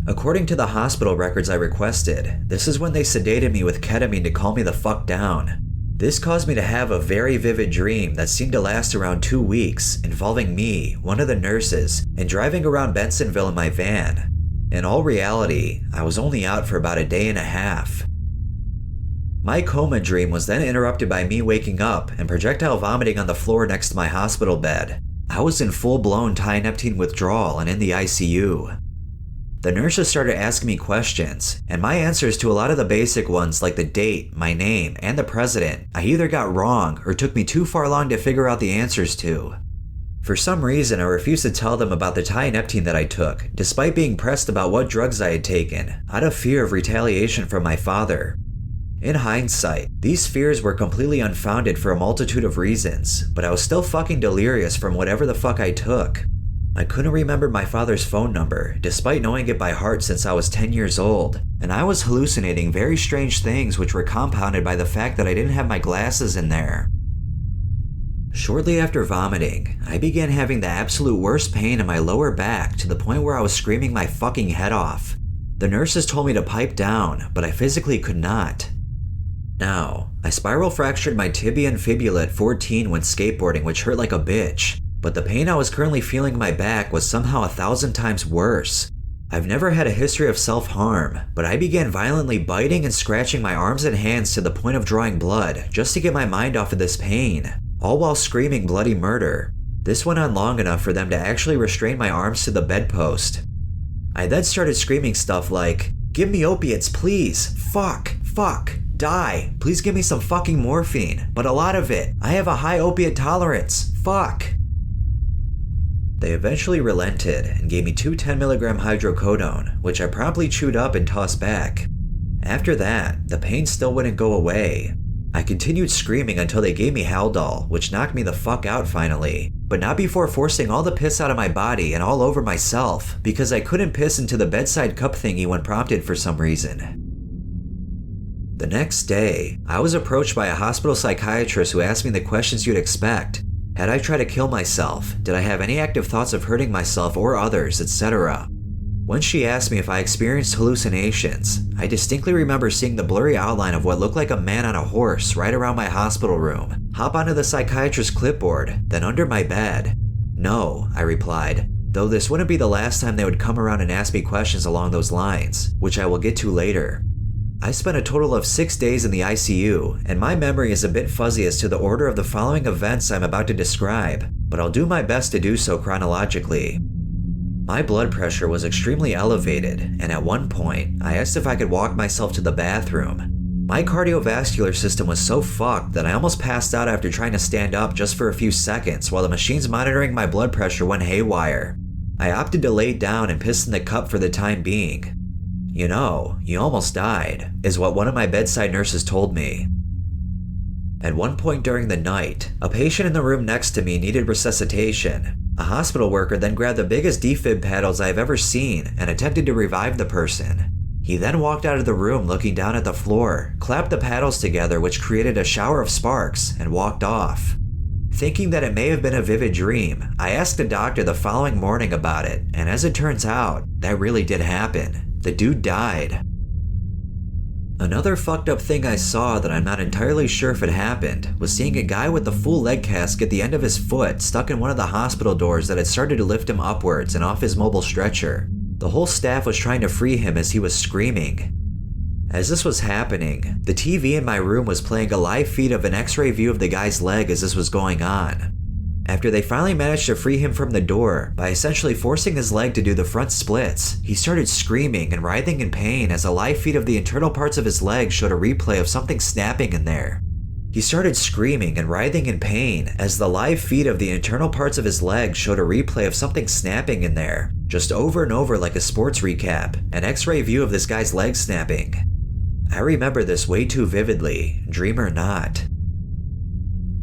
Speaker 1: According to the hospital records I requested, this is when they sedated me with ketamine to calm me the fuck down. This caused me to have a very vivid dream that seemed to last around 2 weeks, involving me, one of the nurses, and driving around Bensonville in my van. In all reality, I was only out for about a day and a half. My coma dream was then interrupted by me waking up and projectile vomiting on the floor next to my hospital bed. I was in full-blown Tianeptine withdrawal and in the ICU. The nurses started asking me questions, and my answers to a lot of the basic ones like the date, my name, and the president, I either got wrong or took me too far long to figure out the answers to. For some reason, I refused to tell them about the Tianeptine that I took, despite being pressed about what drugs I had taken, out of fear of retaliation from my father. In hindsight, these fears were completely unfounded for a multitude of reasons, but I was still fucking delirious from whatever the fuck I took. I couldn't remember my father's phone number, despite knowing it by heart since I was 10 years old, and I was hallucinating very strange things which were compounded by the fact that I didn't have my glasses in there. Shortly after vomiting, I began having the absolute worst pain in my lower back to the point where I was screaming my fucking head off. The nurses told me to pipe down, but I physically could not. Now, I spiral fractured my tibia and fibula at 14 when skateboarding, which hurt like a bitch, but the pain I was currently feeling in my back was somehow 1,000 times worse. I've never had a history of self-harm, but I began violently biting and scratching my arms and hands to the point of drawing blood just to get my mind off of this pain, all while screaming bloody murder. This went on long enough for them to actually restrain my arms to the bedpost. I then started screaming stuff like, "Give me opiates, please, fuck, die, please give me some fucking morphine, but a lot of it, I have a high opiate tolerance, fuck." They eventually relented and gave me 2 10mg hydrocodone, which I promptly chewed up and tossed back. After that, the pain still wouldn't go away. I continued screaming until they gave me Haldol, which knocked me the fuck out finally, but not before forcing all the piss out of my body and all over myself, because I couldn't piss into the bedside cup thingy when prompted for some reason. The next day, I was approached by a hospital psychiatrist who asked me the questions you'd expect. Had I tried to kill myself? Did I have any active thoughts of hurting myself or others, etc.? When she asked me if I experienced hallucinations, I distinctly remember seeing the blurry outline of what looked like a man on a horse right around my hospital room, hop onto the psychiatrist's clipboard, then under my bed. No, I replied, though this wouldn't be the last time they would come around and ask me questions along those lines, which I will get to later. I spent a total of 6 days in the ICU, and my memory is a bit fuzzy as to the order of the following events I'm about to describe, but I'll do my best to do so chronologically. My blood pressure was extremely elevated, and at one point, I asked if I could walk myself to the bathroom. My cardiovascular system was so fucked that I almost passed out after trying to stand up just for a few seconds while the machines monitoring my blood pressure went haywire. I opted to lay down and piss in the cup for the time being. "You know, you almost died," is what one of my bedside nurses told me. At one point during the night, a patient in the room next to me needed resuscitation. A hospital worker then grabbed the biggest defib paddles I have ever seen and attempted to revive the person. He then walked out of the room looking down at the floor, clapped the paddles together which created a shower of sparks, and walked off.
Speaker 2: Thinking that it may have been a vivid dream, I asked the doctor the following morning about it, and as it turns out, that really did happen. The dude died. Another fucked up thing I saw that I'm not entirely sure if it happened was seeing a guy with a full leg cast get the end of his foot stuck in one of the hospital doors that had started to lift him upwards and off his mobile stretcher. The whole staff was trying to free him as he was screaming. As this was happening, the TV in my room was playing a live feed of an x-ray view of the guy's leg as this was going on. After they finally managed to free him from the door by essentially forcing his leg to do the front splits, he started screaming and writhing in pain as a live feed of the internal parts of his leg showed a replay of something snapping in there. He started screaming and writhing in pain as the live feed of the internal parts of his leg showed a replay of something snapping in there, just over and over like a sports recap, an x-ray view of this guy's leg snapping. I remember this way too vividly, dream or not.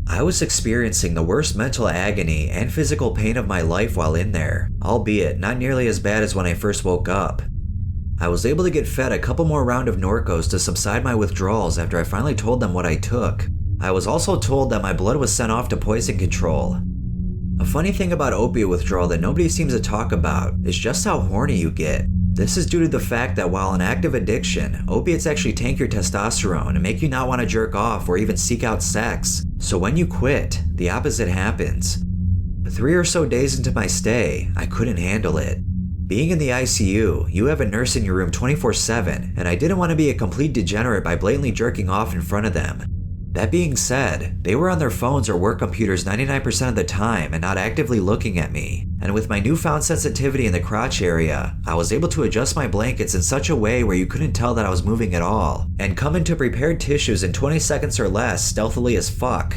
Speaker 2: I was experiencing the worst mental agony and physical pain of my life while in there, albeit not nearly as bad as when I first woke up. I was able to get fed a couple more rounds of Norcos to subside my withdrawals after I finally told them what I took. I was also told that my blood was sent off to poison control. A funny thing about opiate withdrawal that nobody seems to talk about is just how horny you get. This is due to the fact that while an active addiction, opiates actually tank your testosterone and make you not want to jerk off or even seek out sex. So when you quit, the opposite happens. 3 or so days into my stay, I couldn't handle it. Being in the ICU, you have a nurse in your room 24/7, and I didn't want to be a complete degenerate by blatantly jerking off in front of them. That being said, they were on their phones or work computers 99% of the time and not actively looking at me. And with my newfound sensitivity in the crotch area, I was able to adjust my blankets in such a way where you couldn't tell that I was moving at all, and come into prepared tissues in 20 seconds or less stealthily as fuck.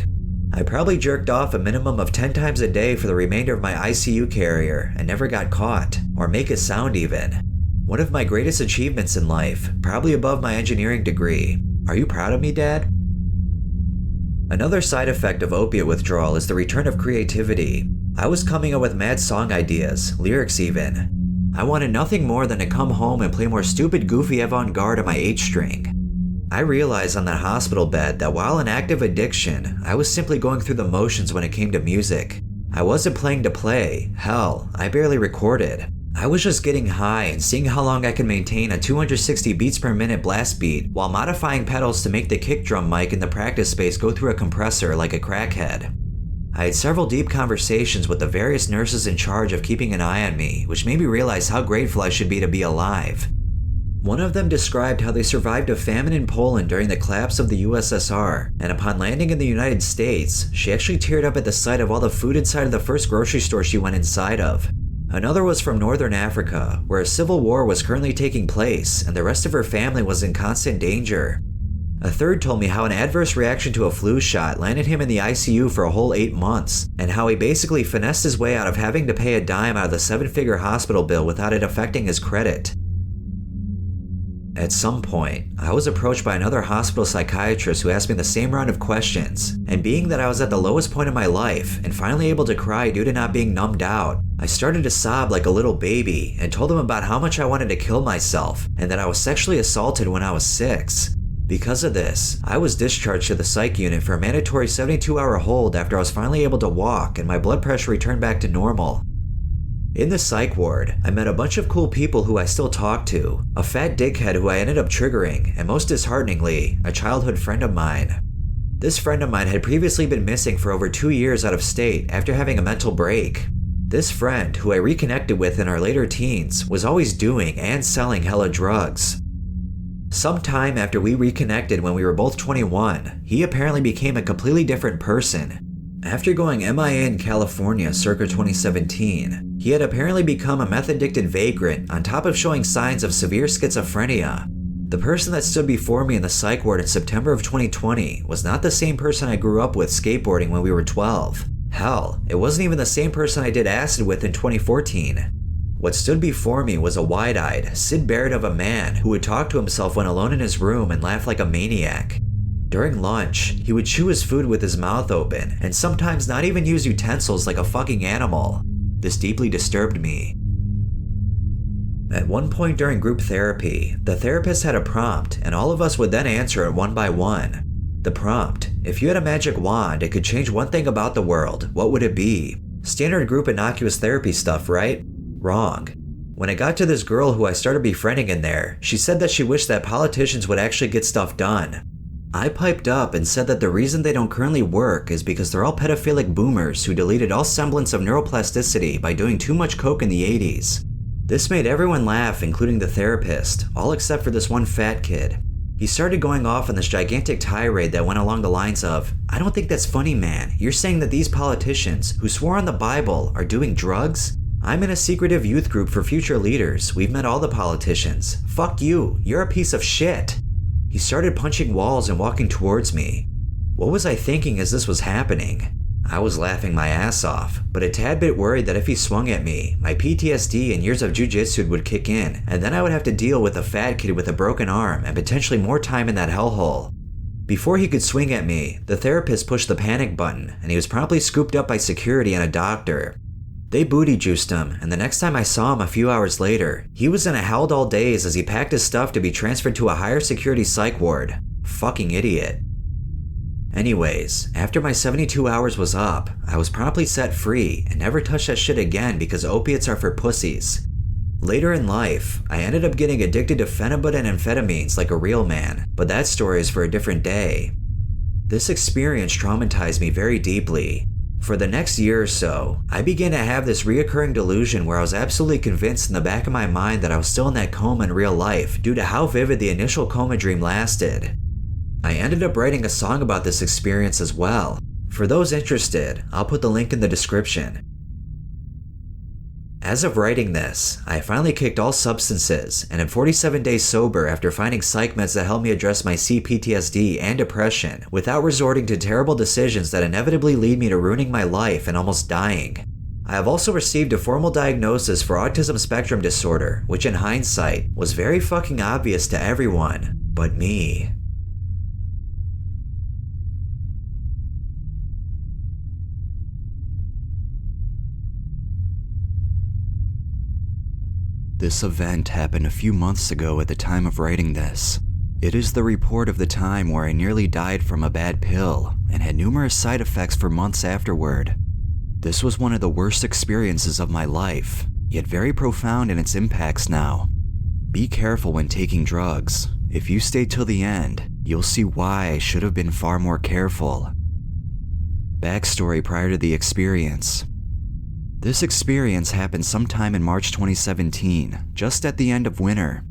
Speaker 2: I probably jerked off a minimum of 10 times a day for the remainder of my ICU career and never got caught, or make a sound even. One of my greatest achievements in life, probably above my engineering degree. Are you proud of me, Dad? Another side effect of opiate withdrawal is the return of creativity. I was coming up with mad song ideas, lyrics even. I wanted nothing more than to come home and play more stupid, goofy avant-garde on my H string. I realized on that hospital bed that while in active addiction, I was simply going through the motions when it came to music. I wasn't playing to play, hell, I barely recorded. I was just getting high and seeing how long I could maintain a 260 beats per minute blast beat while modifying pedals to make the kick drum mic in the practice space go through a compressor like a crackhead. I had several deep conversations with the various nurses in charge of keeping an eye on me, which made me realize how grateful I should be to be alive. One of them described how they survived a famine in Poland during the collapse of the USSR, and upon landing in the United States, she actually teared up at the sight of all the food inside of the first grocery store she went inside of. Another was from Northern Africa, where a civil war was currently taking place and the rest of her family was in constant danger. A third told me how an adverse reaction to a flu shot landed him in the ICU for a whole 8 months, and how he basically finessed his way out of having to pay a dime out of the 7-figure hospital bill without it affecting his credit. At some point, I was approached by another hospital psychiatrist who asked me the same round of questions, and being that I was at the lowest point of my life and finally able to cry due to not being numbed out, I started to sob like a little baby and told him about how much I wanted to kill myself and that I was sexually assaulted when I was 6. Because of this, I was discharged to the psych unit for a mandatory 72-hour hold after I was finally able to walk and my blood pressure returned back to normal. In the psych ward, I met a bunch of cool people who I still talk to, a fat dickhead who I ended up triggering, and most dishearteningly, a childhood friend of mine. This friend of mine had previously been missing for over 2 years out of state after having a mental break. This friend, who I reconnected with in our later teens, was always doing and selling hella drugs. Sometime after we reconnected when we were both 21, he apparently became a completely different person. After going MIA in California circa 2017, he had apparently become a meth-addicted vagrant on top of showing signs of severe schizophrenia. The person that stood before me in the psych ward in September of 2020 was not the same person I grew up with skateboarding when we were 12. Hell, it wasn't even the same person I did acid with in 2014. What stood before me was a wide-eyed, Sid Barrett of a man who would talk to himself when alone in his room and laugh like a maniac. During lunch, he would chew his food with his mouth open and sometimes not even use utensils like a fucking animal. This deeply disturbed me. At one point during group therapy, the therapist had a prompt and all of us would then answer it one by one.
Speaker 1: The prompt: if you had a magic wand and could change one thing about the world, what would it be? Standard group innocuous therapy stuff, right? Wrong. When it got to this girl who I started befriending in there, she said that she wished that politicians would actually get stuff done. I piped up and said that the reason they don't currently work is because they're all pedophilic boomers who deleted all semblance of neuroplasticity by doing too much coke in the 80s. This made everyone laugh, including the therapist, all except for this one fat kid. He started going off on this gigantic tirade that went along the lines of, "I don't think that's funny, man. You're saying that these politicians, who swore on the Bible, are doing drugs? I'm in a secretive youth group for future leaders. We've met all the politicians. Fuck you. You're a piece of shit." He started punching walls and walking towards me. What was I thinking as this was happening? I was laughing my ass off, but a tad bit worried that if he swung at me, my PTSD and years of jujitsu would kick in, and then I would have to deal with a fat kid with a broken arm and potentially more time in that hellhole. Before he could swing at me, the therapist pushed the panic button, and he was promptly scooped up by security and a doctor. They booty juiced him, and the next time I saw him a few hours later, he was in a held-all daze as he packed his stuff to be transferred to a higher security psych ward. Fucking idiot. Anyways, after my 72 hours was up, I was promptly set free and never touched that shit again because opiates are for pussies. Later in life, I ended up getting addicted to phenibut and amphetamines like a real man, but that story is for a different day. This experience traumatized me very deeply. For the next year or so, I began to have this reoccurring delusion where I was absolutely convinced in the back of my mind that I was still in that coma in real life due to how vivid the initial coma dream lasted. I ended up writing a song about this experience as well. For those interested, I'll put the link in the description. As of writing this, I finally kicked all substances and am 47 days sober after finding psych meds that helped me address my CPTSD and depression without resorting to terrible decisions that inevitably lead me to ruining my life and almost dying. I have also received a formal diagnosis for autism spectrum disorder, which in hindsight was very fucking obvious to everyone but me. This event happened a few months ago at the time of writing this. It is the report of the time where I nearly died from a bad pill and had numerous side effects for months afterward. This was one of the worst experiences of my life, yet very profound in its impacts now. Be careful when taking drugs. If you stay till the end, you'll see why I should have been far more careful. Backstory prior to the experience. This experience happened sometime in March 2017, just at the end of winter.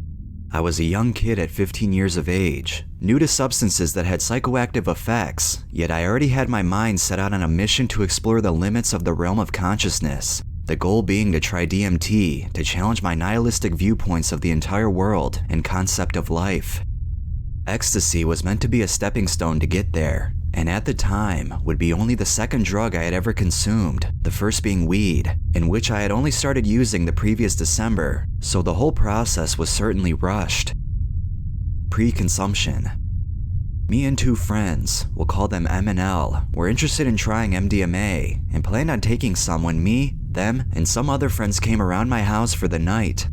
Speaker 1: I was a young kid at 15 years of age, new to substances that had psychoactive effects, yet I already had my mind set out on a mission to explore the limits of the realm of consciousness, the goal being to try DMT to challenge my nihilistic viewpoints of the entire world and concept of life. Ecstasy was meant to be a stepping stone to get there, and at the time would be only the second drug I had ever consumed, the first being weed, in which I had only started using the previous December, so the whole process was certainly rushed. Pre-consumption. Me and two friends, we'll call them M and L, were interested in trying MDMA and planned on taking some when me, them, and some other friends came around my house for the night.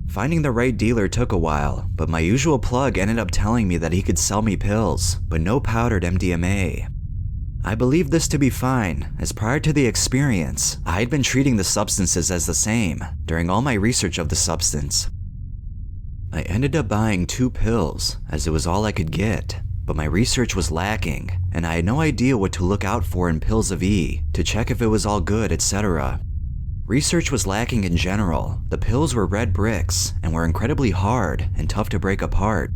Speaker 1: Finding the right dealer took a while, but my usual plug ended up telling me that he could sell me pills, but no powdered MDMA. I believed this to be fine, as prior to the experience, I had been treating the substances as the same during all my research of the substance. I ended up buying 2 pills, as it was all I could get, but my research was lacking, and I had no idea what to look out for in pills of E, to check if it was all good, etc. Research was lacking in general. The pills were red bricks and were incredibly hard and tough to break apart.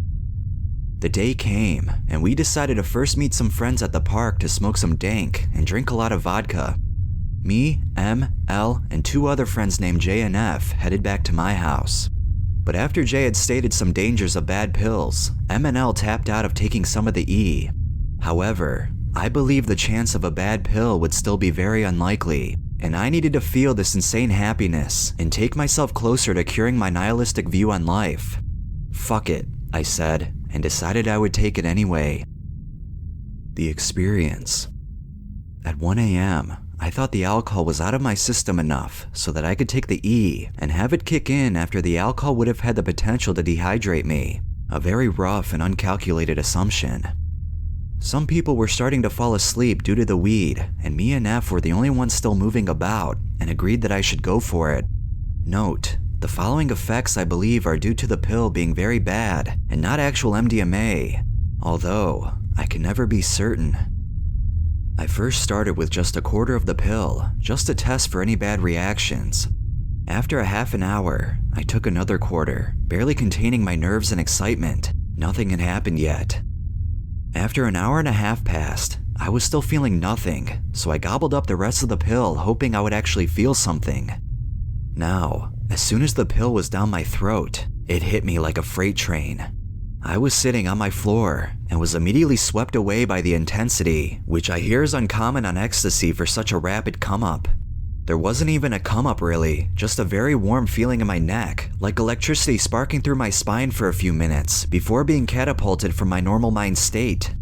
Speaker 1: The day came, and we decided to first meet some friends at the park to smoke some dank and drink a lot of vodka. Me, M, L, and 2 other friends named J and F headed back to my house. But after J had stated some dangers of bad pills, M and L tapped out of taking some of the E. However, I believe the chance of a bad pill would still be very unlikely, and I needed to feel this insane happiness and take myself closer to curing my nihilistic view on life. Fuck it, I said, and decided I would take it anyway. The experience. At 1 a.m., I thought the alcohol was out of my system enough so that I could take the E and have it kick in after the alcohol would have had the potential to dehydrate me, a very rough and uncalculated assumption.
Speaker 2: Some people were starting to fall asleep due to the weed, and me and F were the only ones still moving about and agreed that I should go for it. Note, the following effects I believe are due to the pill being very bad and not actual MDMA, although I can never be certain. I first started with just a quarter of the pill, just to test for any bad reactions. After a half an hour, I took another quarter, barely containing my nerves and excitement. Nothing had happened yet. After an hour and a half passed, I was still feeling nothing, so I gobbled up the rest of the pill hoping I would actually feel something. Now, as soon as the pill was down my throat, it hit me like a freight train. I was sitting on my floor and was immediately swept away by the intensity, which I hear is uncommon on ecstasy for such a rapid come-up. There wasn't even a come-up really, just a very warm feeling in my neck, like electricity sparking through my spine for a few minutes before being catapulted from my normal mind state.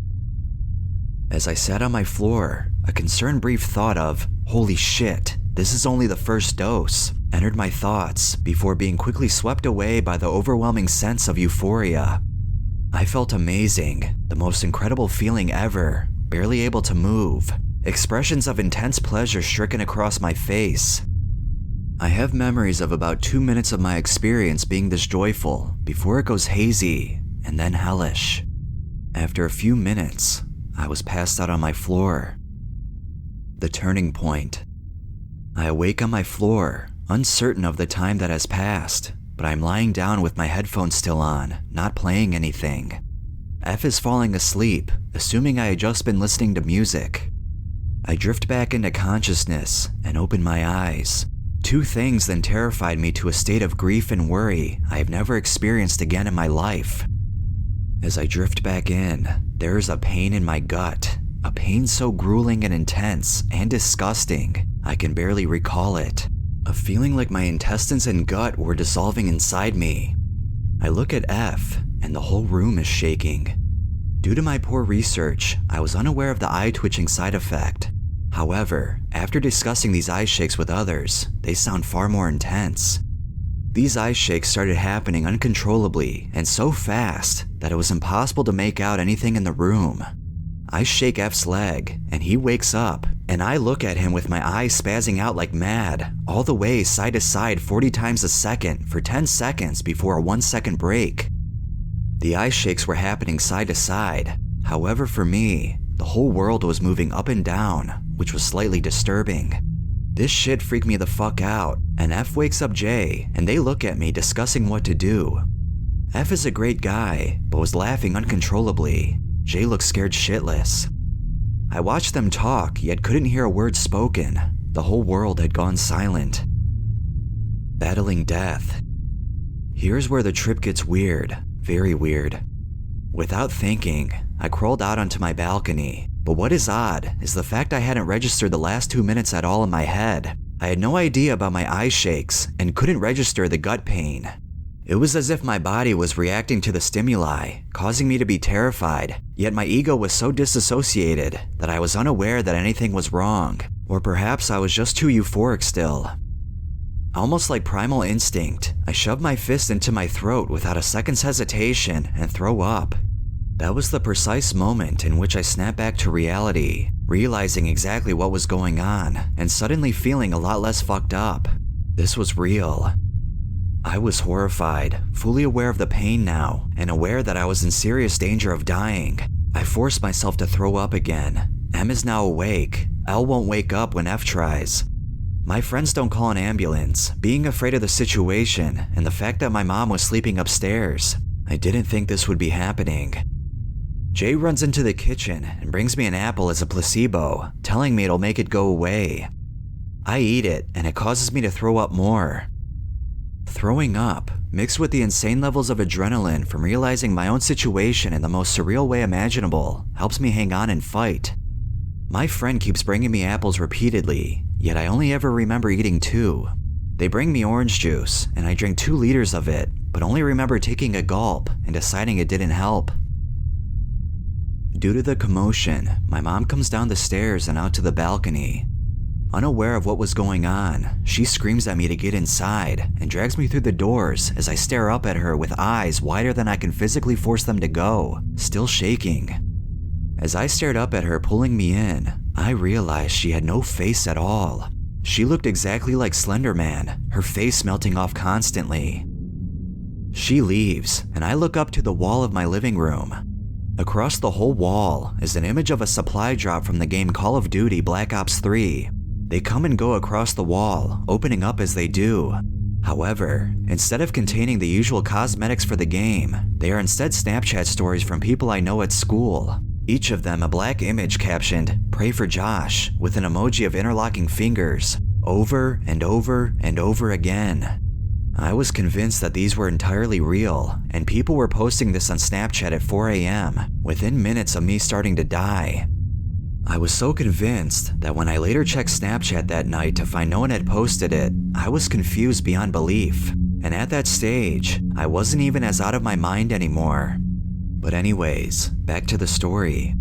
Speaker 2: As I sat on my floor, a concerned brief thought of, "Holy shit, this is only the first dose," entered my thoughts before being quickly swept away by the overwhelming sense of euphoria. I felt amazing, the most incredible feeling ever, barely able to move. Expressions of intense pleasure stricken across my face. I have memories of about 2 minutes of my experience being this joyful before it goes hazy and then hellish. After a few minutes, I was passed out on my floor. The turning point. I awake on my floor, uncertain of the time that has passed, but I'm lying down with my headphones still on, not playing anything. F is falling asleep, assuming I had just been listening to music. I drift back into consciousness and open my eyes. Two things then terrified me to a state of grief and worry I have never experienced again in my life. As I drift back in, there is a pain in my gut, a pain so grueling and intense and disgusting, I can barely recall it. A feeling like my intestines and gut were dissolving inside me. I look at F, and the whole room is shaking. Due to my poor research, I was unaware of the eye twitching side effect. However, after discussing these eye shakes with others, they sound far more intense. These eye shakes started happening uncontrollably and so fast that it was impossible to make out anything in the room. I shake F's leg, and he wakes up, and I look at him with my eyes spazzing out like mad, all the way side to side 40 times a second for 10 seconds before a 1-second break. The eye shakes were happening side to side. However, for me, the whole world was moving up and down, which was slightly disturbing. This shit freaked me the fuck out, and F wakes up J, and they look at me discussing what to do. F is a great guy, but was laughing uncontrollably. J looked scared shitless. I watched them talk, yet couldn't hear a word spoken. The whole world had gone silent. Battling death. Here's where the trip gets weird, very weird. Without thinking, I crawled out onto my balcony, but what is odd is the fact I hadn't registered the last 2 minutes at all in my head. I had no idea about my eye shakes and couldn't register the gut pain. It was as if my body was reacting to the stimuli, causing me to be terrified, yet my ego was so disassociated that I was unaware that anything was wrong, or perhaps I was just too euphoric still. Almost like primal instinct, I shoved my fist into my throat without a second's hesitation and throw up. That was the precise moment in which I snapped back to reality, realizing exactly what was going on and suddenly feeling a lot less fucked up. This was real. I was horrified, fully aware of the pain now, and aware that I was in serious danger of dying. I forced myself to throw up again. M is now awake. L won't wake up when F tries. My friends don't call an ambulance, being afraid of the situation and the fact that my mom was sleeping upstairs. I didn't think this would be happening. Jay runs into the kitchen and brings me an apple as a placebo, telling me it'll make it go away. I eat it, and it causes me to throw up more. Throwing up, mixed with the insane levels of adrenaline from realizing my own situation in the most surreal way imaginable, helps me hang on and fight. My friend keeps bringing me apples repeatedly, yet I only ever remember eating 2. They bring me orange juice, and I drink 2 liters of it, but only remember taking a gulp and deciding it didn't help. Due to the commotion, my mom comes down the stairs and out to the balcony. Unaware of what was going on, she screams at me to get inside and drags me through the doors as I stare up at her with eyes wider than I can physically force them to go, still shaking.
Speaker 1: As I stared up at her pulling me in, I realized she had no face at all. She looked exactly like Slender Man, her face melting off constantly. She leaves, and I look up to the wall of my living room. Across the whole wall is an image of a supply drop from the game Call of Duty Black Ops 3. They come and go across the wall, opening up as they do. However, instead of containing the usual cosmetics for the game, they are instead Snapchat stories from people I know at school. Each of them a black image captioned, "Pray for Josh," with an emoji of interlocking fingers, over and over and over again. I was convinced that these were entirely real, and people were posting this on Snapchat at 4 a.m., within minutes of me starting to die. I was so convinced that when I later checked Snapchat that night to find no one had posted it, I was confused beyond belief. And at that stage, I wasn't even as out of my mind anymore. But anyways, back to the story.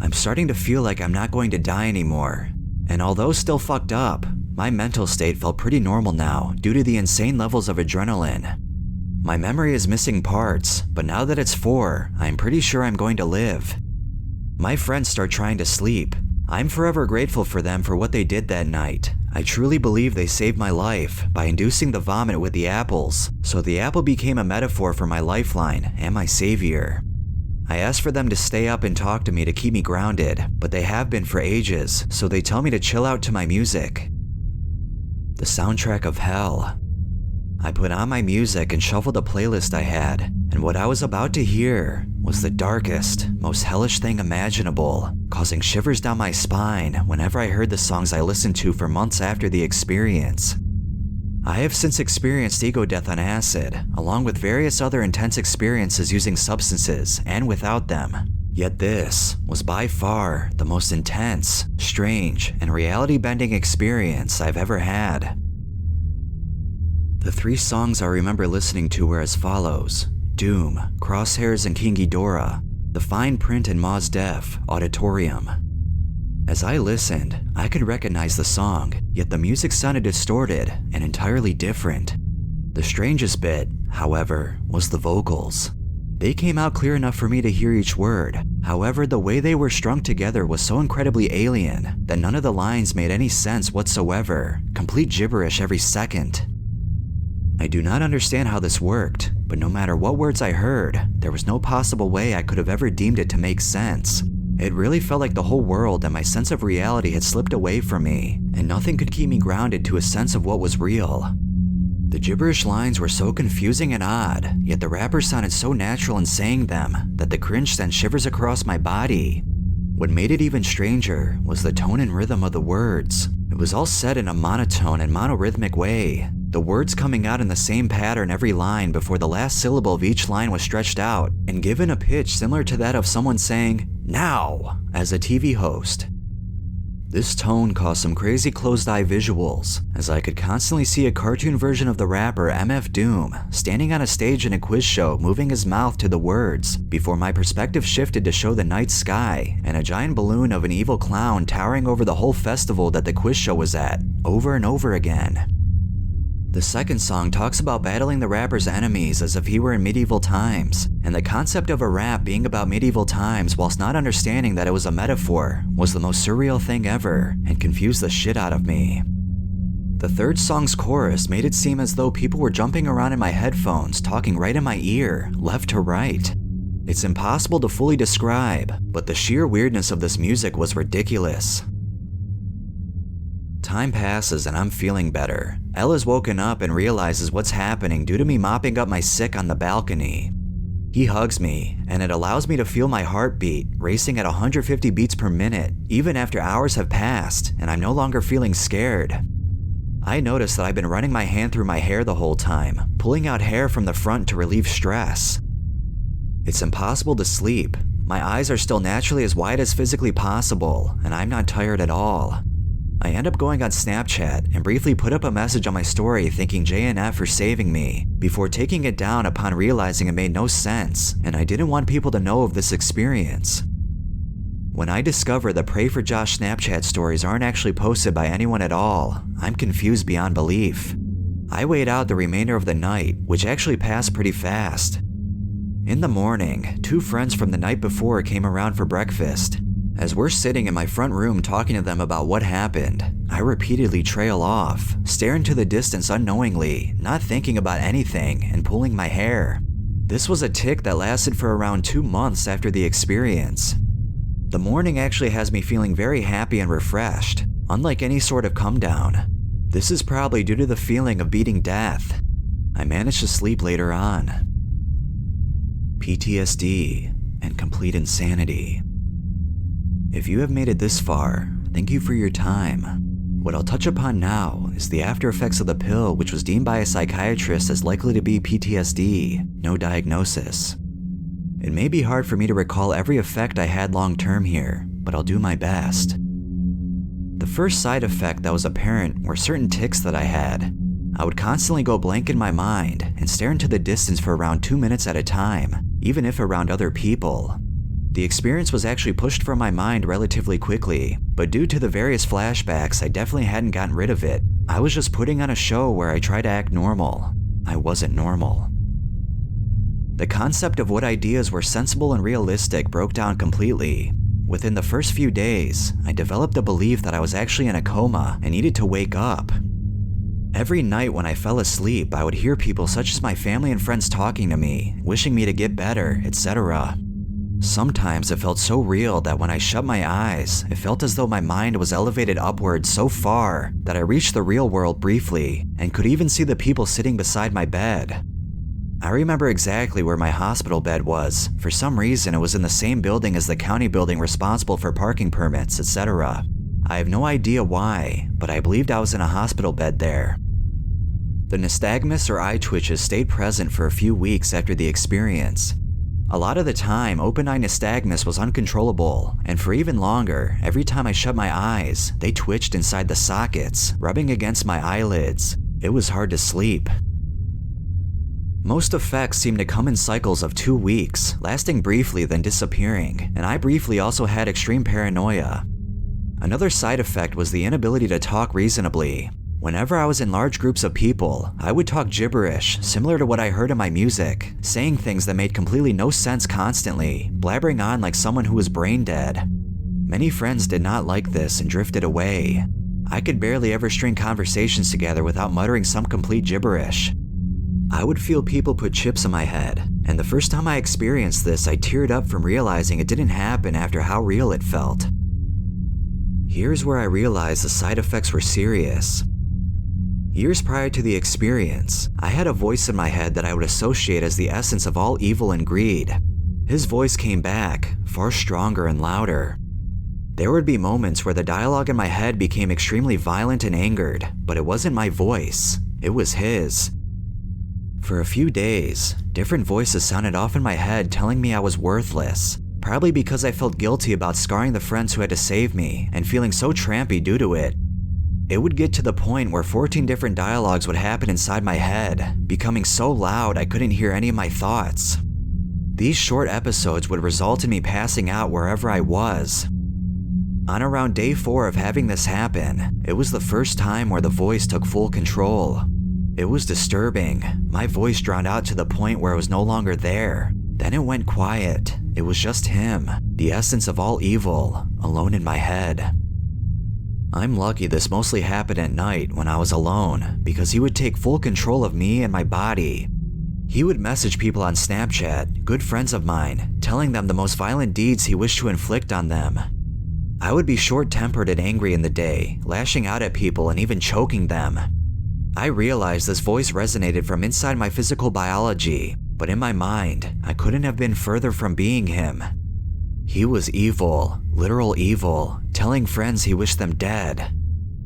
Speaker 1: I'm starting to feel like I'm not going to die anymore. And although still fucked up, my mental state felt pretty normal now due to the insane levels of adrenaline. My memory is missing parts, but now that it's 4, I'm pretty sure I'm going to live. My friends start trying to sleep. I'm forever grateful for them for what they did that night. I truly believe they saved my life by inducing the vomit with the apples, so the apple became a metaphor for my lifeline and my savior. I asked for them to stay up and talk to me to keep me grounded, but they have been for ages, so they tell me to chill out to my music. The soundtrack of hell. I put on my music and shuffled the playlist I had, and what I was about to hear was the darkest, most hellish thing imaginable, causing shivers down my spine whenever I heard the songs I listened to for months after the experience. I have since experienced ego death on acid, along with various other intense experiences using substances and without them. Yet this was by far the most intense, strange, and reality-bending experience I've ever had. The 3 songs I remember listening to were as follows: Doom, Crosshairs, and King Ghidorah, The Fine Print, and Mos Def, Auditorium. As I listened, I could recognize the song, yet the music sounded distorted and entirely different. The strangest bit, however, was the vocals. They came out clear enough for me to hear each word. However, the way they were strung together was so incredibly alien that none of the lines made any sense whatsoever, complete gibberish every second. I do not understand how this worked, but no matter what words I heard, there was no possible way I could have ever deemed it to make sense. It really felt like the whole world and my sense of reality had slipped away from me, and nothing could keep me grounded to a sense of what was real. The gibberish lines were so confusing and odd, yet the rappers sounded so natural in saying them that the cringe sent shivers across my body. What made it even stranger was the tone and rhythm of the words. It was all said in a monotone and monorhythmic way, the words coming out in the same pattern every line before the last syllable of each line was stretched out and given a pitch similar to that of someone saying, "Now," as a TV host. This tone caused some crazy closed-eye visuals, as I could constantly see a cartoon version of the rapper MF Doom standing on a stage in a quiz show moving his mouth to the words, before my perspective shifted to show the night sky and a giant balloon of an evil clown towering over the whole festival that the quiz show was at, over and over again. The second song talks about battling the rapper's enemies as if he were in medieval times, and the concept of a rap being about medieval times whilst not understanding that it was a metaphor was the most surreal thing ever and confused the shit out of me. The third song's chorus made it seem as though people were jumping around in my headphones talking right in my ear, left to right. It's impossible to fully describe, but the sheer weirdness of this music was ridiculous. Time passes and I'm feeling better. Ella's woken up and realizes what's happening due to me mopping up my sick on the balcony. He hugs me, and it allows me to feel my heartbeat racing at 150 beats per minute, even after hours have passed and I'm no longer feeling scared. I notice that I've been running my hand through my hair the whole time, pulling out hair from the front to relieve stress. It's impossible to sleep. My eyes are still naturally as wide as physically possible, and I'm not tired at all. I end up going on Snapchat and briefly put up a message on my story thanking JNF for saving me, before taking it down upon realizing it made no sense and I didn't want people to know of this experience. When I discover the Pray for Josh Snapchat stories aren't actually posted by anyone at all, I'm confused beyond belief. I wait out the remainder of the night, which actually passed pretty fast. In the morning, 2 friends from the night before came around for breakfast. As we're sitting in my front room talking to them about what happened, I repeatedly trail off, stare into the distance unknowingly, not thinking about anything, and pulling my hair. This was a tic that lasted for around 2 months after the experience. The morning actually has me feeling very happy and refreshed, unlike any sort of come down. This is probably due to the feeling of beating death. I managed to sleep later on. PTSD and complete insanity. If you have made it this far, thank you for your time. What I'll touch upon now is the after effects of the pill, which was deemed by a psychiatrist as likely to be PTSD, no diagnosis. It may be hard for me to recall every effect I had long term here, but I'll do my best. The first side effect that was apparent were certain tics that I had. I would constantly go blank in my mind and stare into the distance for around 2 minutes at a time, even if around other people. The experience was actually pushed from my mind relatively quickly, but due to the various flashbacks, I definitely hadn't gotten rid of it. I was just putting on a show where I tried to act normal. I wasn't normal. The concept of what ideas were sensible and realistic broke down completely. Within the first few days, I developed the belief that I was actually in a coma and needed to wake up. Every night when I fell asleep, I would hear people such as my family and friends talking to me, wishing me to get better, etc. Sometimes it felt so real that when I shut my eyes, it felt as though my mind was elevated upwards so far that I reached the real world briefly and could even see the people sitting beside my bed. I remember exactly where my hospital bed was. For some reason, it was in the same building as the county building responsible for parking permits, etc. I have no idea why, but I believed I was in a hospital bed there. The nystagmus or eye twitches stayed present for a few weeks after the experience. A lot of the time, open-eye nystagmus was uncontrollable, and for even longer, every time I shut my eyes, they twitched inside the sockets, rubbing against my eyelids. It was hard to sleep. Most effects seemed to come in cycles of 2 weeks, lasting briefly then disappearing, and I briefly also had extreme paranoia. Another side effect was the inability to talk reasonably. Whenever I was in large groups of people, I would talk gibberish, similar to what I heard in my music, saying things that made completely no sense constantly, blabbering on like someone who was brain dead. Many friends did not like this and drifted away. I could barely ever string conversations together without muttering some complete gibberish. I would feel people put chips in my head, and the first time I experienced this, I teared up from realizing it didn't happen after how real it felt. Here's where I realized the side effects were serious. Years prior to the experience, I had a voice in my head that I would associate as the essence of all evil and greed. His voice came back, far stronger and louder. There would be moments where the dialogue in my head became extremely violent and angered, but it wasn't my voice, it was his. For a few days, different voices sounded off in my head telling me I was worthless, probably because I felt guilty about scarring the friends who had to save me and feeling so trampy due to it. It would get to the point where 14 different dialogues would happen inside my head, becoming so loud I couldn't hear any of my thoughts. These short episodes would result in me passing out wherever I was. On around day 4 of having this happen, it was the first time where the voice took full control. It was disturbing. My voice drowned out to the point where it was no longer there. Then it went quiet. It was just him, the essence of all evil, alone in my head. I'm lucky this mostly happened at night when I was alone, because he would take full control of me and my body. He would message people on Snapchat, good friends of mine, telling them the most violent deeds he wished to inflict on them. I would be short-tempered and angry in the day, lashing out at people and even choking them. I realized this voice resonated from inside my physical biology, but in my mind, I couldn't have been further from being him. He was evil, literal evil, telling friends he wished them dead.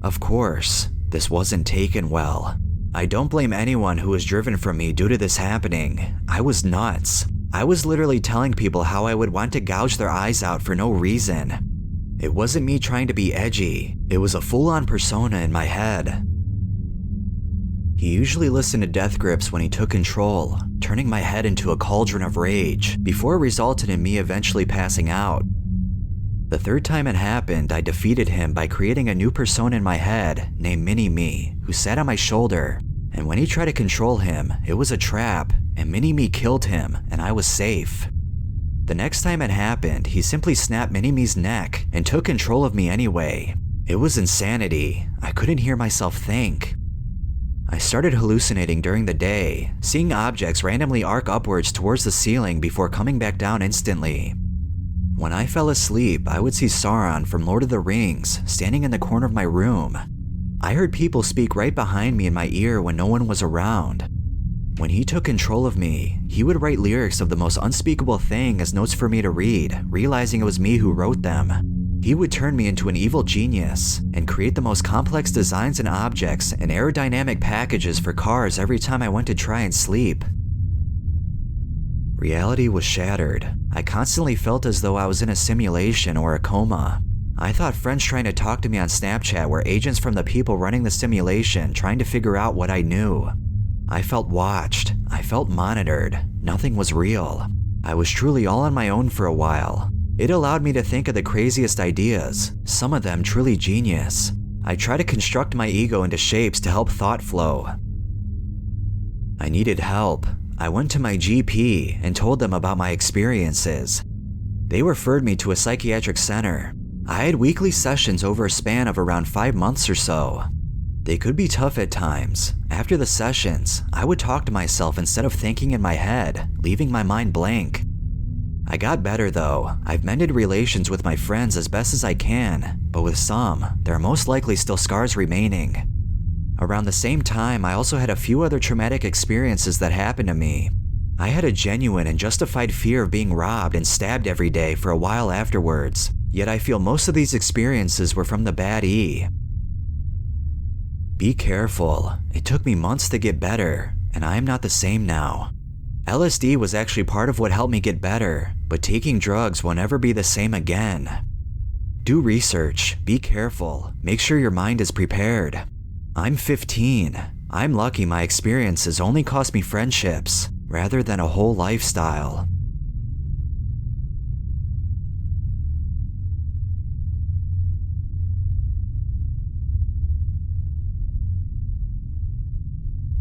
Speaker 1: Of course, this wasn't taken well. I don't blame anyone who was driven from me due to this happening. I was nuts. I was literally telling people how I would want to gouge their eyes out for no reason. It wasn't me trying to be edgy. It was a full-on persona in my head. He usually listened to death grips when he took control, turning my head into a cauldron of rage, before it resulted in me eventually passing out. The third time it happened, I defeated him by creating a new persona in my head named Mini-Me, who sat on my shoulder, and when he tried to control him, it was a trap,
Speaker 2: and Mini-Me killed him, and I was safe. The next time it happened, he simply snapped Mini-Me's neck and took control of me anyway. It was insanity. I couldn't hear myself think. I started hallucinating during the day, seeing objects randomly arc upwards towards the ceiling before coming back down instantly. When I fell asleep, I would see Sauron from Lord of the Rings standing in the corner of my room. I heard people speak right behind me in my ear when no one was around. When he took control of me, he would write lyrics of the most unspeakable thing as notes for me to read, realizing it was me who wrote them. He would turn me into an evil genius and create the most complex designs and objects and aerodynamic packages for cars every time I went to try and sleep. Reality was shattered. I constantly felt as though I was in a simulation or a coma. I thought friends trying to talk to me on Snapchat were agents from the people running the simulation trying to figure out what I knew. I felt watched. I felt monitored. Nothing was real. I was truly all on my own for a while. It allowed me to think of the craziest ideas, some of them truly genius. I tried to construct my ego into shapes to help thought flow. I needed help. I went to my GP and told them about my experiences. They referred me to a psychiatric center. I had weekly sessions over a span of around 5 months or so. They could be tough at times. After the sessions, I would talk to myself instead of thinking in my head, leaving my mind blank. I got better though. I've mended relations with my friends as best as I can, but with some, there are most likely still scars remaining. Around the same time, I also had a few other traumatic experiences that happened to me. I had a genuine and justified fear of being robbed and stabbed every day for a while afterwards, yet I feel most of these experiences were from the bad E. Be careful. It took me months to get better, and I am not the same now. LSD was actually part of what helped me get better, but taking drugs will never be the same again. Do research, be careful, make sure your mind is prepared. I'm 15. I'm lucky my experiences only cost me friendships, rather than a whole lifestyle.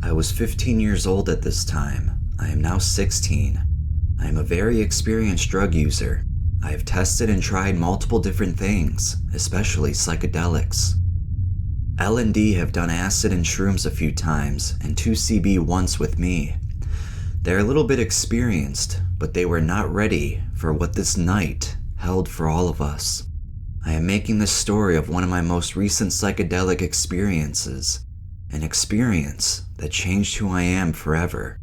Speaker 2: I was 15 years old at this time. I am now 16. I am a very experienced drug user. I have tested and tried multiple different things, especially psychedelics. L&D have done acid and shrooms a few times, and 2CB once with me. They're a little bit experienced, but they were not ready for what this night held for all of us. I am making this story of one of my most recent psychedelic experiences, an experience that changed who I am forever.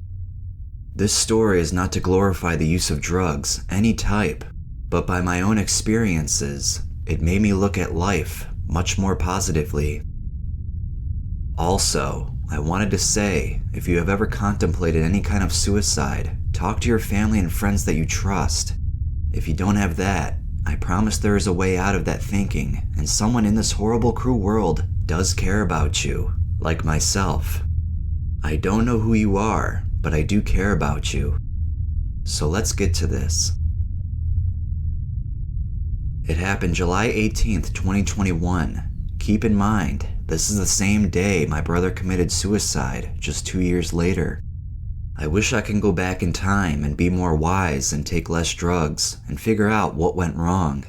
Speaker 2: This story is not to glorify the use of drugs, any type, but by my own experiences, it made me look at life much more positively. Also, I wanted to say, if you have ever contemplated any kind of suicide, talk to your family and friends that you trust. If you don't have that, I promise there is a way out of that thinking, and someone in this horrible, cruel world does care about you, like myself. I don't know who you are, but I do care about you. So let's get to this. It happened July 18th, 2021. Keep in mind, this is the same day my brother committed suicide just 2 years later. I wish I can go back in time and be more wise and take less drugs and figure out what went wrong.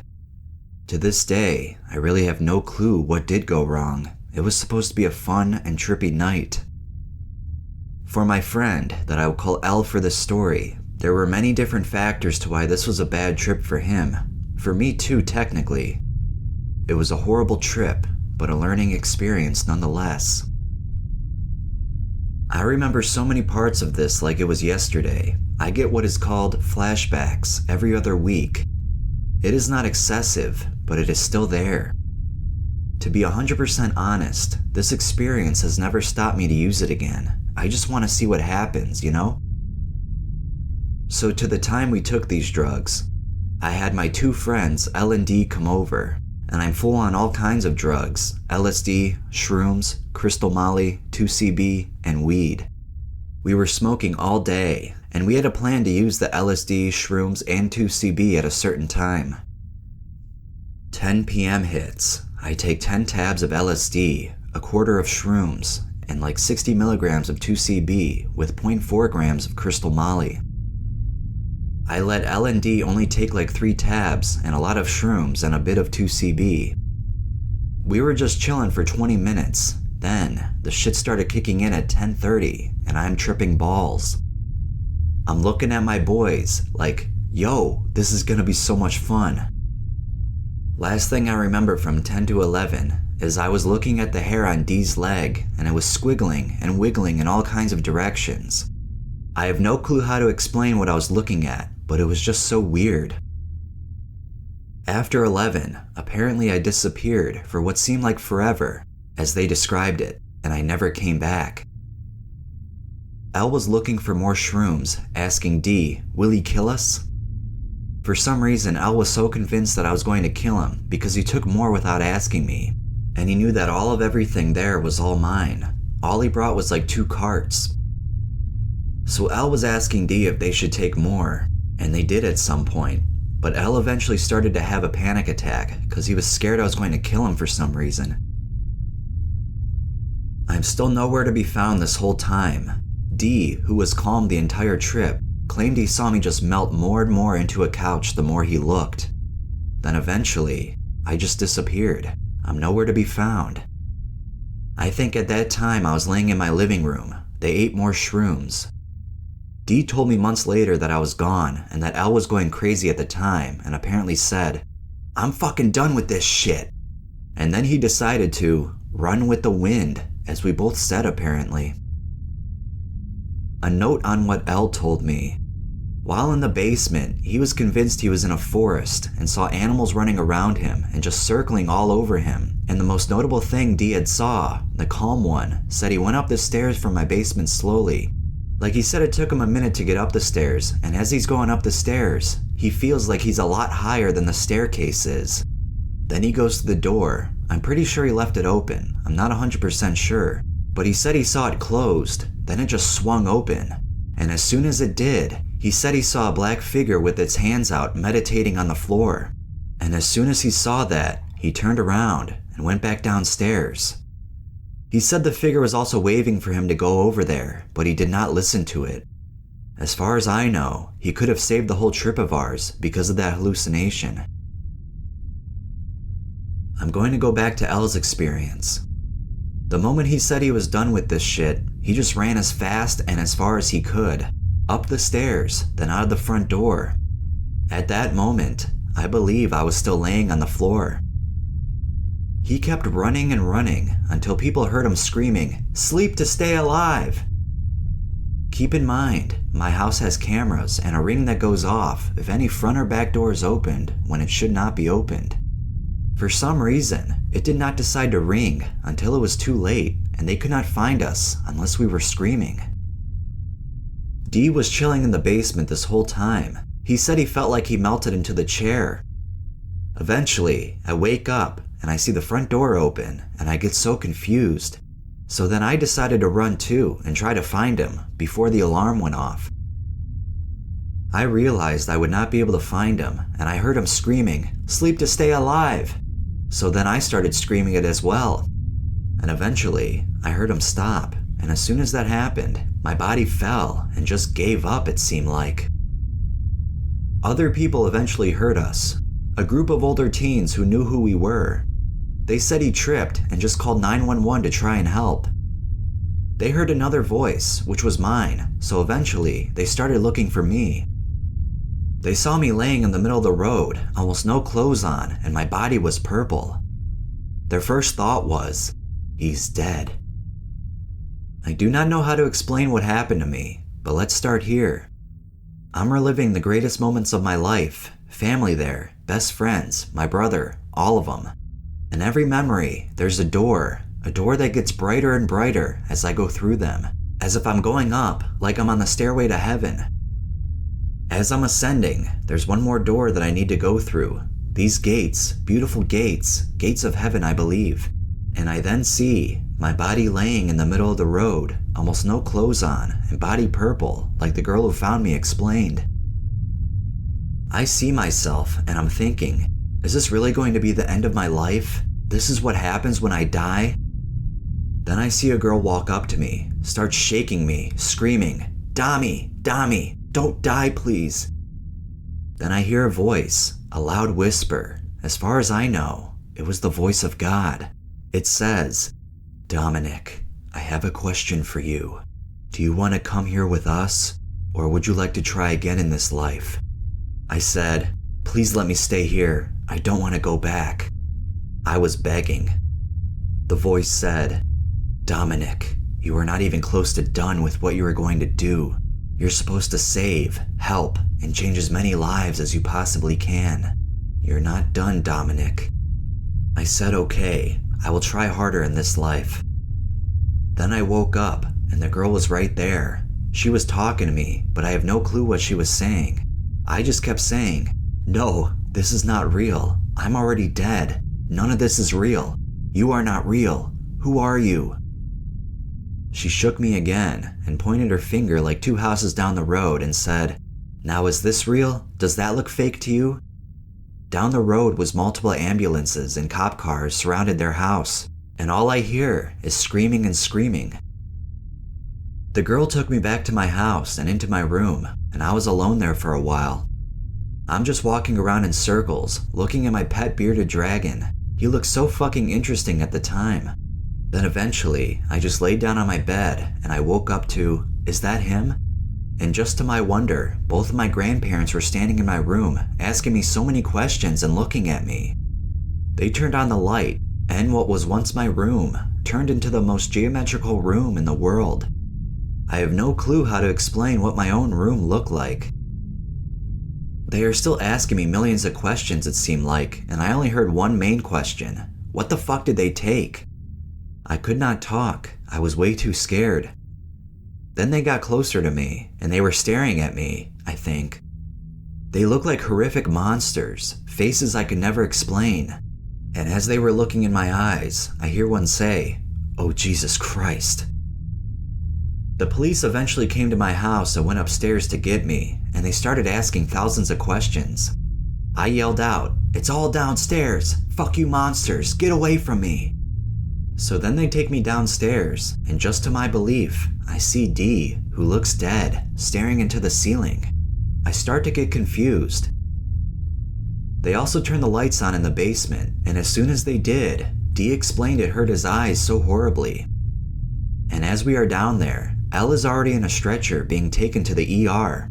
Speaker 2: To this day, I really have no clue what did go wrong. It was supposed to be a fun and trippy night. For my friend, that I will call L for this story, there were many different factors to why this was a bad trip for him. For me too, technically. It was a horrible trip, but a learning experience nonetheless. I remember so many parts of this like it was yesterday. I get what is called flashbacks every other week. It is not excessive, but it is still there. To be 100% honest, this experience has never stopped me to use it again. I just want to see what happens, you know? So to the time we took these drugs, I had my 2 friends, L and D, come over, and I'm full on all kinds of drugs, LSD, shrooms, crystal molly, 2CB, and weed. We were smoking all day, and we had a plan to use the LSD, shrooms, and 2CB at a certain time. 10 p.m. hits. I take 10 tabs of LSD, a quarter of shrooms, and like 60 milligrams of 2CB with 0.4 grams of crystal molly. I let L and D only take like 3 tabs and a lot of shrooms and a bit of 2CB. We were just chilling for 20 minutes. Then, the shit started kicking in at 10:30 and I'm tripping balls. I'm looking at my boys like, yo, this is gonna be so much fun. Last thing I remember from 10 to 11 is I was looking at the hair on D's leg and it was squiggling and wiggling in all kinds of directions. I have no clue how to explain what I was looking at, but it was just so weird. After 11, apparently I disappeared for what seemed like forever, as they described it, and I never came back. L was looking for more shrooms, asking D, will he kill us? For some reason, L was so convinced that I was going to kill him because he took more without asking me, and he knew that all of everything there was all mine. All he brought was like 2 carts. So L was asking D if they should take more, and they did at some point, but L eventually started to have a panic attack because he was scared I was going to kill him for some reason. I'm still nowhere to be found this whole time. D, who was calm the entire trip, claimed he saw me just melt more and more into a couch the more he looked. Then eventually, I just disappeared. I'm nowhere to be found. I think at that time I was laying in my living room. They ate more shrooms. D told me months later that I was gone and that L was going crazy at the time and apparently said, I'm fucking done with this shit. And then he decided to run with the wind, as we both said apparently. A note on what L told me. While in the basement, he was convinced he was in a forest and saw animals running around him and just circling all over him. And the most notable thing D had saw, the calm one, said he went up the stairs from my basement slowly. Like he said it took him a minute to get up the stairs, and as he's going up the stairs, he feels like he's a lot higher than the staircase is. Then he goes to the door. I'm pretty sure he left it open. I'm not 100% sure. But he said he saw it closed, then it just swung open. And as soon as it did, he said he saw a black figure with its hands out meditating on the floor. And as soon as he saw that, he turned around and went back downstairs. He said the figure was also waving for him to go over there, but he did not listen to it. As far as I know, he could have saved the whole trip of ours because of that hallucination. I'm going to go back to L's experience. The moment he said he was done with this shit, he just ran as fast and as far as he could, up the stairs, then out of the front door. At that moment, I believe I was still laying on the floor. He kept running and running until people heard him screaming, "Sleep to stay alive!" Keep in mind, my house has cameras and a ring that goes off if any front or back door is opened when it should not be opened. For some reason, it did not decide to ring until it was too late and they could not find us unless we were screaming. D was chilling in the basement this whole time. He said he felt like he melted into the chair. Eventually, I wake up and I see the front door open and I get so confused. So then I decided to run too and try to find him before the alarm went off. I realized I would not be able to find him and I heard him screaming, "Sleep to stay alive!" So then I started screaming it as well. And eventually, I heard him stop, and as soon as that happened, my body fell and just gave up, it seemed like. Other people eventually heard us, a group of older teens who knew who we were. They said he tripped and just called 911 to try and help. They heard another voice, which was mine, so eventually they started looking for me. They saw me laying in the middle of the road, almost no clothes on, and my body was purple. Their first thought was, he's dead. I do not know how to explain what happened to me, but let's start here. I'm reliving the greatest moments of my life, family there, best friends, my brother, all of them. In every memory, there's a door that gets brighter and brighter as I go through them, as if I'm going up, like I'm on the stairway to heaven. As I'm ascending, there's one more door that I need to go through. These gates, beautiful gates, gates of heaven I believe. And I then see my body laying in the middle of the road, almost no clothes on, and body purple, like the girl who found me explained. I see myself and I'm thinking, is this really going to be the end of my life? This is what happens when I die? Then I see a girl walk up to me, start shaking me, screaming, "Dami, Dami, don't die, please." Then I hear a voice, a loud whisper. As far as I know, it was the voice of God. It says, "Dominic, I have a question for you. Do you want to come here with us, or would you like to try again in this life?" I said, "Please let me stay here. I don't want to go back." I was begging. The voice said, "Dominic, you are not even close to done with what you are going to do. You're supposed to save, help, and change as many lives as you possibly can. You're not done, Dominic." I said, "Okay, I will try harder in this life." Then I woke up, and the girl was right there. She was talking to me, but I have no clue what she was saying. I just kept saying, "No, this is not real. I'm already dead. None of this is real. You are not real. Who are you?" She shook me again and pointed her finger like 2 houses down the road and said, "Now is this real? Does that look fake to you?" Down the road was multiple ambulances and cop cars surrounded their house, and all I hear is screaming and screaming. The girl took me back to my house and into my room, and I was alone there for a while. I'm just walking around in circles, looking at my pet bearded dragon. He looked so fucking interesting at the time. Then eventually, I just laid down on my bed and I woke up to, "Is that him?" And just to my wonder, both of my grandparents were standing in my room, asking me so many questions and looking at me. They turned on the light, and what was once my room turned into the most geometrical room in the world. I have no clue how to explain what my own room looked like. They are still asking me millions of questions, it seemed like, and I only heard one main question. What the fuck did they take? I could not talk. I was way too scared. Then they got closer to me, and they were staring at me, I think. They looked like horrific monsters, faces I could never explain. And as they were looking in my eyes, I hear one say, "Oh, Jesus Christ." The police eventually came to my house and went upstairs to get me, and they started asking thousands of questions. I yelled out, "It's all downstairs. Fuck you monsters, get away from me." So then they take me downstairs, and just to my belief, I see D, who looks dead, staring into the ceiling. I start to get confused. They also turned the lights on in the basement, and as soon as they did, D explained it hurt his eyes so horribly. And as we are down there, L is already in a stretcher being taken to the ER.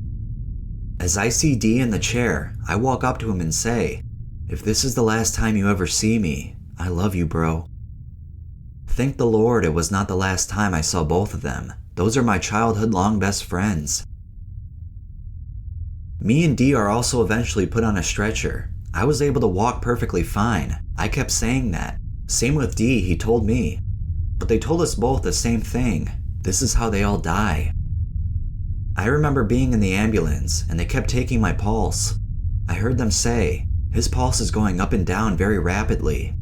Speaker 2: As I see D in the chair, I walk up to him and say, "If this is the last time you ever see me, I love you, bro." Thank the Lord it was not the last time I saw both of them. Those are my childhood long best friends. Me and D are also eventually put on a stretcher. I was able to walk perfectly fine. I kept saying that. Same with D, he told me. But they told us both the same thing. This is how they all die. I remember being in the ambulance and they kept taking my pulse. I heard them say, "His pulse is going up and down very rapidly."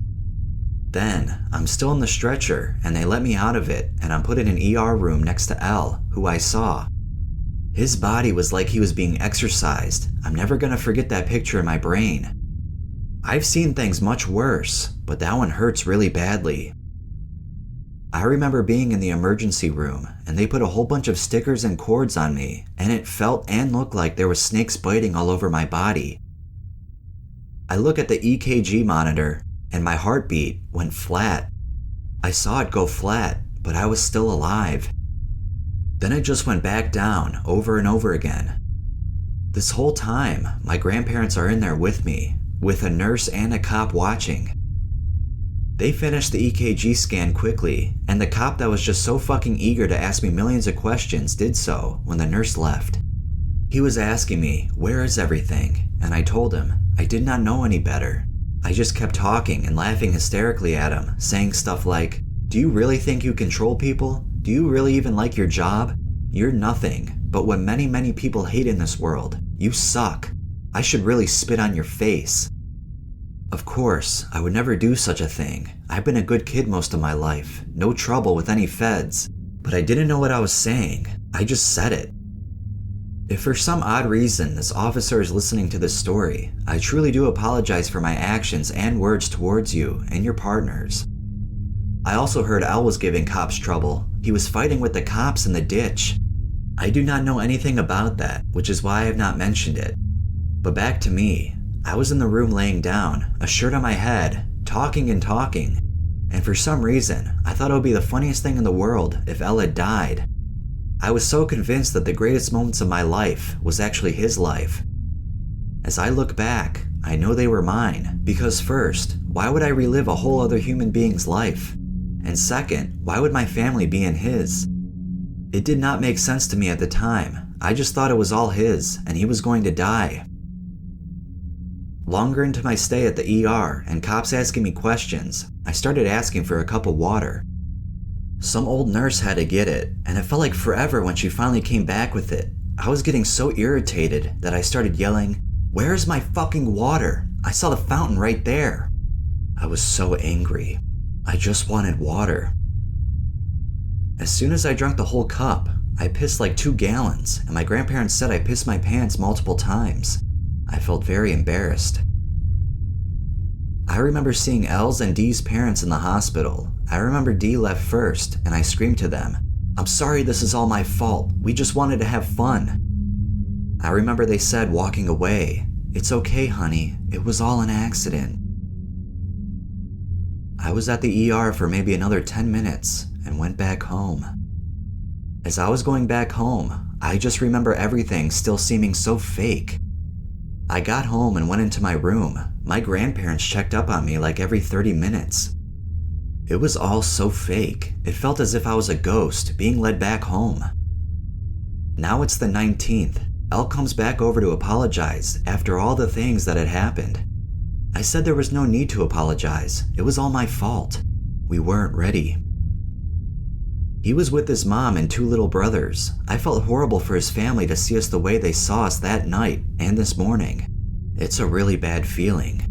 Speaker 2: Then, I'm still in the stretcher and they let me out of it and I'm put in an ER room next to L, who I saw. His body was like he was being exercised. I'm never gonna forget that picture in my brain. I've seen things much worse, but that one hurts really badly. I remember being in the emergency room and they put a whole bunch of stickers and cords on me and it felt and looked like there were snakes biting all over my body. I look at the EKG monitor and my heartbeat went flat. I saw it go flat, but I was still alive. Then it just went back down over and over again. This whole time, my grandparents are in there with me, with a nurse and a cop watching. They finished the EKG scan quickly, and the cop that was just so fucking eager to ask me millions of questions did so when the nurse left. He was asking me, "Where is everything?" And I told him, I did not know any better. I just kept talking and laughing hysterically at him, saying stuff like, "Do you really think you control people? Do you really even like your job? You're nothing but what many, many people hate in this world. You suck. I should really spit on your face." Of course, I would never do such a thing. I've been a good kid most of my life, no trouble with any feds, but I didn't know what I was saying. I just said it. If for some odd reason this officer is listening to this story, I truly do apologize for my actions and words towards you and your partners. I also heard Al was giving cops trouble. He was fighting with the cops in the ditch. I do not know anything about that, which is why I have not mentioned it. But back to me. I was in the room laying down, a shirt on my head, talking and talking. And for some reason, I thought it would be the funniest thing in the world if El had died. I was so convinced that the greatest moments of my life was actually his life. As I look back, I know they were mine, because first, why would I relive a whole other human being's life? And second, why would my family be in his? It did not make sense to me at the time. I just thought it was all his, and he was going to die. Longer into my stay at the ER and cops asking me questions, I started asking for a cup of water. Some old nurse had to get it, and it felt like forever when she finally came back with it. I was getting so irritated that I started yelling, "Where's my fucking water? I saw the fountain right there." I was so angry. I just wanted water. As soon as I drank the whole cup, I pissed like 2 gallons, and my grandparents said I pissed my pants multiple times. I felt very embarrassed. I remember seeing L's and D's parents in the hospital. I remember D left first, and I screamed to them, "I'm sorry, this is all my fault. We just wanted to have fun." I remember they said, walking away, "It's okay, honey. It was all an accident." I was at the ER for maybe another 10 minutes and went back home. As I was going back home, I just remember everything still seeming so fake. I got home and went into my room. My grandparents checked up on me like every 30 minutes. It was all so fake. It felt as if I was a ghost being led back home. Now it's the 19th. Elle comes back over to apologize after all the things that had happened. I said there was no need to apologize. It was all my fault. We weren't ready. He was with his mom and 2 little brothers. I felt horrible for his family to see us the way they saw us that night and this morning. It's a really bad feeling.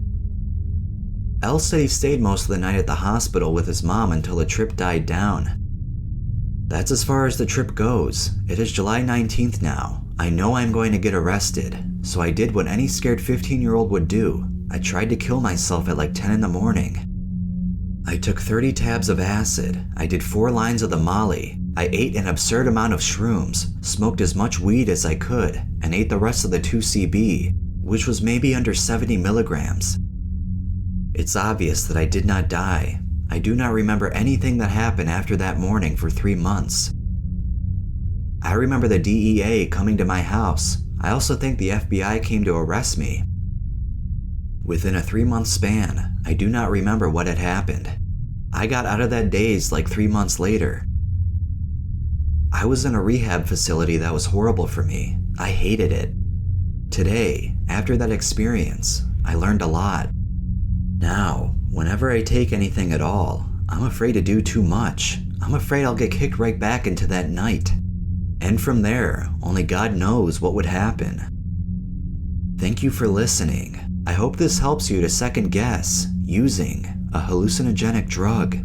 Speaker 2: Elle said he stayed most of the night at the hospital with his mom until the trip died down. That's as far as the trip goes. It is July 19th now. I know I'm going to get arrested, so I did what any scared 15-year-old would do. I tried to kill myself at like 10 in the morning. I took 30 tabs of acid, I did 4 lines of the Molly, I ate an absurd amount of shrooms, smoked as much weed as I could, and ate the rest of the 2CB, which was maybe under 70 milligrams. It's obvious that I did not die. I do not remember anything that happened after that morning for 3 months. I remember the DEA coming to my house. I also think the FBI came to arrest me. Within a 3-month span, I do not remember what had happened. I got out of that daze like 3 months later. I was in a rehab facility that was horrible for me. I hated it. Today, after that experience, I learned a lot. Now, whenever I take anything at all, I'm afraid to do too much. I'm afraid I'll get kicked right back into that night. And from there, only God knows what would happen. Thank you for listening. I hope this helps you to second guess using a hallucinogenic drug.